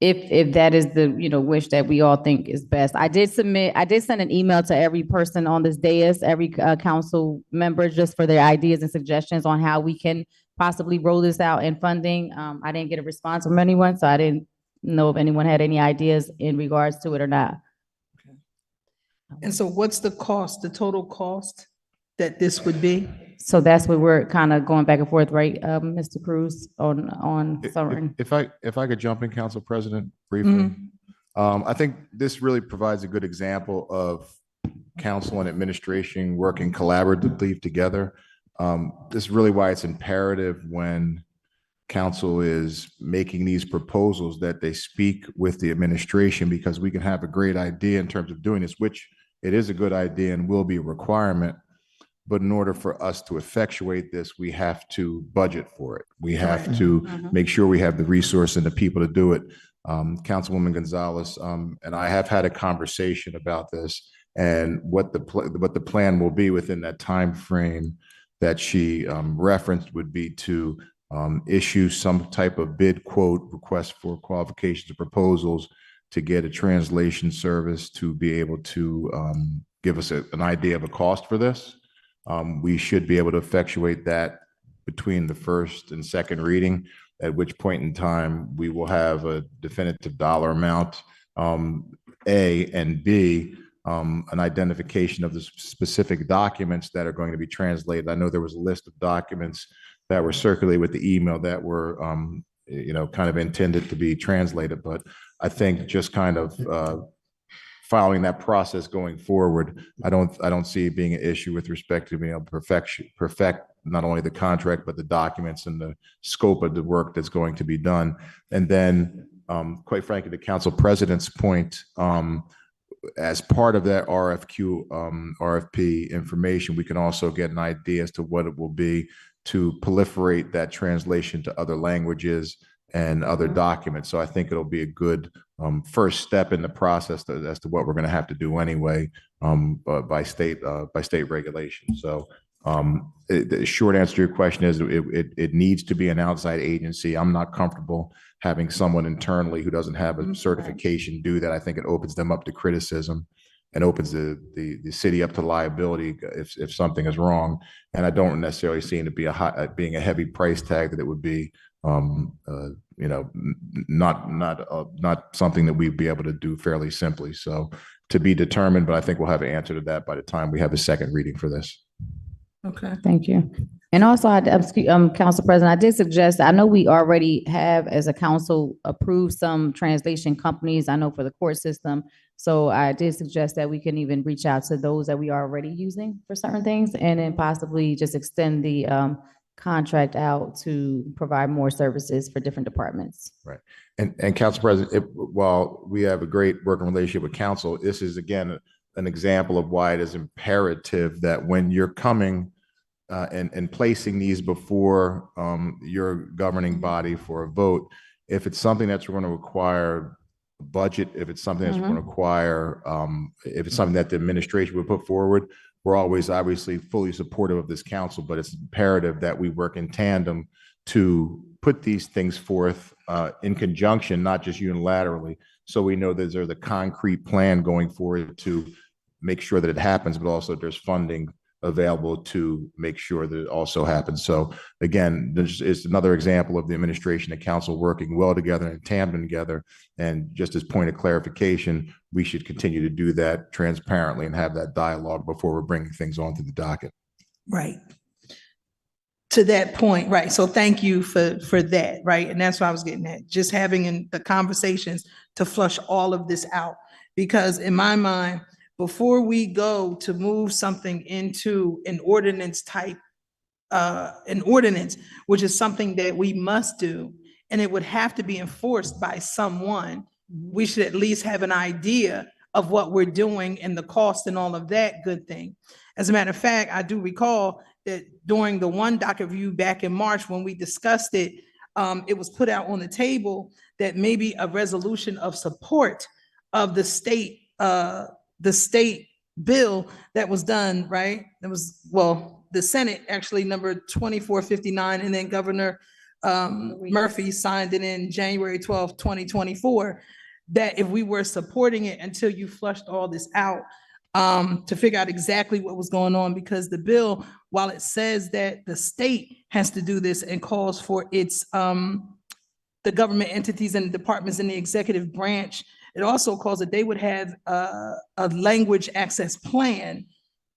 If that is the, wish that we all think is best. I did send an email to every person on this dais, every council member, just for their ideas and suggestions on how we can possibly roll this out in funding. I didn't get a response from anyone, so I didn't know if anyone had any ideas in regards to it or not. And so what's the cost, the total cost that this would be? So that's where we're kind of going back and forth, right, Mr. Cruz, on Sovereign? If I could jump in, Council President, briefly. I think this really provides a good example of council and administration working collaboratively together. This is really why it's imperative when council is making these proposals that they speak with the administration, because we can have a great idea in terms of doing this, which it is a good idea and will be a requirement. But in order for us to effectuate this, we have to budget for it. We have to make sure we have the resource and the people to do it. Councilwoman Gonzalez and I have had a conversation about this, and what the plan will be within that time frame that she referenced would be to issue some type of bid quote request for qualifications or proposals to get a translation service to be able to give us an idea of a cost for this. We should be able to effectuate that between the first and second reading, at which point in time we will have a definitive dollar amount, A, and B, an identification of the specific documents that are going to be translated. I know there was a list of documents that were circulated with the email that were, kind of intended to be translated, but I think just kind of following that process going forward, I don't see it being an issue with respect to being able to perfect not only the contract, but the documents and the scope of the work that's going to be done. And then, quite frankly, the council president's point, as part of that RFP information, we can also get an idea as to what it will be to proliferate that translation to other languages and other documents. So I think it'll be a good first step in the process as to what we're going to have to do anyway by state regulation. So the short answer to your question is it needs to be an outside agency. I'm not comfortable having someone internally who doesn't have a certification do that. I think it opens them up to criticism and opens the city up to liability if something is wrong. And I don't necessarily see it to be being a heavy price tag that it would be not something that we'd be able to do fairly simply. So to be determined, but I think we'll have an answer to that by the time we have a second reading for this. Okay. Thank you. And also, Council President, I did suggest, I know we already have, as a council, approved some translation companies, I know for the court system. So I did suggest that we can even reach out to those that we are already using for certain things, and then possibly just extend the contract out to provide more services for different departments. Right. And Council President, while we have a great working relationship with council, this is again an example of why it is imperative that when you're coming and placing these before your governing body for a vote, if it's something that's going to require a budget, if it's something that's going to require, if it's something that the administration would put forward, we're always obviously fully supportive of this council, but it's imperative that we work in tandem to put these things forth in conjunction, not just unilaterally. So we know that there's a concrete plan going forward to make sure that it happens, but also there's funding available to make sure that it also happens. So again, this is another example of the administration and council working well together and tandem together. And just as point of clarification, we should continue to do that transparently and have that dialogue before we're bringing things onto the docket. Right. To that point, right. So thank you for that, right? And that's what I was getting at, just having the conversations to flush all of this out. Because in my mind, before we go to move something into an ordinance type, an ordinance, which is something that we must do, and it would have to be enforced by someone, we should at least have an idea of what we're doing and the cost and all of that good thing. As a matter of fact, I do recall that during the one docket review back in March, when we discussed it, it was put out on the table that maybe a resolution of support of the state bill that was done, right? It was, well, the Senate actually number 2459, and then Governor Murphy signed it in January 12th, 2024, that if we were supporting it until you flushed all this out, to figure out exactly what was going on, because the bill, while it says that the state has to do this and calls for its the government entities and departments in the executive branch, it also calls that they would have a language access plan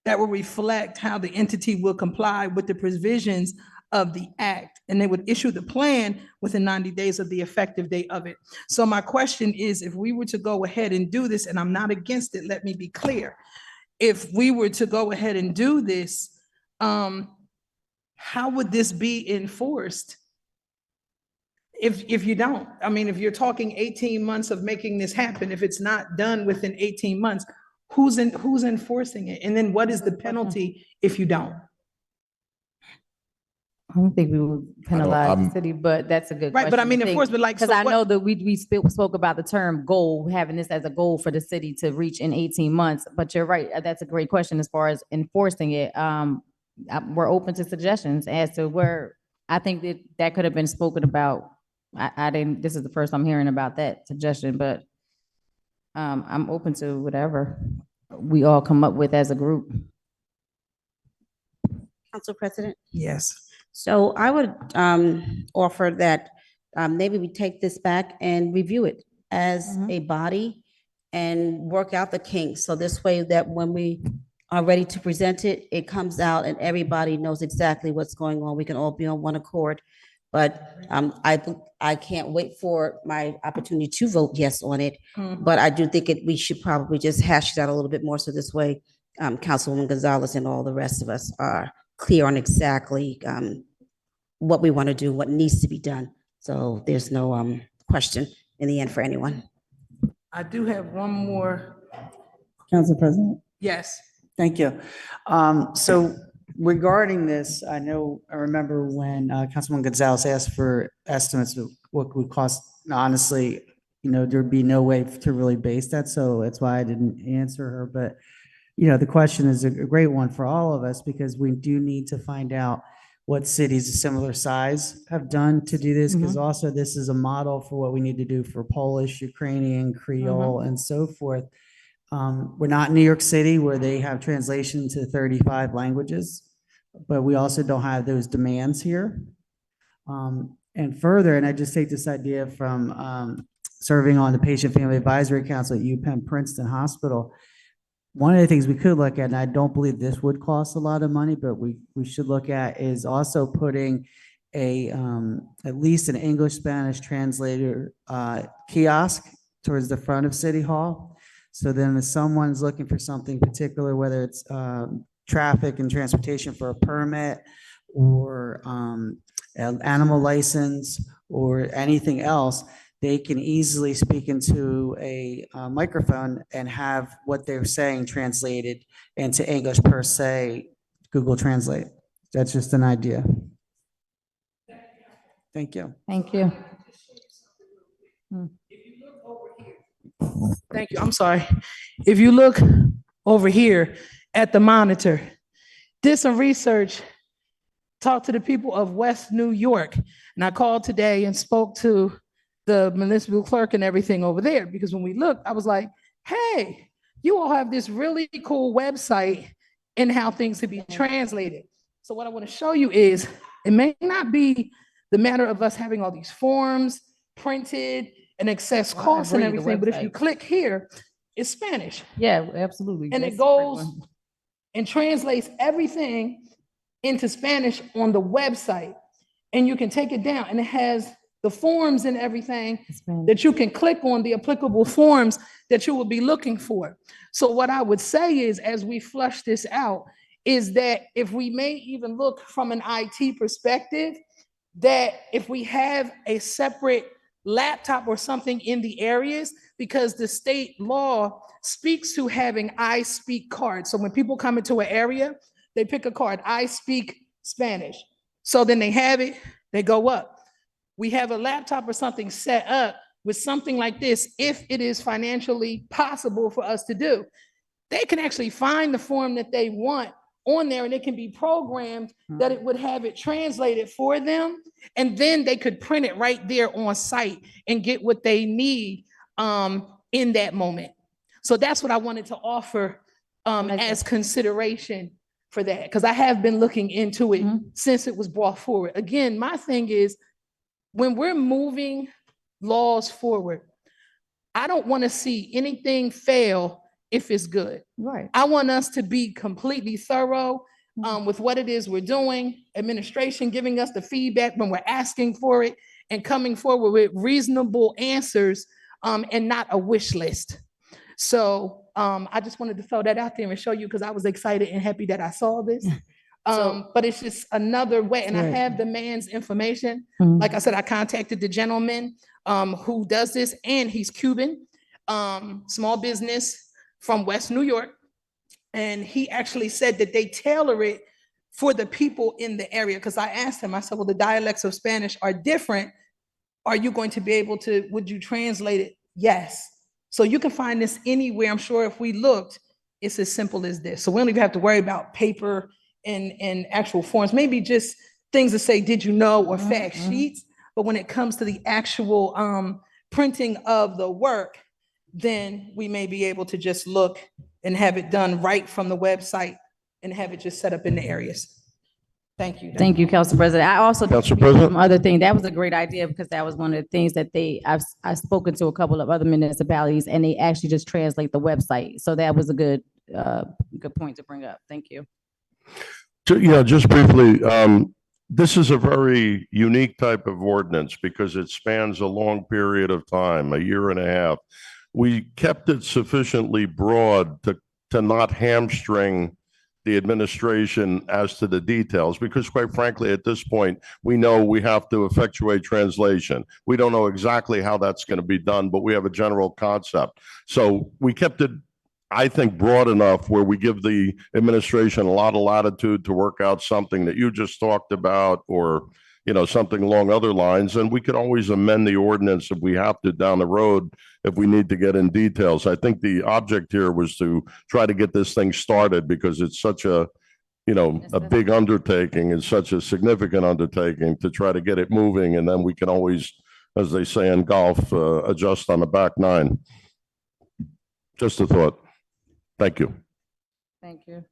that will reflect how the entity will comply with the provisions of the act, and they would issue the plan within 90 days of the effective date of it. So my question is, if we were to go ahead and do this, and I'm not against it, let me be clear. If we were to go ahead and do this, how would this be enforced? If you don't, I mean, if you're talking 18 months of making this happen, if it's not done within 18 months, who's enforcing it? And then what is the penalty if you don't? I don't think we would penalize the city, but that's a good question. Right, but I mean, of course, but like, because so I what- know that we spoke about the term goal, having this as a goal for the city to reach in 18 months. But you're right, that's a great question as far as enforcing it. We're open to suggestions as to where I think that could have been spoken about. I didn't. This is the first I'm hearing about that suggestion, but I'm open to whatever we all come up with as a group. Council President? Yes. So I would offer that maybe we take this back and review it as a body and work out the kinks. So this way that when we are ready to present it, it comes out and everybody knows exactly what's going on. We can all be on one accord. But I can't wait for my opportunity to vote yes on it. But I do think we should probably just hash it out a little bit more. So this way, Councilwoman Gonzalez and all the rest of us are clear on exactly what we want to do, what needs to be done. So there's no question in the end for anyone. I do have one more. Council President? Yes. Thank you. So regarding this, I remember when Councilman Gonzalez asked for estimates of what would cost, honestly, there'd be no way to really base that. So that's why I didn't answer her. But, the question is a great one for all of us, because we do need to find out what cities of similar size have done to do this, because also this is a model for what we need to do for Polish, Ukrainian, Creole, and so forth. We're not New York City, where they have translation to 35 languages, but we also don't have those demands here. And further, and I just take this idea from serving on the Patient Family Advisory Council at UPenn Princeton Hospital. One of the things we could look at, and I don't believe this would cost a lot of money, but we should look at, is also putting at least an English-Spanish translator kiosk towards the front of City Hall. So then if someone's looking for something particular, whether it's traffic and transportation for a permit or an animal license or anything else, they can easily speak into a microphone and have what they're saying translated into English per se, Google Translate. That's just an idea. Thank you. Thank you. Thank you. I'm sorry. If you look over here at the monitor, did some research, talked to the people of West New York, and I called today and spoke to the municipal clerk and everything over there, because when we looked, I was like, hey, you all have this really cool website and how things could be translated. So what I want to show you is, it may not be the matter of us having all these forms printed and excess costs and everything, but if you click here, it's Spanish. Yeah, absolutely. And it goes and translates everything into Spanish on the website. And you can take it down, and it has the forms and everything that you can click on, the applicable forms that you will be looking for. So what I would say is, as we flush this out, is that if we may even look from an IT perspective, that if we have a separate laptop or something in the areas, because the state law speaks to having I speak cards. So when people come into an area, they pick a card, I speak Spanish. So then they have it, they go up. We have a laptop or something set up with something like this, if it is financially possible for us to do. They can actually find the form that they want on there, and it can be programmed that it would have it translated for them. And then they could print it right there on site and get what they need in that moment. So that's what I wanted to offer as consideration for that, because I have been looking into it since it was brought forward. Again, my thing is, when we're moving laws forward, I don't want to see anything fail if it's good. Right. I want us to be completely thorough with what it is we're doing, administration giving us the feedback when we're asking for it, and coming forward with reasonable answers and not a wish list. So I just wanted to throw that out there and show you, because I was excited and happy that I saw this. But it's just another way, and I have the man's information. Like I said, I contacted the gentleman who does this, and he's Cuban, small business from West New York. And he actually said that they tailor it for the people in the area. Because I asked him, I said, well, the dialects of Spanish are different. Are you going to be able to, would you translate it? Yes. So you can find this anywhere. I'm sure if we looked, it's as simple as this. So we don't even have to worry about paper and actual forms, maybe just things that say, did you know, or fact sheets. But when it comes to the actual printing of the work, then we may be able to just look and have it done right from the website and have it just set up in the areas. Thank you. Thank you, Council President. I also, Council President? some other thing, that was a great idea, because that was one of the things that I've spoken to a couple of other municipalities, and they actually just translate the website. So that was a good point to bring up. Thank you. Yeah, just briefly, this is a very unique type of ordinance because it spans a long period of time, a year and a half. We kept it sufficiently broad to not hamstring the administration as to the details, because quite frankly, at this point, we know we have to effectuate translation. We don't know exactly how that's going to be done, but we have a general concept. So we kept it, I think, broad enough where we give the administration a lot of latitude to work out something that you just talked about, or something along other lines. And we could always amend the ordinance if we have to down the road, if we need to get in details. I think the object here was to try to get this thing started, because it's such a big undertaking, and such a significant undertaking, to try to get it moving. And then we can always, as they say in golf, adjust on the back nine. Just a thought. Thank you. Thank you.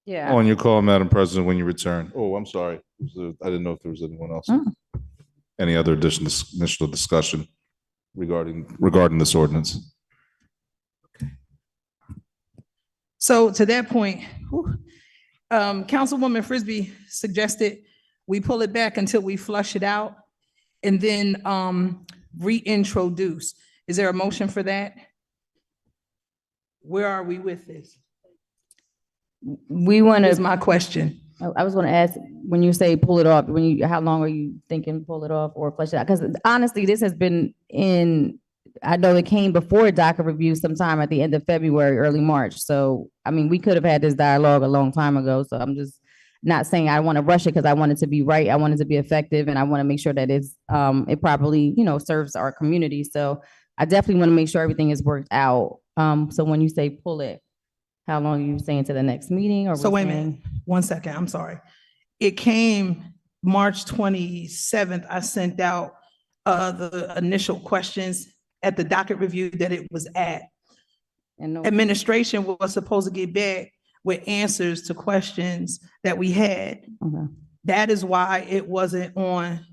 Yeah. On your call, Madam President, when you return. Oh, I'm sorry. I didn't know if there was anyone else. Any other additional discussion regarding this ordinance? So to that point, Councilwoman Frisbee suggested we pull it back until we flush it out and then reintroduce. Is there a motion for that? Where are we with this? We want to. Is my question. I was going to ask, when you say pull it off, how long are you thinking pull it off or flush it out? Because honestly, this has been I know it came before DACA review sometime at the end of February, early March. So, I mean, we could have had this dialogue a long time ago. So I'm just not saying I want to rush it, because I want it to be right. I want it to be effective, and I want to make sure that it properly, serves our community. So I definitely want to make sure everything is worked out. So when you say pull it, how long are you saying, to the next meeting? Or so wait a minute, 1 second, I'm sorry. It came March 27th. I sent out the initial questions at the docket review that it was at. And administration was supposed to get back with answers to questions that we had. Okay. That is why it wasn't on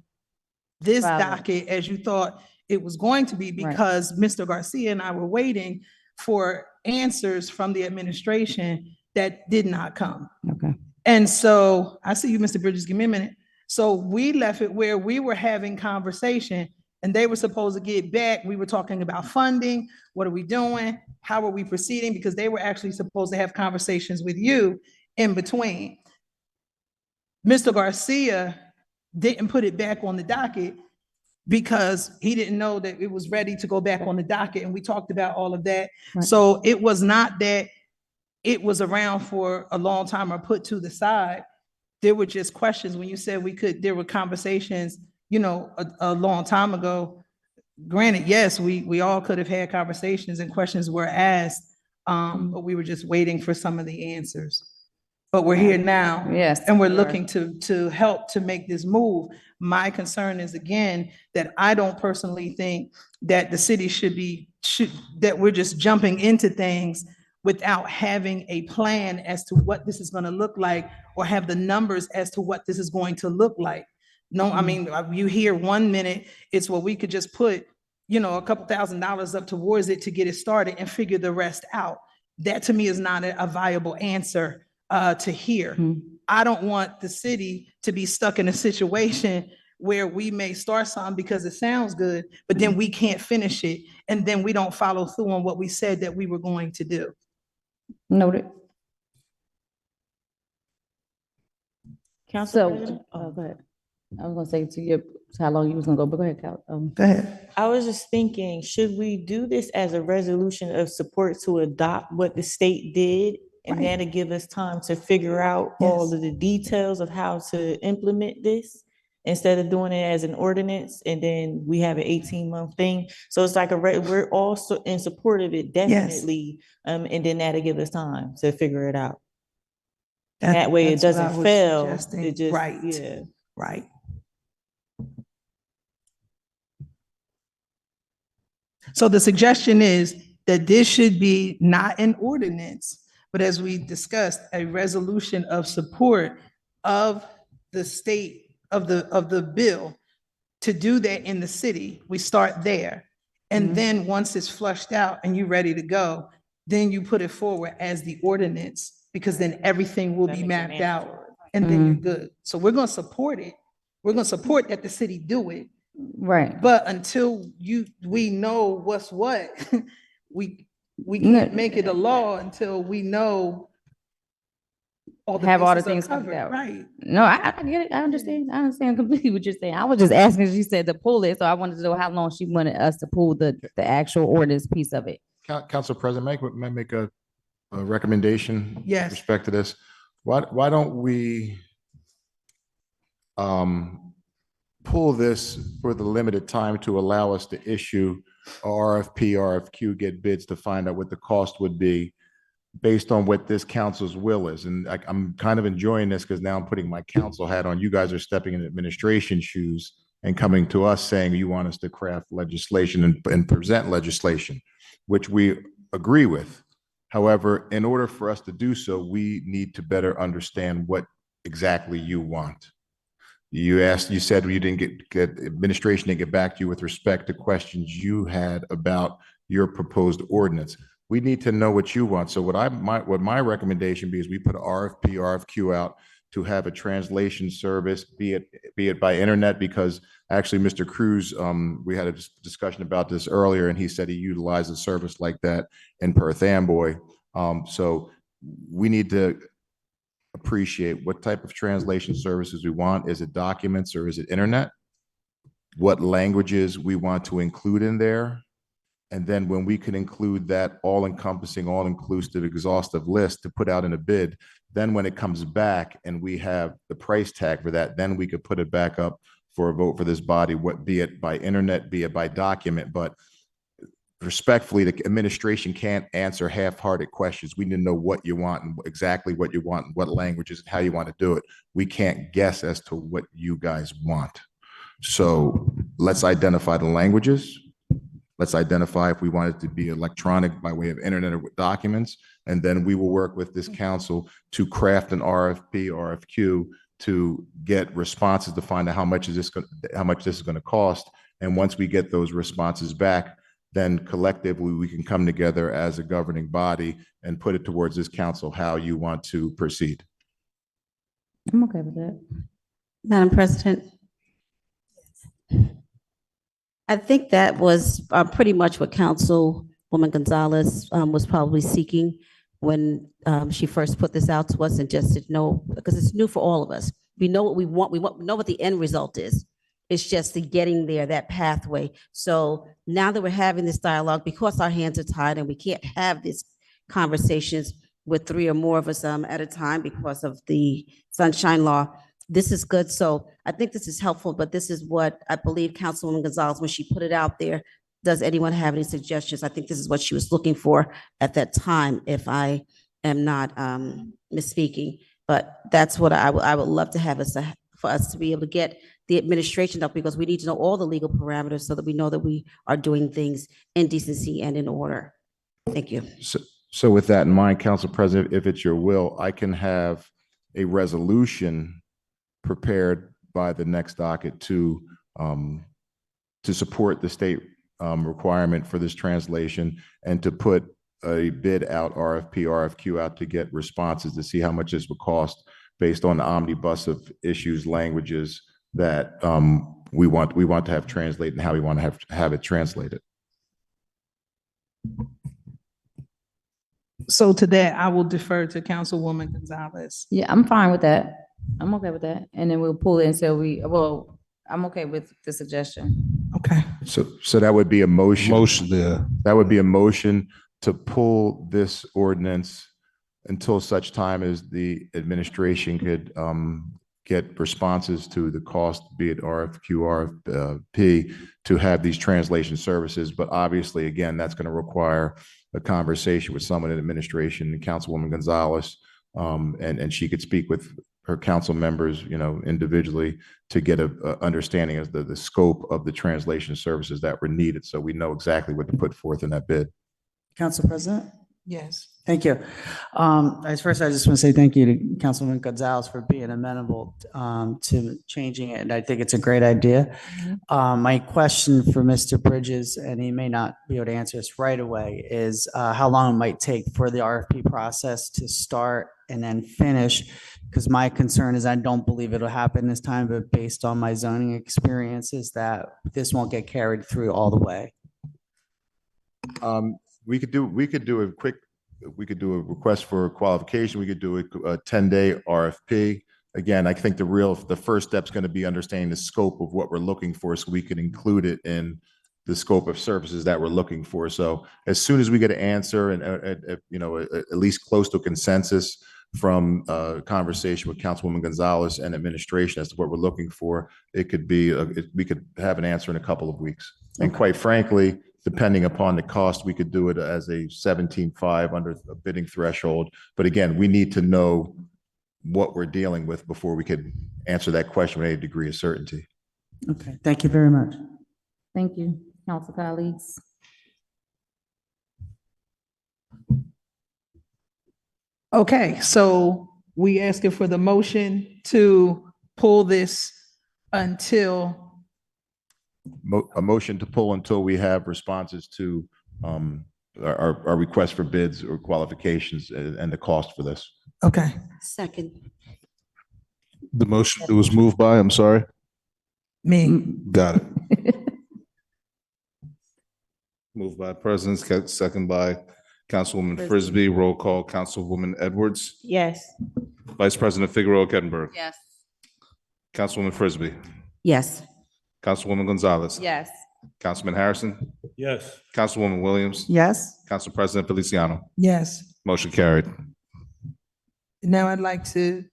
this docket as you thought it was going to be, because Mr. Garcia and I were waiting for answers from the administration that did not come. Okay. And so I see you, Mr. Bridges, give me a minute. So we left it where we were having conversation and they were supposed to get back. We were talking about funding. What are we doing? How are we proceeding? Because they were actually supposed to have conversations with you in between. Mr. Garcia didn't put it back on the docket because he didn't know that it was ready to go back on the docket, and we talked about all of that. Right. So it was not that it was around for a long time or put to the side. There were just questions. When you said there were conversations, a long time ago. Granted, yes, we all could have had conversations and questions were asked, but we were just waiting for some of the answers. But we're here now. Yes, And we're we are. looking to help to make this move. My concern is, again, that I don't personally think that the city that we're just jumping into things without having a plan as to what this is going to look like, or have the numbers as to what this is going to look like. No, I mean, you hear 1 minute, it's well, we could just put, a couple $1,000s up towards it to get it started and figure the rest out. That to me is not a viable answer to hear. I don't want the city to be stuck in a situation where we may start something because it sounds good, but then we can't finish it. And then we don't follow through on what we said that we were going to do. Noted. Council So, President? go ahead. I was gonna say to how long you was gonna go, but go ahead, Cal. Go ahead. I was just thinking, should we do this as a resolution of support to adopt what the state did? And Right. that'll give us time to figure out all of the details of how to implement this, instead of doing it as an ordinance and then we have an 18-month thing. So it's like we're also in support of it, definitely. And then that'll give us time to figure it out. And that way it That's what I doesn't was fail. suggesting. It just, Right. yeah. Right. So the suggestion is that this should be not an ordinance, but as we discussed, a resolution of support of the state of the bill to do that in the city. We start there. And then once it's flushed out and you're ready to go, then you put it forward as the ordinance, because then everything will be mapped out and then you're good. So we're going to support it. We're going to support that the city do it. Right. But until we know what's what, we can't make it a law until we know all the Have all the bases are things covered covered. out. Right. No, I get it. I understand completely what you're saying. I was just asking, she said to pull it, so I wanted to know how long she wanted us to pull the actual ordinance piece of it. Council President, may I make a recommendation? Yes. With respect to this? Why don't we pull this for the limited time to allow us to issue a RFP, RFQ, get bids to find out what the cost would be based on what this council's will is. And I'm kind of enjoying this because now I'm putting my council hat on. You guys are stepping in administration shoes and coming to us saying you want us to craft legislation and present legislation, which we agree with. However, in order for us to do so, we need to better understand what exactly you want. You said you didn't get administration didn't get back to you with respect to questions you had about your proposed ordinance. We need to know what you want. So what my recommendation be is we put an RFP, RFQ out to have a translation service, be it by internet, because actually Mr. Cruz, we had a discussion about this earlier, and he said he utilized a service like that in Perth Amboy. So we need to appreciate what type of translation services we want. Is it documents or is it internet? What languages we want to include in there. And then when we can include that all-encompassing, all-inclusive, exhaustive list to put out in a bid, then when it comes back and we have the price tag for that, then we could put it back up for a vote for this body, be it by internet, be it by document. But respectfully, the administration can't answer half-hearted questions. We need to know what you want and exactly what you want and what languages and how you want to do it. We can't guess as to what you guys want. So let's identify the languages. Let's identify if we want it to be electronic by way of internet or with documents. And then we will work with this council to craft an RFP, RFQ to get responses to find out how much this is going to cost. And once we get those responses back, then collectively we can come together as a governing body and put it towards this council how you want to proceed. I'm okay with that. Madam President, I think that was pretty much what Councilwoman Gonzalez was probably seeking when she first put this out to us, and just to know, because it's new for all of us. we know what we want. We know what the end result is. It's just the getting there, that pathway. So now that we're having this dialogue, because our hands are tied and we can't have these conversations with 3 or more of us at a time because of the sunshine law, this is good. So I think this is helpful, but this is what I believe Councilwoman Gonzalez, when she put it out there, does anyone have any suggestions? I think this is what she was looking for at that time, if I am not misspeaking. But that's what I would love to have for us to be able to get the administration up, because we need to know all the legal parameters so that we know that we are doing things in decency and in order. Thank you. So with that in mind, Council President, if it's your will, I can have a resolution prepared by the next docket to support the state requirement for this translation, and to put a bid out, RFQ out, to get responses to see how much this would cost based on the omnibus of issues, languages that we want to have translated and how we want to have it translated. So to that, I will defer to Councilwoman Gonzalez. Yeah, I'm fine with that. I'm okay with that. And then we'll pull it until I'm okay with the suggestion. Okay. So that would be a motion. Yeah. That would be a motion to pull this ordinance until such time as the administration could get responses to the cost, be it RFQ, RFP, to have these translation services. But obviously, again, that's going to require a conversation with someone in administration, Councilwoman Gonzalez, and she could speak with her council members, individually, to get a understanding of the scope of the translation services that were needed, so we know exactly what to put forth in that bid. Council President? Yes. Thank you. First, I just want to say thank you to Councilwoman Gonzalez for being amenable to changing it, and I think it's a great idea. My question for Mr. Bridges, and he may not be able to answer this right away, is how long it might take for the RFP process to start and then finish, because my concern is I don't believe it'll happen this time, but based on my zoning experiences, that this won't get carried through all the way. We could do a request for qualification. We could do a 10-day RFP. Again, I think the first step is going to be understanding the scope of what we're looking for, so we can include it in the scope of services that we're looking for. So as soon as we get an answer and at least close to a consensus from a conversation with Councilwoman Gonzalez and administration as to what we're looking for, it could be we could have an answer in a couple of weeks. And quite frankly, depending upon the cost, we could do it as a 17.5 under a bidding threshold. But again, we need to know what we're dealing with before we could answer that question with any degree of certainty. Okay, thank you very much. Thank you, council colleagues. Okay, so we asking for the motion to pull this until A motion to pull until we have responses to our request for bids or qualifications and the cost for this. Okay. Second. The motion was moved by, I'm sorry. Me. Got it. Moved by President, second by Councilwoman Frisbee. Roll call, Councilwoman Edwards. Yes. Vice President Figueroa Kettenberg. Yes. Councilwoman Frisbee. Yes. Councilwoman Gonzalez. Yes. Councilman Harrison. Yes. Councilwoman Williams. Yes. Council President Feliciano. Yes. Motion carried. Now I'd like to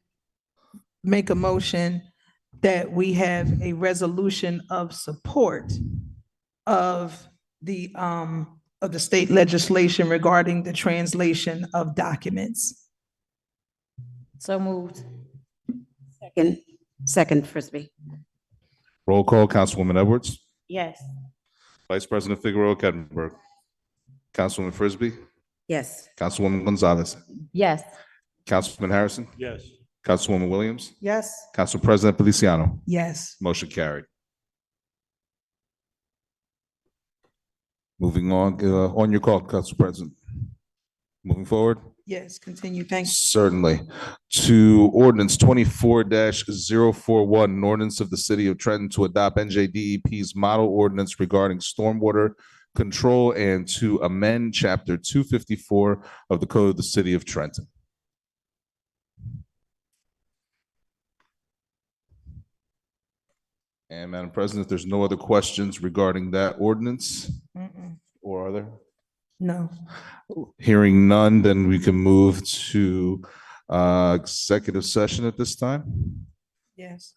make a motion that we have a resolution of support of the state legislation regarding the translation of documents. So moved. Second, Frisbee. Roll call, Councilwoman Edwards. Yes. Vice President Figueroa Kettenberg. Councilwoman Frisbee. Yes. Councilwoman Gonzalez. Yes. Councilman Harrison. Yes. Councilwoman Williams. Yes. Council President Feliciano. Yes. Motion carried. Moving on your call, Council President. Moving forward. Yes, continue. Thanks. Certainly. To ordinance 24-041, an ordinance of the city of Trenton to adopt NJDEP's model ordinance regarding stormwater control and to amend chapter 254 of the code of the city of Trenton. And Madam President, if there's no other questions regarding that ordinance, or are there? No. Hearing none, then we can move to executive session at this time. Yes.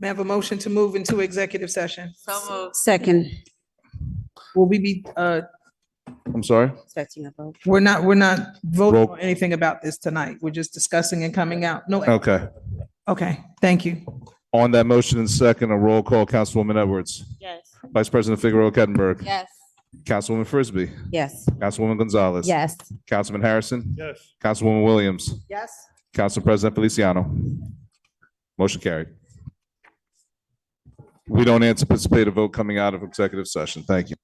May I have a motion to move into executive session? So moved. Second. Will we be, I'm sorry? Expecting a vote. we're not voting Roll- on anything about this tonight. We're just discussing and coming out. No. Okay. Okay, thank you. On that motion and second, a roll call, Councilwoman Edwards. Yes. Vice President Figueroa Kettenberg. Yes. Councilwoman Frisbee. Yes. Councilwoman Gonzalez. Yes. Councilman Harrison. Yes. Councilwoman Williams. Yes. Council President Feliciano. Motion carried. We don't anticipate a vote coming out of executive session. Thank you.